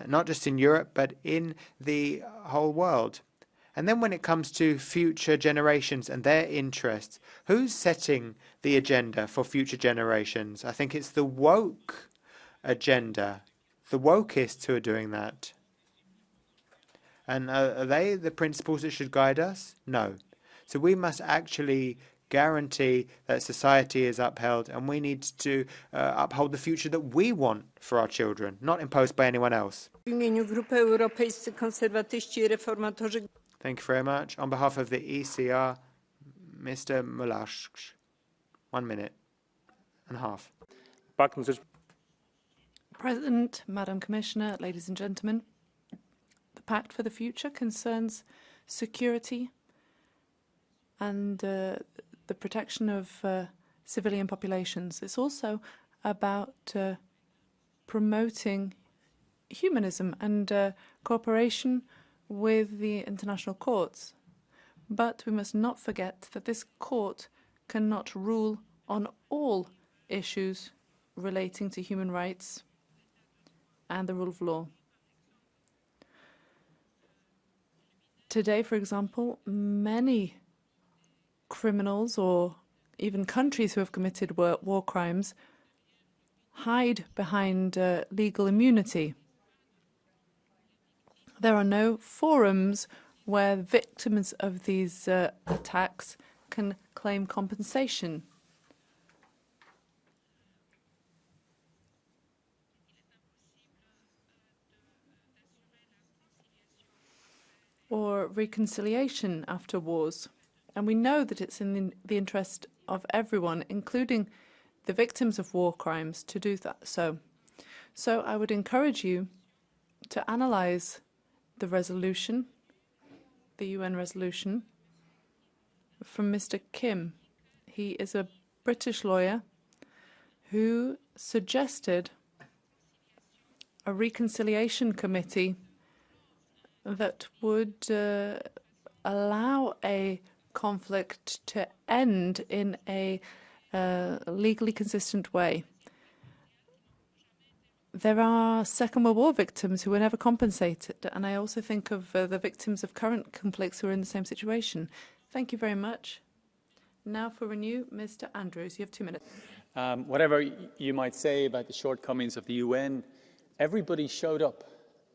not just in Europe, but in the whole world. And then when it comes to future generations and their interests, who's setting the agenda for future generations? I think it's the woke agenda, the wokeists who are doing that. And are they the principles that should guide us? No. So we must actually guarantee that society is upheld, and we need to uphold the future that we want for our children, not imposed by anyone else. W imieniu Grupy Europejscy Konserwatyści i Reformatorzy. Thank you very much. On behalf of the ECR, Mr. Mulash. 1 minute and a half. President, Madam Commissioner, ladies and gentlemen, the Pact for the Future concerns security and the protection of civilian populations. It's also about promoting humanism and cooperation with the international courts. But we must not forget that this court cannot rule on all issues relating to human rights and the rule of law. Today, for example, many criminals or even countries who have committed war crimes hide behind legal immunity. There are no forums where victims of these attacks can claim compensation. Or reconciliation after wars. And we know that it's in the interest of everyone, including the victims of war crimes, to do that. So I would encourage you to analyze the resolution, the UN resolution, from Mr. Kim. He is a British lawyer who suggested a reconciliation committee that would allow a conflict to end in a legally consistent way. There are Second World War victims who were never compensated, and I also think of the victims of current conflicts who are in the same situation. Thank you very much. Now for Renew, Mr. Andrews. You have 2 minutes. Whatever you might say about the shortcomings of the UN, everybody showed up.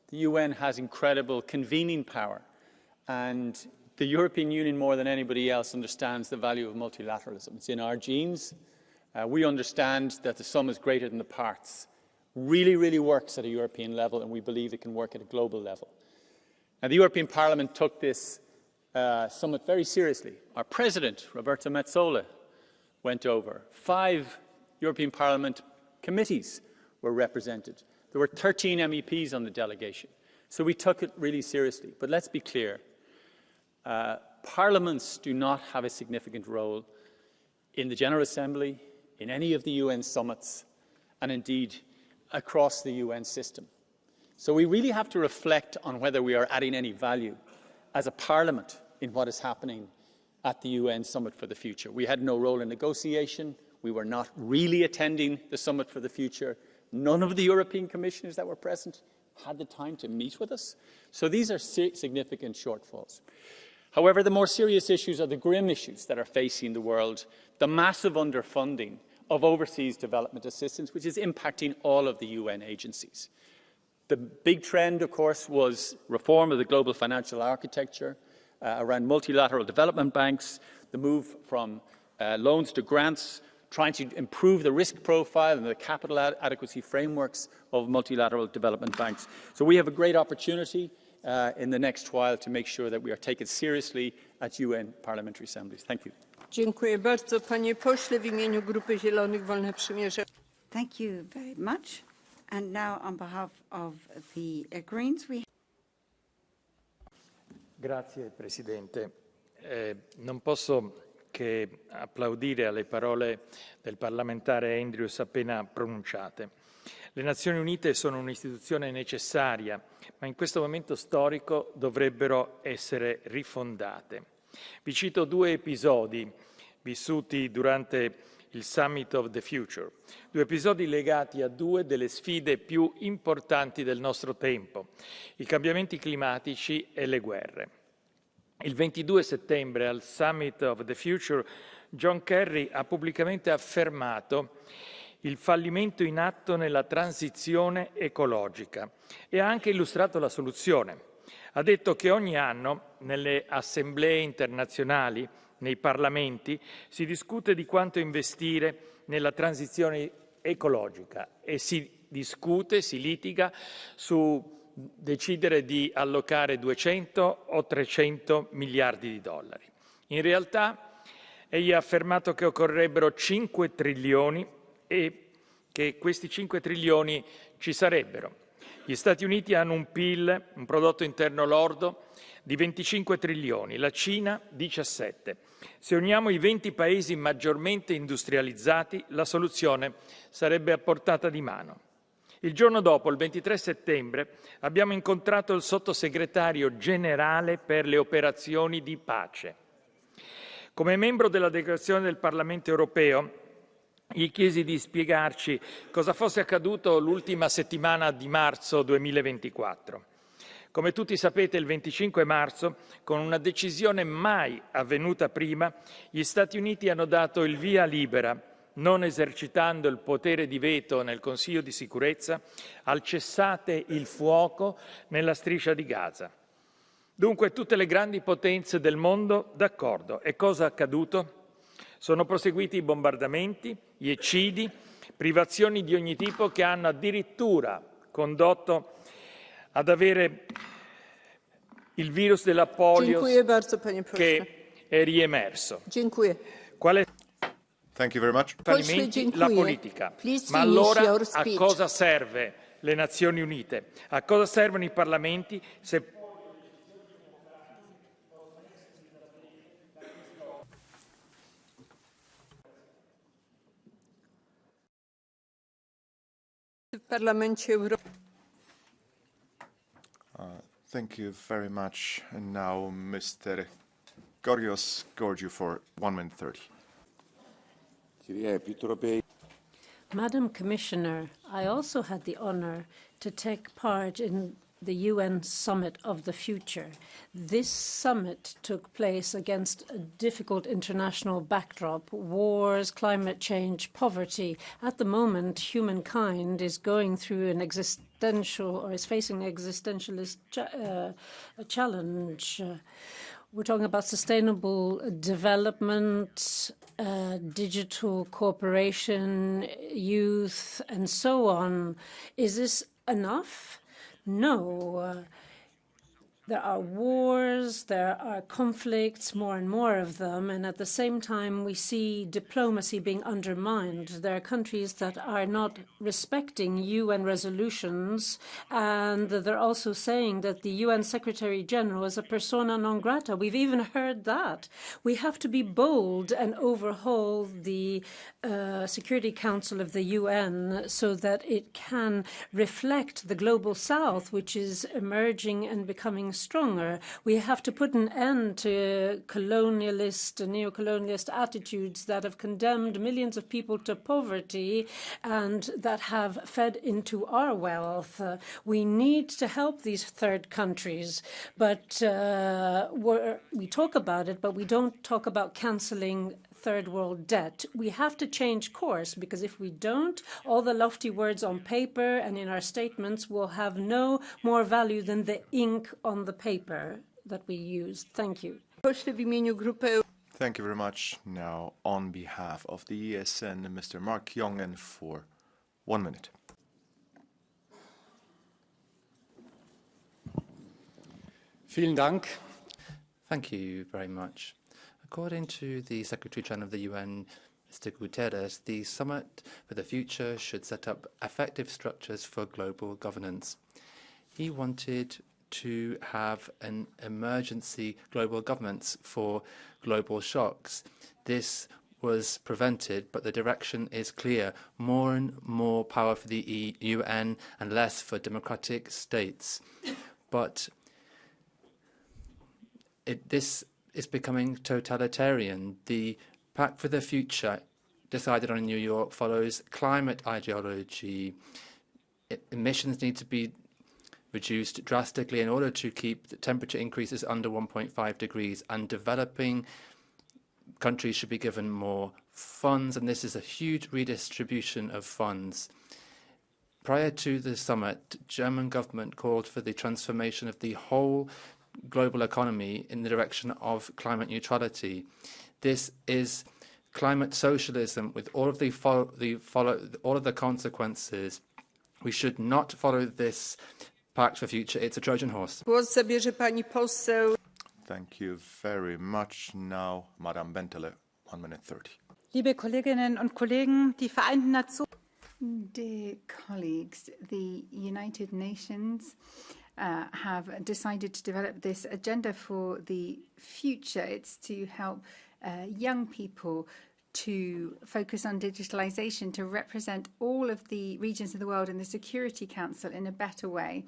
The UN has incredible convening power, and the European Union, more than anybody else, understands the value of multilateralism. It's in our genes. We understand that the sum is greater than the parts. Really, really works at a European level, and we believe it can work at a global level. And the European Parliament took this summit very seriously. Our President, Roberta Metsola, went over. 5 European Parliament committees were represented. There were 13 MEPs on the delegation. So we took it really seriously. But let's be clear. Parliaments do not have a significant role in the General Assembly, in any of the UN summits, and indeed across the UN system. So we really have to reflect on whether we are adding any value as a parliament in what is happening at the UN Summit for the Future. We had no role in negotiation. We were not really attending the Summit for the Future. None of the European commissioners that were present had the time to meet with us. So these are significant shortfalls. However, the more serious issues are the grim issues that are facing the world, the massive underfunding of overseas development assistance, which is impacting all of the UN agencies. The big trend, of course, was reform of the global financial architecture around multilateral development banks, the move from loans to grants, trying to improve the risk profile and the capital adequacy frameworks of multilateral development banks. So we have a great opportunity in the next while to make sure that we are taken seriously at UN parliamentary assemblies. Thank you. Dziękuję bardzo, panie pośle. W imieniu Grupy Zielonych Wolne Przymierze. Thank you very much. And now on behalf of the Greens, we... Grazie Presidente. Non posso che applaudire alle parole del parlamentare Andrews appena pronunciate. Le Nazioni Unite sono un'istituzione necessaria, ma in questo momento storico dovrebbero essere rifondate. Vi cito 2 episodi vissuti durante il Summit of the Future, 2 episodi legati a 2 delle sfide più importanti del nostro tempo, i cambiamenti climatici e le guerre. Il 22 settembre al Summit of the Future, John Kerry ha pubblicamente affermato il fallimento in atto nella transizione ecologica e ha anche illustrato la soluzione. Ha detto che ogni anno nelle assemblee internazionali, nei parlamenti, si discute di quanto investire nella transizione ecologica e si discute, si litiga su decidere di allocare 200 o 300 miliardi di dollari. In realtà egli ha affermato che occorrebbero 5 trilioni e che questi 5 trilioni ci sarebbero. Gli Stati Uniti hanno un PIL, un prodotto interno lordo, di 25 trilioni, la Cina 17. Se uniamo i 20 paesi maggiormente industrializzati, la soluzione sarebbe a portata di mano. Il giorno dopo, il 23 settembre, abbiamo incontrato il sottosegretario generale per le operazioni di pace. Come membro della delegazione del Parlamento europeo, gli chiesi di spiegarci cosa fosse accaduto l'ultima settimana di marzo 2024. Come tutti sapete, il 25 marzo, con una decisione mai avvenuta prima, gli Stati Uniti hanno dato il via libera, non esercitando il potere di veto nel Consiglio di sicurezza, al cessate il fuoco nella striscia di Gaza. Dunque tutte le grandi potenze del mondo d'accordo. E cosa è accaduto? Sono proseguiti i bombardamenti, gli eccidi, privazioni di ogni tipo che hanno addirittura condotto ad avere il virus della polio che è riemerso. Thank you very much. La politica. Ma allora a cosa serve le Nazioni Unite? A cosa servono i parlamenti se Thank you very much. And now Mr. Georgiou for 1 minute 30. Madam Commissioner, I also had the honor to take part in the UN Summit of the Future. This summit took place against a difficult international backdrop: wars, climate change, poverty. At the moment, humankind is going through an existential, or is facing an existentialist challenge. We're talking about sustainable development, digital cooperation, youth, and so on. Is this enough? No. There are wars, there are conflicts, more and more of them, and at the same time we see diplomacy being undermined. There are countries that are not respecting UN resolutions, and they're also saying that the UN Secretary General is a persona non grata. We've even heard that. We have to be bold and overhaul the Security Council of the UN so that it can reflect the global South, which is emerging and becoming stronger. We have to put an end to neo-colonialist attitudes that have condemned millions of people to poverty and that have fed into our wealth. We need to help these third countries, but we talk about it, but we don't talk about cancelling third world debt. We have to change course, because if we don't, all the lofty words on paper and in our statements will have no more value than the ink on the paper that we use. Thank you. Thank you very much. Now, on behalf of the ESN, Mr. Mark Jongen for 1 minute. Vielen Dank. Thank you very much. According to the Secretary-General of the UN, Mr. Guterres, the Summit for the Future should set up effective structures for global governance. He wanted to have an emergency global governance for global shocks. This was prevented, but the direction is clear: more and more power for the UN and less for democratic states. But this is becoming totalitarian. The Pact for the Future, decided on in New York, follows climate ideology. Emissions need to be reduced drastically in order to keep the temperature increases under 1.5 degrees, and developing countries should be given more funds, and this is a huge redistribution of funds. Prior to the summit, the German government called for the transformation of the whole global economy in the direction of climate neutrality. This is climate socialism with all of the consequences. We should not follow this Pact for Future. It's a Trojan horse. Thank you very much. Now, Madame Bentele, 1 minute 30. Liebe Kolleginnen und Kollegen, die Vereinten Nationen. Dear colleagues, the United Nations have decided to develop this agenda for the future. It's to help young people to focus on digitalization, to represent all of the regions of the world in the Security Council in a better way.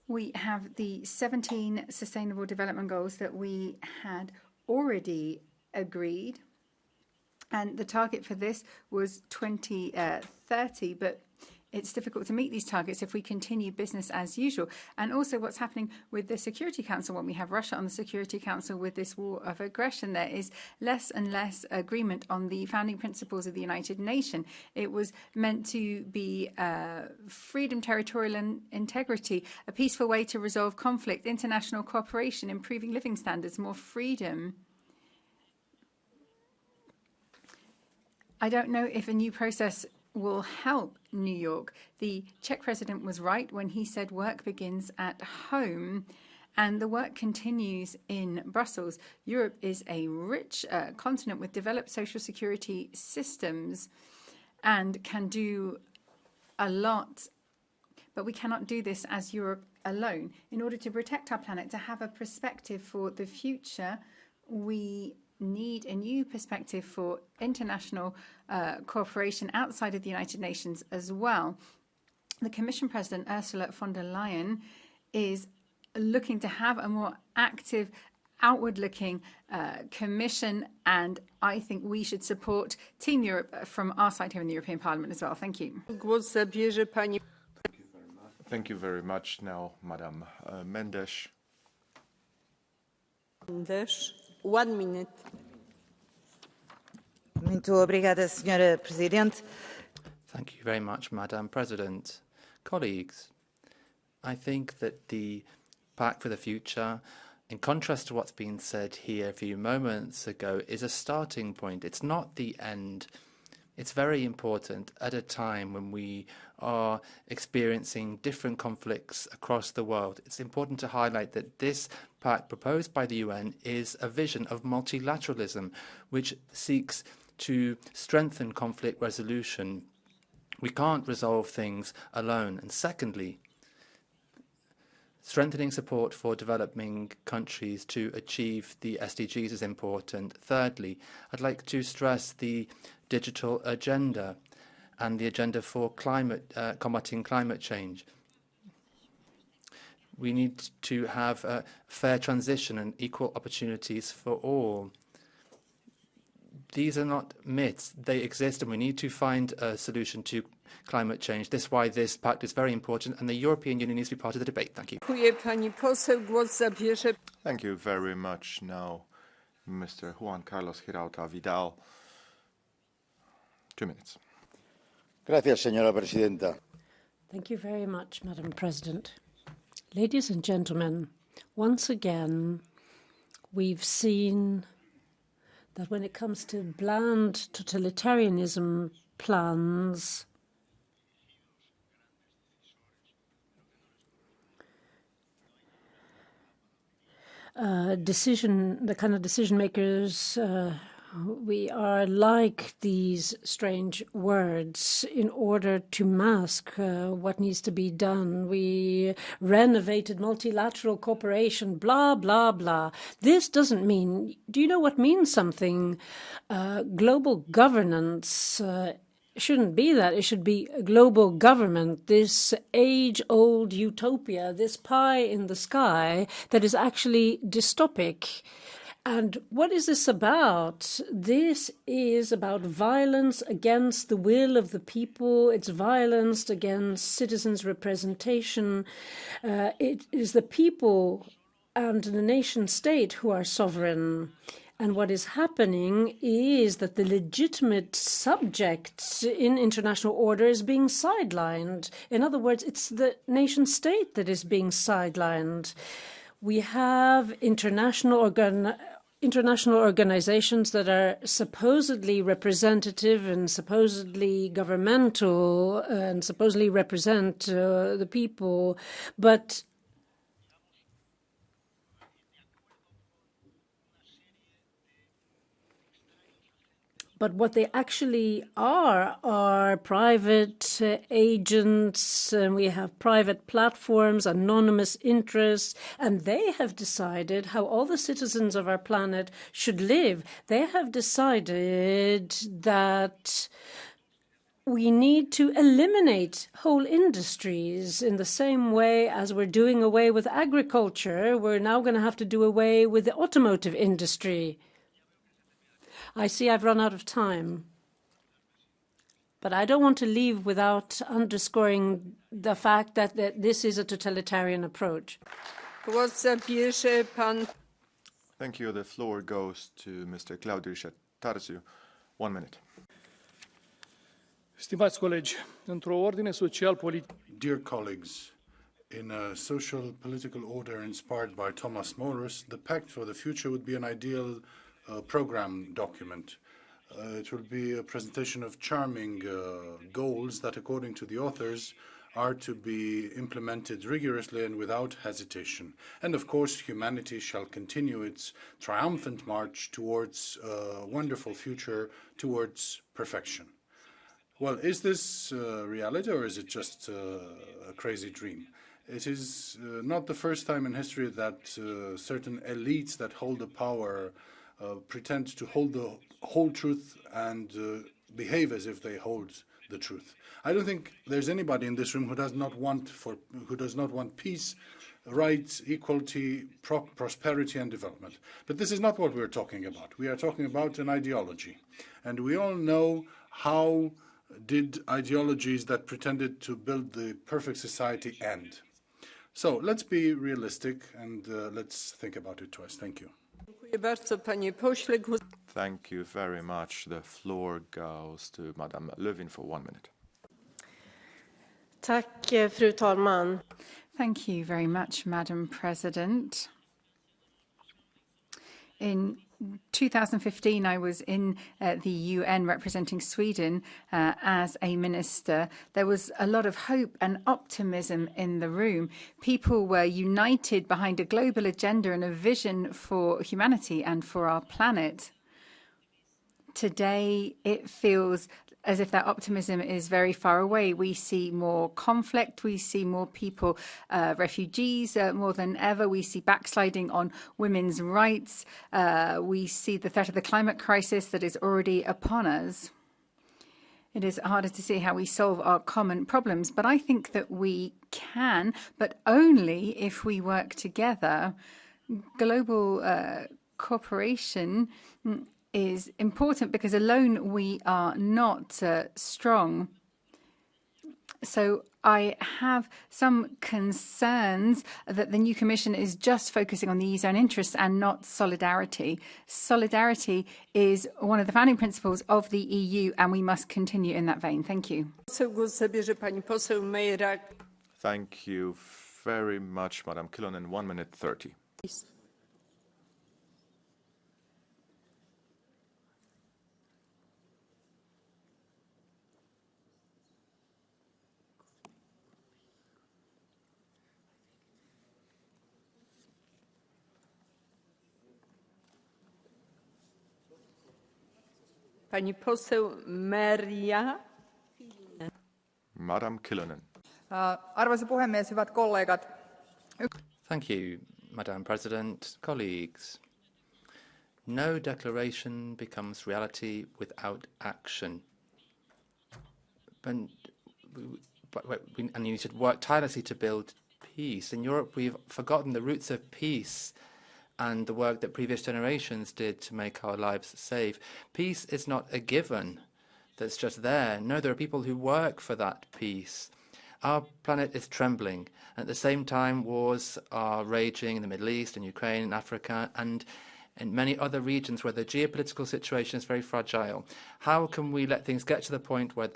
We have the 17 Sustainable Development Goals that we had already agreed. And the target for this was 2030, but it's difficult to meet these targets if we continue business as usual. And also what's happening with the Security Council, when we have Russia on the Security Council with this war of aggression, there is less and less agreement on the founding principles of the United Nations. It was meant to be freedom, territorial integrity, a peaceful way to resolve conflict, international cooperation, improving living standards, more freedom. I don't know if a new process will help New York. The Czech president was right when he said work begins at home and the work continues in Brussels. Europe is a rich continent with developed social security systems and can do a lot, but we cannot do this as Europe alone. In order to protect our planet, to have a perspective for the future, we need a new perspective for international cooperation outside of the United Nations as well. The Commission President, Ursula von der Leyen, is looking to have a more active, outward-looking Commission, and I think we should support Team Europe from our side here in the European Parliament as well. Thank you. Thank you very much. Now, Madam Mendes. 1 minute. Muito obrigada, Senhora Presidente. Thank you very much, Madam President. Colleagues, I think that the Pact for the Future, in contrast to what's been said here a few moments ago, is a starting point. It's not the end. It's very important at a time when we are experiencing different conflicts across the world. It's important to highlight that this pact proposed by the UN is a vision of multilateralism, which seeks to strengthen conflict resolution. We can't resolve things alone. And secondly, strengthening support for developing countries to achieve the SDGs is important. Thirdly, I'd like to stress the digital agenda and the agenda for combating climate change. We need to have a fair transition and equal opportunities for all. These are not myths. They exist, and we need to find a solution to climate change. This is why this pact is very important, and the European Union needs to be part of the debate. Thank you. Thank you very much. Now, Mr. Juan Carlos Girauta Vidal. 2 minutes. Gracias, señora presidenta. Thank you very much, Madam President. Ladies and gentlemen, once again, we've seen that when it comes to bland totalitarianism plans, the kind of decision makers, we are like these strange words in order to mask what needs to be done. We renovated multilateral cooperation, blah, blah, blah. This doesn't mean, do you know what means something? Global governance shouldn't be that. It should be a global government, this age-old utopia, this pie in the sky that is actually dystopic. And what is this about? This is about violence against the will of the people. It's violence against citizens' representation. It is the people and the nation state who are sovereign. And what is happening is that the legitimate subject in international order is being sidelined. In other words, it's the nation state that is being sidelined. We have international organizations that are supposedly representative and supposedly governmental and supposedly represent the people, but But what they actually are private agents, and we have private platforms, anonymous interests, and they have decided how all the citizens of our planet should live. They have decided that we need to eliminate whole industries in the same way as we're doing away with agriculture. We're now going to have to do away with the automotive industry. I see I've run out of time. But I don't want to leave without underscoring the fact that this is a totalitarian approach. Thank you. The floor goes to Mr. Claudiu Tarziu. 1 minute. Stimați colegi, într-o ordine social-politică. Dear colleagues, in a social political order inspired by Thomas Morris, the Pact for the Future would be an ideal program document. It will be a presentation of charming goals that, according to the authors, are to be implemented rigorously and without hesitation. And of course, humanity shall continue its triumphant march towards a wonderful future, towards perfection. Well, is this reality, or is it just a crazy dream? It is not the first time in history that certain elites that hold the power pretend to hold the whole truth and behave as if they hold the truth. I don't think there's anybody in this room who does not want peace, rights, equality, prosperity and development. But this is not what we're talking about. We are talking about an ideology. And we all know how did ideologies that pretended to build the perfect society end. So let's be realistic and let's think about it twice. Thank you. Thank you very much. The floor goes to Madame Lövin for 1 minute. Tack, fru talman. Thank you very much, Madam President. In 2015, I was in the UN representing Sweden as a minister. There was a lot of hope and optimism in the room. People were united behind a global agenda and a vision for humanity and for our planet. Today, it feels as if that optimism is very far away. We see more conflict. We see more people, refugees, more than ever. We see backsliding on women's rights. We see the threat of the climate crisis that is already upon us. It is harder to see how we solve our common problems, but I think that we can, but only if we work together. Global cooperation is important because alone we are not strong. So I have some concerns that the new Commission is just focusing on the EU's own interests and not solidarity. Solidarity is one of the founding principles of the EU, and we must continue in that vein. Thank you. Thank you very much, Madam Kilonen. 1 minute 30. Please. Pani poseł Merja. Madam Kilonen. Arvoisa puhemies, hyvät kollegat. Thank you, Madam President, colleagues. No declaration becomes reality without action. And you should work tirelessly to build peace. In Europe, we've forgotten the roots of peace and the work that previous generations did to make our lives safe. Peace is not a given that's just there. No, there are people who work for that peace. Our planet is trembling. At the same time, wars are raging in the Middle East, in Ukraine, in Africa, and in many other regions where the geopolitical situation is very fragile. How can we let things get to the point where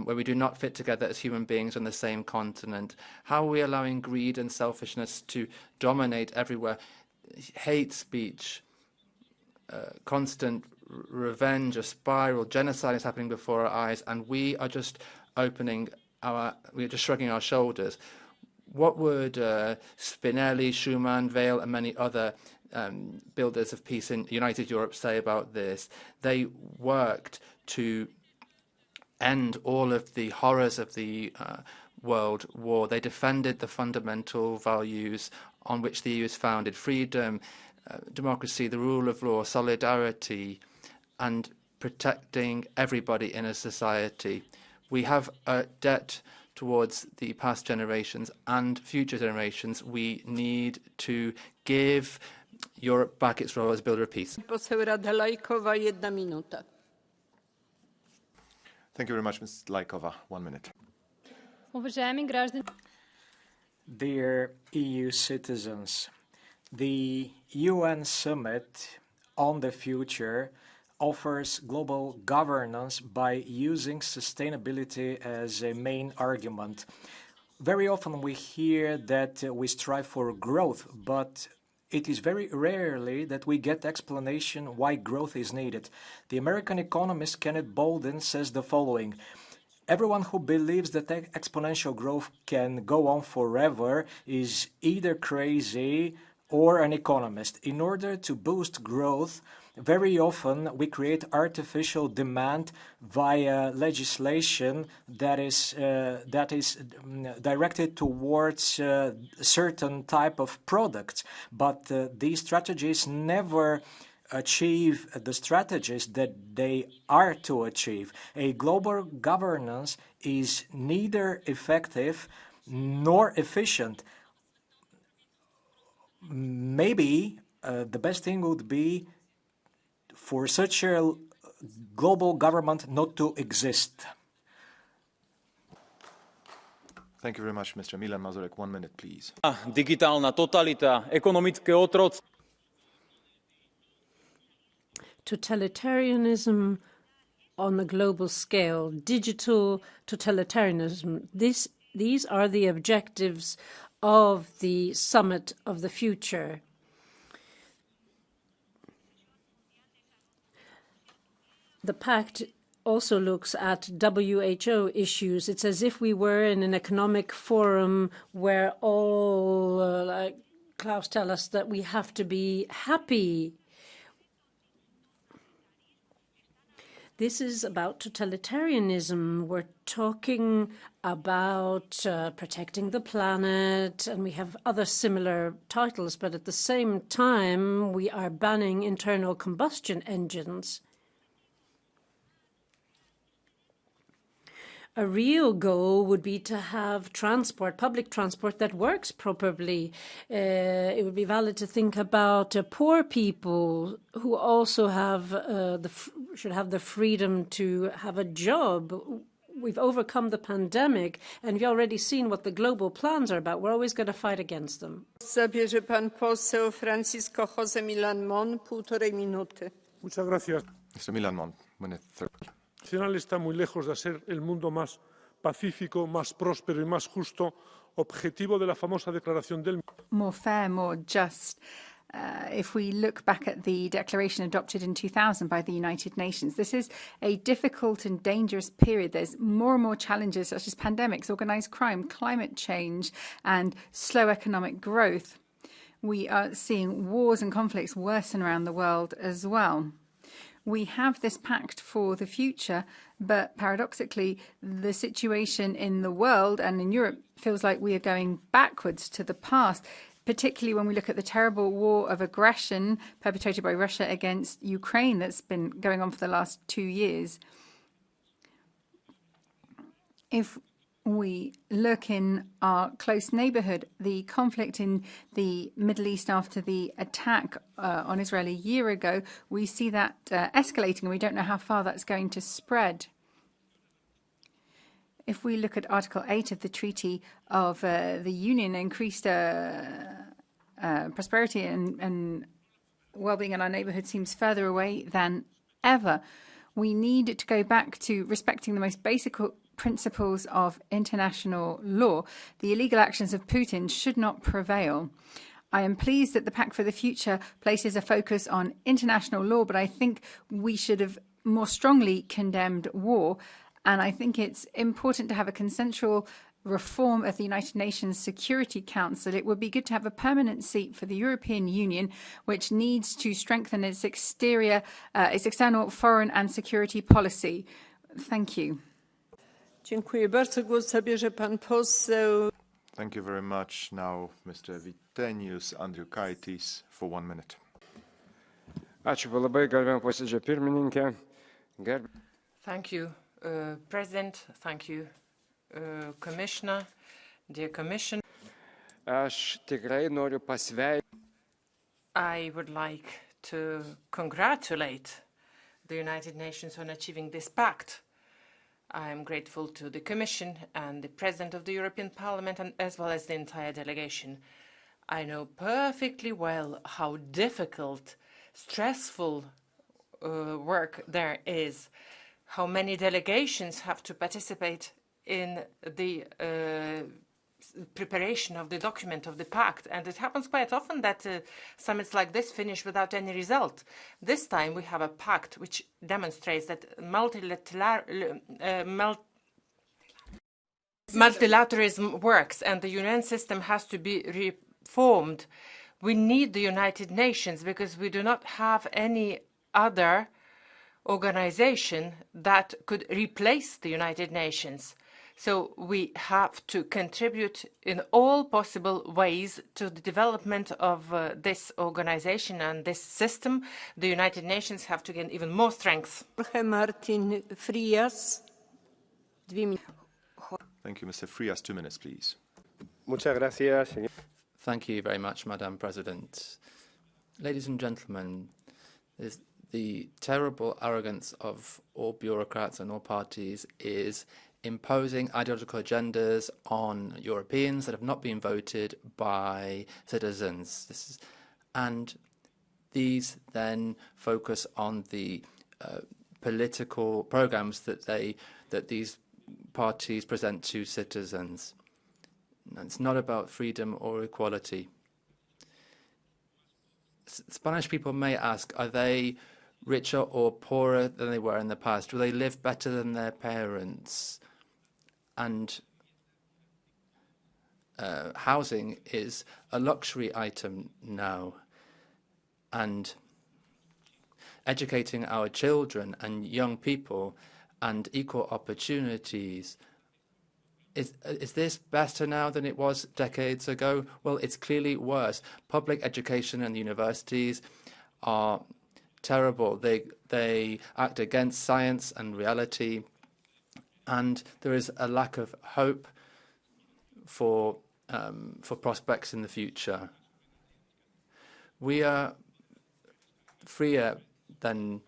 where we do not fit together as human beings on the same continent? How are we allowing greed and selfishness to dominate everywhere? Hate speech, constant revenge, a spiral, genocide is happening before our eyes, and we are just we're just shrugging our shoulders. What would Spinelli, Schumann, Weil, and many other builders of peace in United Europe say about this. They worked to end all of the horrors of the World War. They defended the fundamental values on which the EU is founded: freedom, democracy, the rule of law, solidarity, and protecting everybody in a society. We have a debt towards the past generations and future generations. We need to give Europe back its role as builder of peace. Thank you very much, Ms. Laikova. 1 minute. Dear EU citizens, the UN Summit on the Future offers global governance by using sustainability as a main argument. Very often we hear that we strive for growth, but it is very rarely that we get explanation why growth is needed. The American economist Kenneth Bolden says the following: everyone who believes that exponential growth can go on forever is either crazy or an economist. In order to boost growth, very often we create artificial demand via legislation that is directed towards a certain type of products. But these strategies never achieve the strategies that they are to achieve. A global governance is neither effective nor efficient. Maybe the best thing would be for such a global government not to exist. Thank you very much, Mr. Milan Mazurek. 1 minute, please. Digitálna totalita, ekonomické otroctvo. Totalitarianism on a global scale, digital totalitarianism. These are the objectives of the Summit of the Future. The pact also looks at WHO issues. It's as if we were in an economic forum where all, like Klaus tells us, that we have to be happy. This is about totalitarianism. We're talking about protecting the planet, and we have other similar titles, but at the same time, we are banning internal combustion engines. A real goal would be to have transport, public transport, that works properly. It would be valid to think about poor people who also have should have the freedom to have a job. We've overcome the pandemic, and we've already seen what the global plans are about. We're always going to fight against them. Zabierze pan poseł Francisco José Milán Mon, 1,5 minuty. Muchas gracias. Mr. Milan Mon, 1 minute 30. Nacional está muy lejos de ser el mundo más pacífico, más próspero y más justo, objetivo de la famosa declaración del... More fair, more just. If we look back at the declaration adopted in 2000 by the United Nations, this is a difficult and dangerous period. There's more and more challenges such as pandemics, organised crime, climate change, and slow economic growth. We are seeing wars and conflicts worsen around the world as well. We have this pact for the future, but paradoxically, the situation in the world and in Europe feels like we are going backwards to the past, particularly when we look at the terrible war of aggression perpetrated by Russia against Ukraine that's been going on for the last 2 years. If we look in our close neighbourhood, the conflict in the Middle East after the attack on Israel a year ago, we see that escalating, and we don't know how far that's going to spread. If we look at Article 8 of the Treaty of the Union, increased prosperity and well-being in our neighbourhood seems further away than ever. We need to go back to respecting the most basic principles of international law. The illegal actions of Putin should not prevail. I am pleased that the Pact for the Future places a focus on international law, but I think we should have more strongly condemned war. And I think it's important to have a consensual reform of the United Nations Security Council, it would be good to have a permanent seat for the European Union, which needs to strengthen its external foreign and security policy. Thank you. Dziękuję bardzo. Głos zabierze pan poseł. Thank you very much. Now, Mr. Vytenius Andriukaitis for 1 minute. Ačiū labai, gerbiamą posėdžio pirmininkę. Thank you, President. Thank you, Commissioner. Dear Commission. Aš tikrai noriu pasveikinti. I would like to congratulate the United Nations on achieving this pact. I am grateful to the Commission and the President of the European Parliament, and as well as the entire delegation. I know perfectly well how difficult, stressful work there is, how many delegations have to participate in the preparation of the document of the pact, and it happens quite often that summits like this finish without any result. This time we have a pact which demonstrates that multilateralism works and the UN system has to be reformed. We need the United Nations because we do not have any other organization that could replace the United Nations. So we have to contribute in all possible ways to the development of this organization and this system. The United Nations have to gain even more strength. Martin Frias. Thank you, Mr. Frias. 2 minutes, please. Muchas gracias, señor. Thank you very much, Madam President. Ladies and gentlemen, the terrible arrogance of all bureaucrats and all parties is imposing ideological agendas on Europeans that have not been voted by citizens. And these then focus on the political programs that these parties present to citizens. It's not about freedom or equality. Spanish people may ask, are they richer or poorer than they were in the past? Do they live better than their parents? And housing is a luxury item now. And educating our children and young people and equal opportunities, is this better now than it was decades ago? Well, it's clearly worse. Public education and universities are terrible. They act against science and reality, and there is a lack of hope for prospects in the future. We are freer than.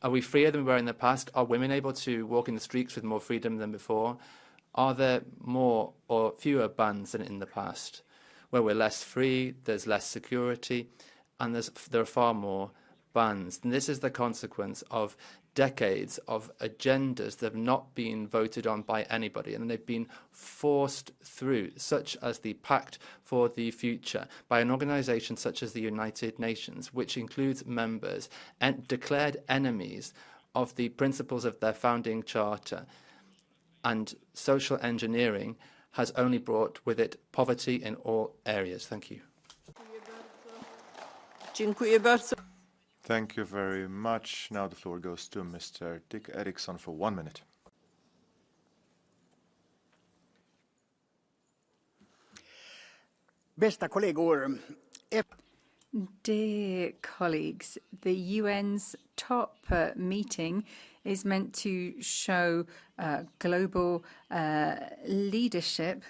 Are we freer than we were in the past? Are women able to walk in the streets with more freedom than before? Are there more or fewer bans than in the past? Where we're less free, there's less security, and there are far more bans. And this is the consequence of decades of agendas that have not been voted on by anybody, and they've been forced through, such as the Pact for the Future, by an organization such as the United Nations, which includes members and declared enemies of the principles of their founding charter. And social engineering has only brought with it poverty in all areas. Thank you. Thank you very much. Now the floor goes to Mr. Dick Eriksson for 1 minute. Dear colleagues, the UN's top meeting is meant to show global leadership.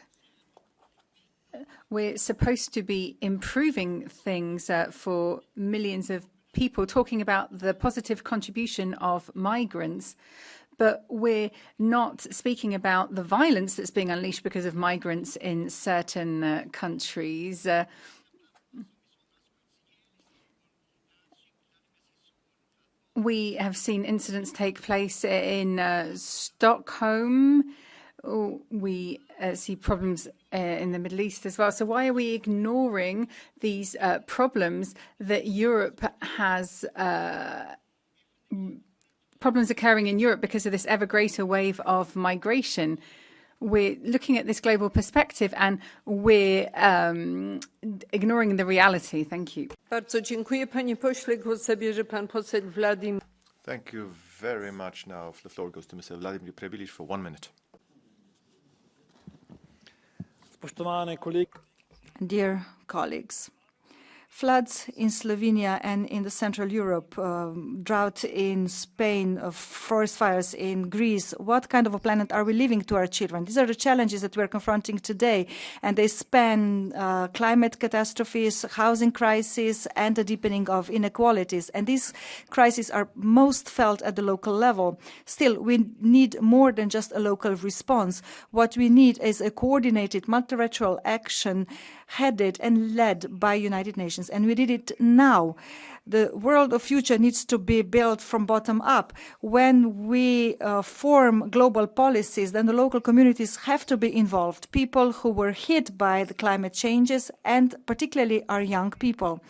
We're supposed to be improving things for millions of people, talking about the positive contribution of migrants, but we're not speaking about the violence that's being unleashed because of migrants in certain countries. We have seen incidents take place in Stockholm. We see problems in the Middle East as well. So why are we ignoring these problems that Europe has, problems occurring in Europe because of this ever greater wave of migration? we're looking at this global perspective and we're ignoring the reality. Thank you. Bardzo dziękuję, panie pośle. Głos zabierze pan poseł Władimir. Thank you very much. Now the floor goes to Mr. Vladimir Prebilic for 1 minute. Dear colleagues, floods in Slovenia and in the Central Europe, drought in Spain, forest fires in Greece. What kind of a planet are we leaving to our children? These are the challenges that we're confronting today, and they span climate catastrophes, housing crisis, and the deepening of inequalities. And these crises are most felt at the local level. Still, we need more than just a local response. What we need is a coordinated multilateral action headed and led by United Nations. And we did it now. The world of future needs to be built from bottom up. When we form global policies, then the local communities have to be involved. People who were hit by the climate changes, and particularly our young people.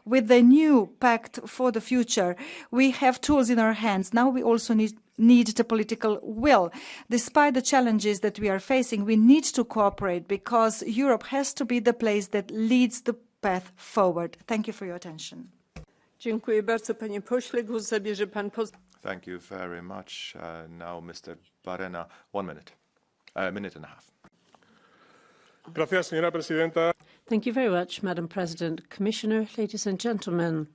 With the new Pact for the Future, we have tools in our hands. Now we also need the political will. Despite the challenges that we are facing, we need to cooperate because Europe has to be the place that leads the path forward. Thank you for your attention. Dziękuję bardzo, panie pośle. Głos zabierze pan poseł. Thank you very much. Now, Mr. Barena, 1 minute. A minute and a half. Gracias, señora presidenta. Thank you very much, Madam President. Commissioner, ladies and gentlemen.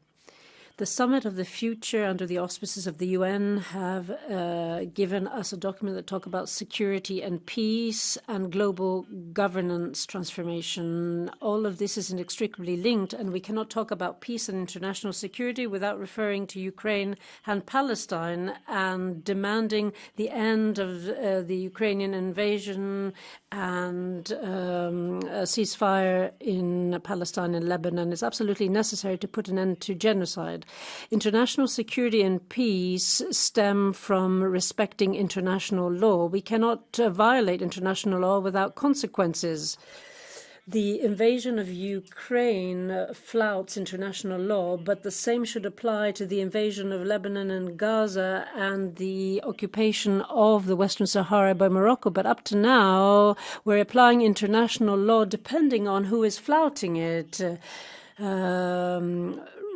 The Summit of the Future under the auspices of the UN have given us a document that talks about security and peace and global governance transformation. All of this is inextricably linked, and we cannot talk about peace and international security without referring to Ukraine and Palestine and demanding the end of the Ukrainian invasion and a ceasefire in Palestine and Lebanon. It's absolutely necessary to put an end to genocide. International security and peace stem from respecting international law. We cannot violate international law without consequences. The invasion of Ukraine flouts international law, but the same should apply to the invasion of Lebanon and Gaza and the occupation of the Western Sahara by Morocco. But up to now, we're applying international law depending on who is flouting it.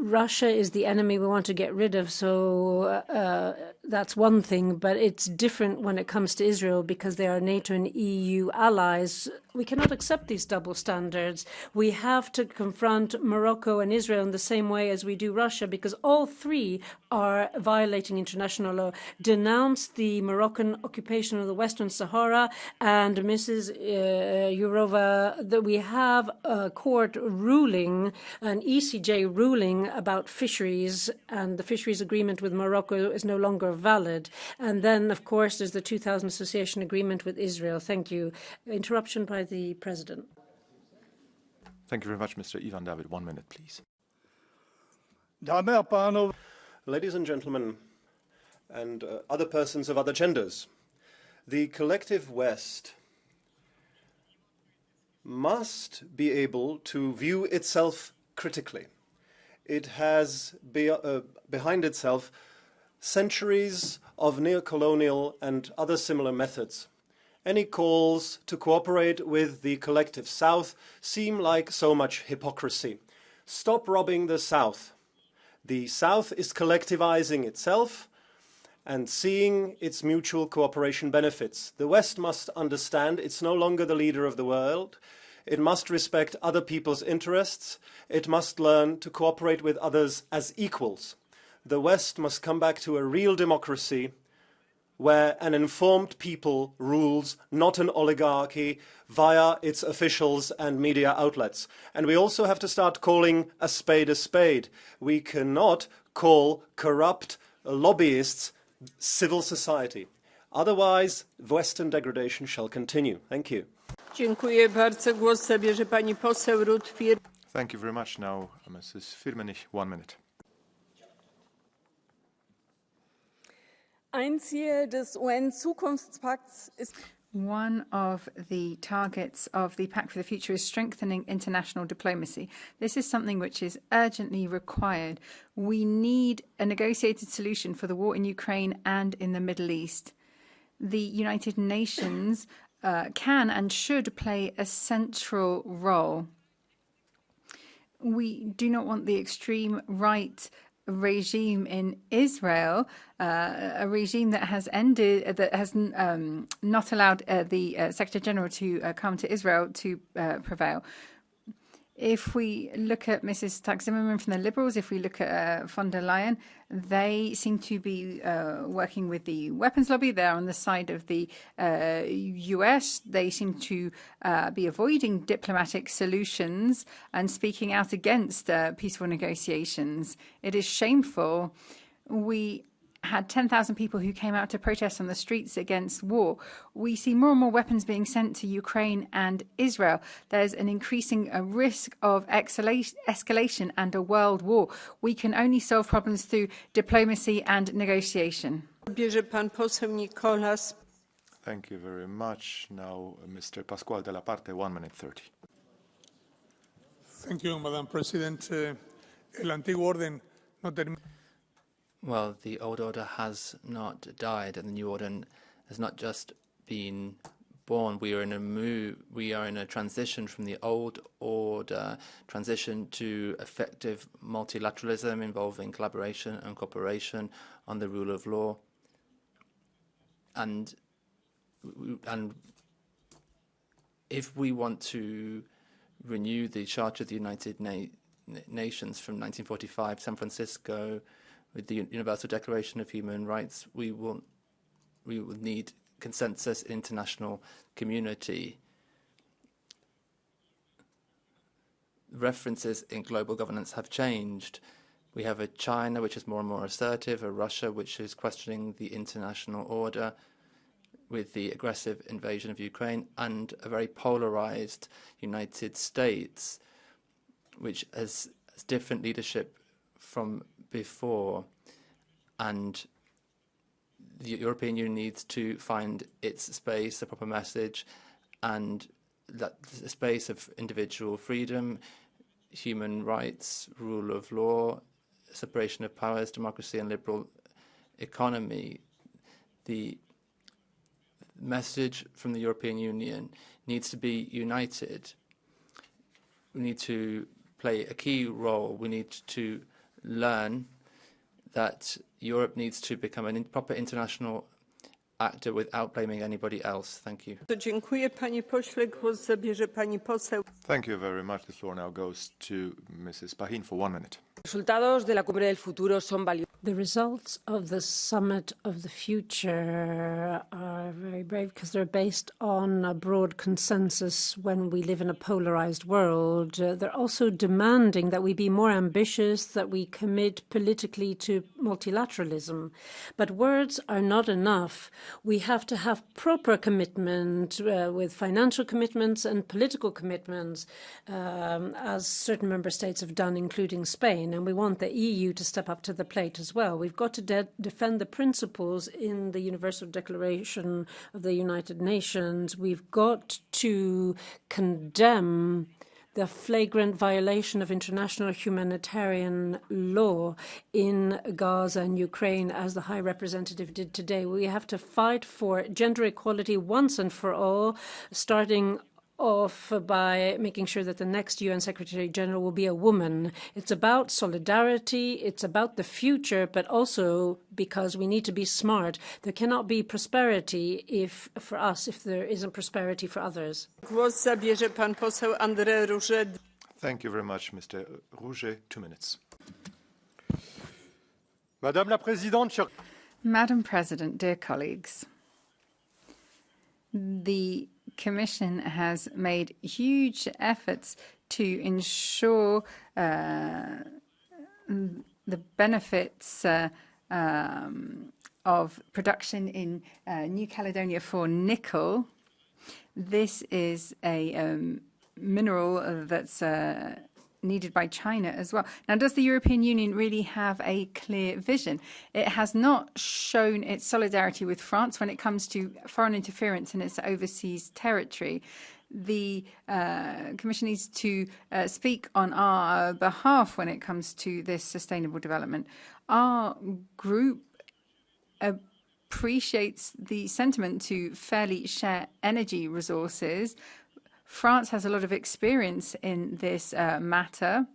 Russia is the enemy we want to get rid of, so that's one thing, but it's different when it comes to Israel because they are NATO and EU allies. We cannot accept these double standards. We have to confront Morocco and Israel in the same way as we do Russia because all three are violating international law. Denounce the Moroccan occupation of the Western Sahara, and Mrs. Jourova, that we have a court ruling, an ECJ ruling about fisheries, and the fisheries agreement with Morocco is no longer valid. And then, of course, there's the 2000 association agreement with Israel. Thank you. Interruption by the President. Thank you very much, Mr. Ivan David. 1 minute, please. Ladies and gentlemen, and other persons of other genders, the collective West must be able to view itself critically. It has behind itself centuries of neocolonial and other similar methods. Any calls to cooperate with the collective South seem like so much hypocrisy. Stop robbing the South. The South is collectivizing itself and seeing its mutual cooperation benefits. The West must understand it's no longer the leader of the world. It must respect other people's interests. It must learn to cooperate with others as equals. The West must come back to a real democracy where an informed people rules, not an oligarchy, via its officials and media outlets. And we also have to start calling a spade a spade. We cannot call corrupt lobbyists civil society. Otherwise, Western degradation shall continue. Thank you. Dziękuję bardzo. Głos zabierze pani poseł Ruth Fir. Thank you very much. Now, Mrs. Firmenich, 1 minute. Ein Ziel des UN-Zukunftspakts ist. One of the targets of the Pact for the Future is strengthening international diplomacy. This is something which is urgently required. We need a negotiated solution for the war in Ukraine and in the Middle East. The United Nations can and should play a central role. We do not want the extreme right regime in Israel, a regime that has not allowed the Secretary General to come to Israel to prevail. If we look at Mrs. Zimmerman from the Liberals, if we look at von der Leyen, they seem to be working with the weapons lobby. They're on the side of the US. They seem to be avoiding diplomatic solutions and speaking out against peaceful negotiations. It is shameful. We had 10,000 people who came out to protest on the streets against war. We see more and more weapons being sent to Ukraine and Israel. There's an increasing risk of escalation and a world war. We can only solve problems through diplomacy and negotiation. Bierze pan poseł Nicolas. Thank you very much. Now, Mr. Pascual de la Parte, 1 minute 30. Thank you, Madam President. El antiguo orden no termina. Well, the old order has not died, and the new order has not just been born. We are in a transition from the old order, transition to effective multilateralism involving collaboration and cooperation on the rule of law. And if we want to renew the Charter of the United Nations from 1945, San Francisco, with the Universal Declaration of Human Rights, we will need consensus international community. References in global governance have changed. We have a China which is more and more assertive, a Russia which is questioning the international order with the aggressive invasion of Ukraine, and a very polarized United States which has different leadership from before, and the European Union needs to find its space, a proper message, and that the space of individual freedom, human rights, rule of law, separation of powers, democracy, and liberal economy. The message from the European Union needs to be united. We need to play a key role. We need to learn that Europe needs to become a proper international actor without blaming anybody else. Thank you. Dziękuję, panie pośle. Głos zabierze pani poseł. Thank you very much. The floor now goes to Mrs. Pahin for 1 minute. The results of the Summit of the Future are very brave because they're based on a broad consensus when we live in a polarized world. They're also demanding that we be more ambitious, that we commit politically to multilateralism. But words are not enough. We have to have proper commitment with financial commitments and political commitments, as certain member states have done, including Spain. And we want the EU to step up to the plate as well. We've got to defend the principles in the Universal Declaration of the United Nations. We've got to condemn the flagrant violation of international humanitarian law in Gaza and Ukraine, as the High Representative did today. We have to fight for gender equality once and for all, starting off by making sure that the next UN Secretary General will be a woman. It's about solidarity, it's about the future, but also because we need to be smart. There cannot be prosperity for us if there isn't prosperity for others. Głos zabierze pan poseł André Rouget. Thank you very much, Mr. Rouget. 2 minutes. Madame la Présidente, Madam President, dear colleagues, the Commission has made huge efforts to ensure the benefits of production in New Caledonia for nickel. This is a mineral that's needed by China as well. Now, does the European Union really have a clear vision? It has not shown its solidarity with France when it comes to foreign interference in its overseas territory. The Commission needs to speak on our behalf when it comes to this sustainable development. Our group appreciates the sentiment to fairly share energy resources. France has a lot of experience in this matter,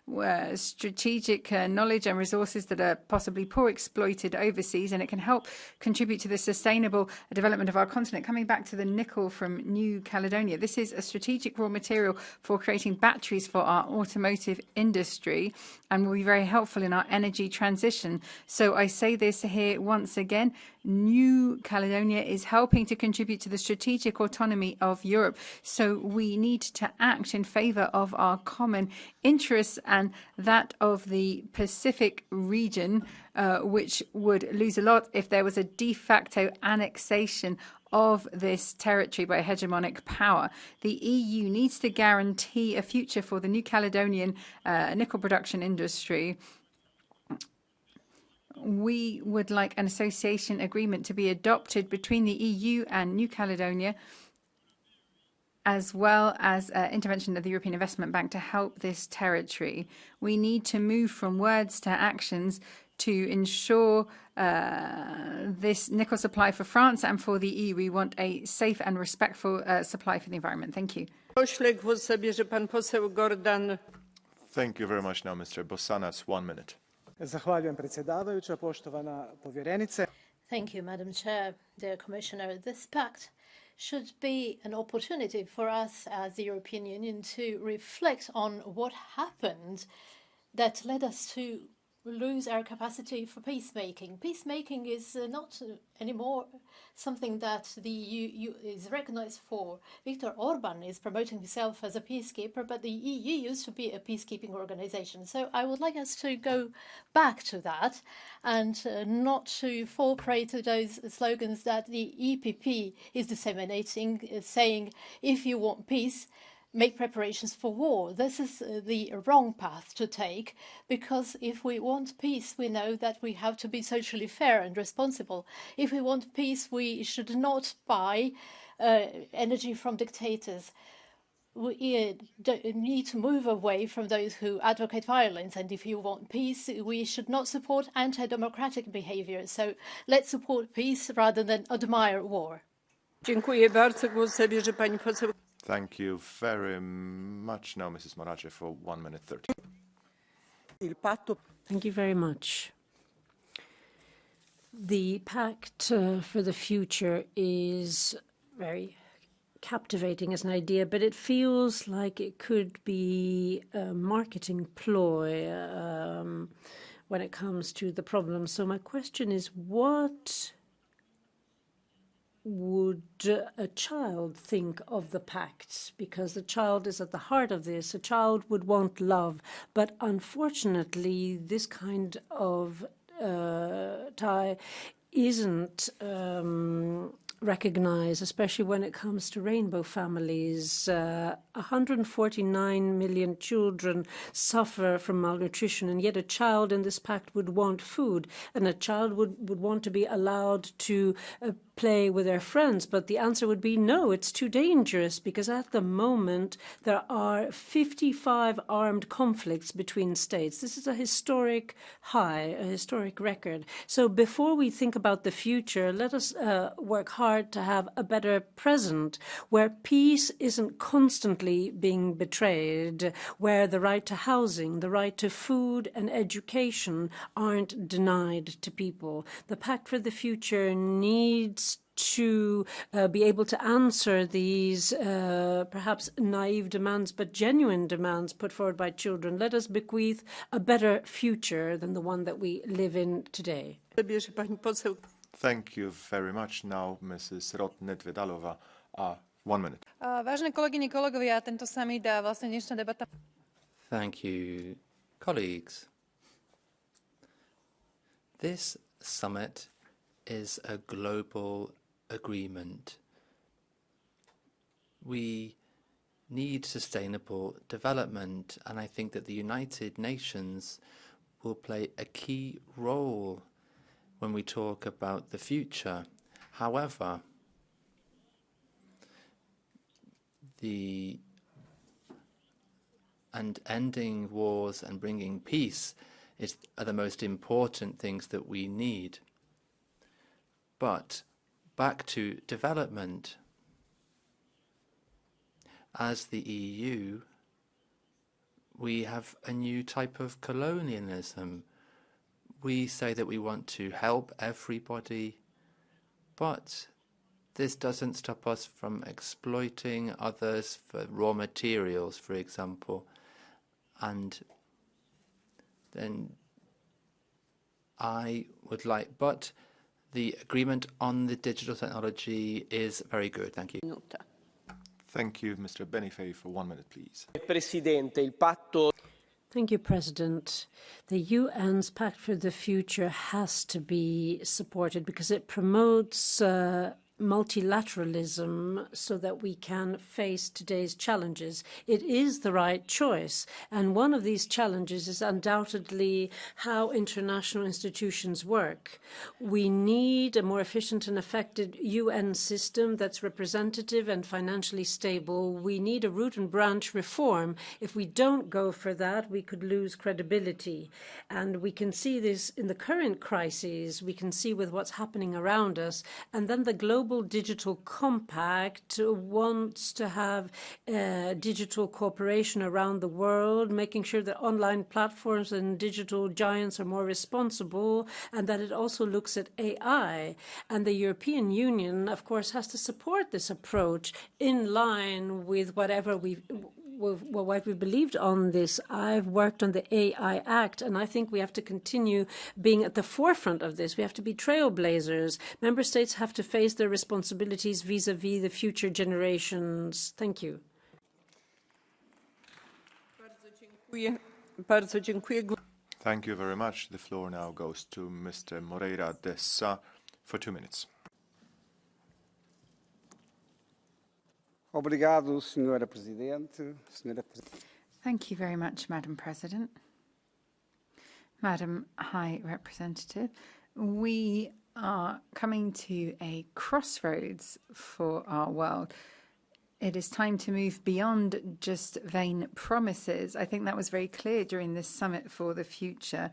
where strategic knowledge and resources that are possibly poor exploited overseas, and it can help contribute to the sustainable development of our continent. Coming back to the nickel from New Caledonia, this is a strategic raw material for creating batteries for our automotive industry and will be very helpful in our energy transition. So I say this here once again, New Caledonia is helping to contribute to the strategic autonomy of Europe. So we need to act in favor of our common interests and that of the Pacific region, which would lose a lot if there was a de facto annexation of this territory by a hegemonic power. The EU needs to guarantee a future for the New Caledonian nickel production industry. We would like an association agreement to be adopted between the EU and New Caledonia, as well as intervention of the European Investment Bank to help this territory. We need to move from words to actions to ensure this nickel supply for France and for the EU. We want a safe and respectful supply for the environment. Thank you. Thank you very much. Now, Mr. Bosanas, 1 minute. Zahvaljujem predsjedavajuća, poštovana povjerenice. Thank you, Madam Chair, dear Commissioner. This pact should be an opportunity for us as the European Union to reflect on what happened that led us to lose our capacity for peacemaking. Peacemaking is not anymore something that the EU is recognized for. Viktor Orban is promoting himself as a peacekeeper, but the EU used to be a peacekeeping organization. So I would like us to go back to that and not to fall prey to those slogans that the EPP is disseminating, saying, if you want peace, make preparations for war. This is the wrong path to take, because if we want peace, we know that we have to be socially fair and responsible. If we want peace, we should not buy energy from dictators. We need to move away from those who advocate violence, and if you want peace, we should not support anti-democratic behavior. So let's support peace rather than admire war. Dziękuję bardzo. Głos zabierze pani poseł. Thank you very much. Now, Mrs. Morace, for 1 minute 30. Thank you very much. The Pact for the Future is very captivating as an idea, but it feels like it could be a marketing ploy when it comes to the problem. So my question is, what would a child think of the pact? Because the child is at the heart of this. A child would want love, but unfortunately, this kind of tie isn't recognized, especially when it comes to rainbow families. 149 million children suffer from malnutrition, and yet a child in this pact would want food, and a child would want to be allowed to play with their friends. But the answer would be no, it's too dangerous, because at the moment there are 55 armed conflicts between states. This is a historic high, a historic record. So before we think about the future, let us work hard to have a better present, where peace isn't constantly being betrayed, where the right to housing, the right to food and education aren't denied to people. The Pact for the Future needs to be able to answer these perhaps naive demands, but genuine demands put forward by children. Let us bequeath a better future than the one that we live in today. Thank you very much. Now, Mrs. Rotnet-Vedalova, 1 minute. Vážené kolegyne, kolegovia, tento summit a vlastne dnešná debata. Thank you, colleagues. This summit is a global agreement. We need sustainable development, and I think that the United Nations will play a key role when we talk about the future. However, ending wars and bringing peace are the most important things that we need. But back to development. As the EU, we have a new type of colonialism. We say that we want to help everybody, but this doesn't stop us from exploiting others for raw materials, for example. And then but the agreement on the digital technology is very good. Thank you. Thank you, Mr. Benifei, for 1 minute, please. Thank you, President. The UN's Pact for the Future has to be supported because it promotes multilateralism so that we can face today's challenges. It is the right choice, and one of these challenges is undoubtedly how international institutions work. We need a more efficient and effective UN system that's representative and financially stable. We need a root and branch reform. If we don't go for that, we could lose credibility. And we can see this in the current crises. We can see with what's happening around us. And then the Global Digital Compact wants to have digital cooperation around the world, making sure that online platforms and digital giants are more responsible, and that it also looks at AI. And the European Union, of course, has to support this approach in line with whatever what we believed on this. I've worked on the AI Act, and I think we have to continue being at the forefront of this. We have to be trailblazers. Member states have to face their responsibilities vis-à-vis the future generations. Thank you. Thank you very much. The floor now goes to Mr. Moreira Dessa for 2 minutes. Thank you very much, Madam President. Madam High Representative, we are coming to a crossroads for our world. It is time to move beyond just vain promises. I think that was very clear during this summit for the future.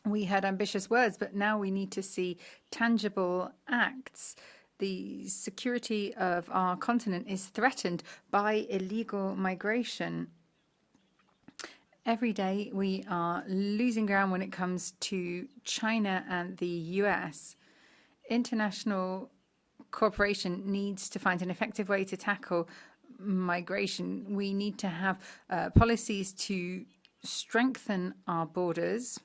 We had ambitious words, but now we need to see tangible acts. The security of our continent is threatened by illegal migration. Every day we are losing ground when it comes to China and the US. International cooperation needs to find an effective way to tackle migration. We need to have policies to strengthen our borders.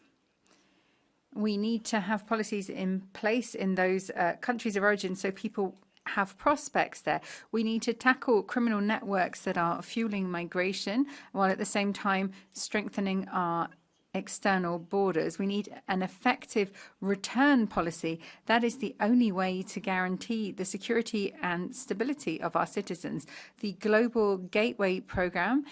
We need to have policies in place in those countries of origin so people have prospects there. We need to tackle criminal networks that are fueling migration while at the same time strengthening our external borders. We need an effective return policy. That is the only way to guarantee the security and stability of our citizens. The Global Gateway Programme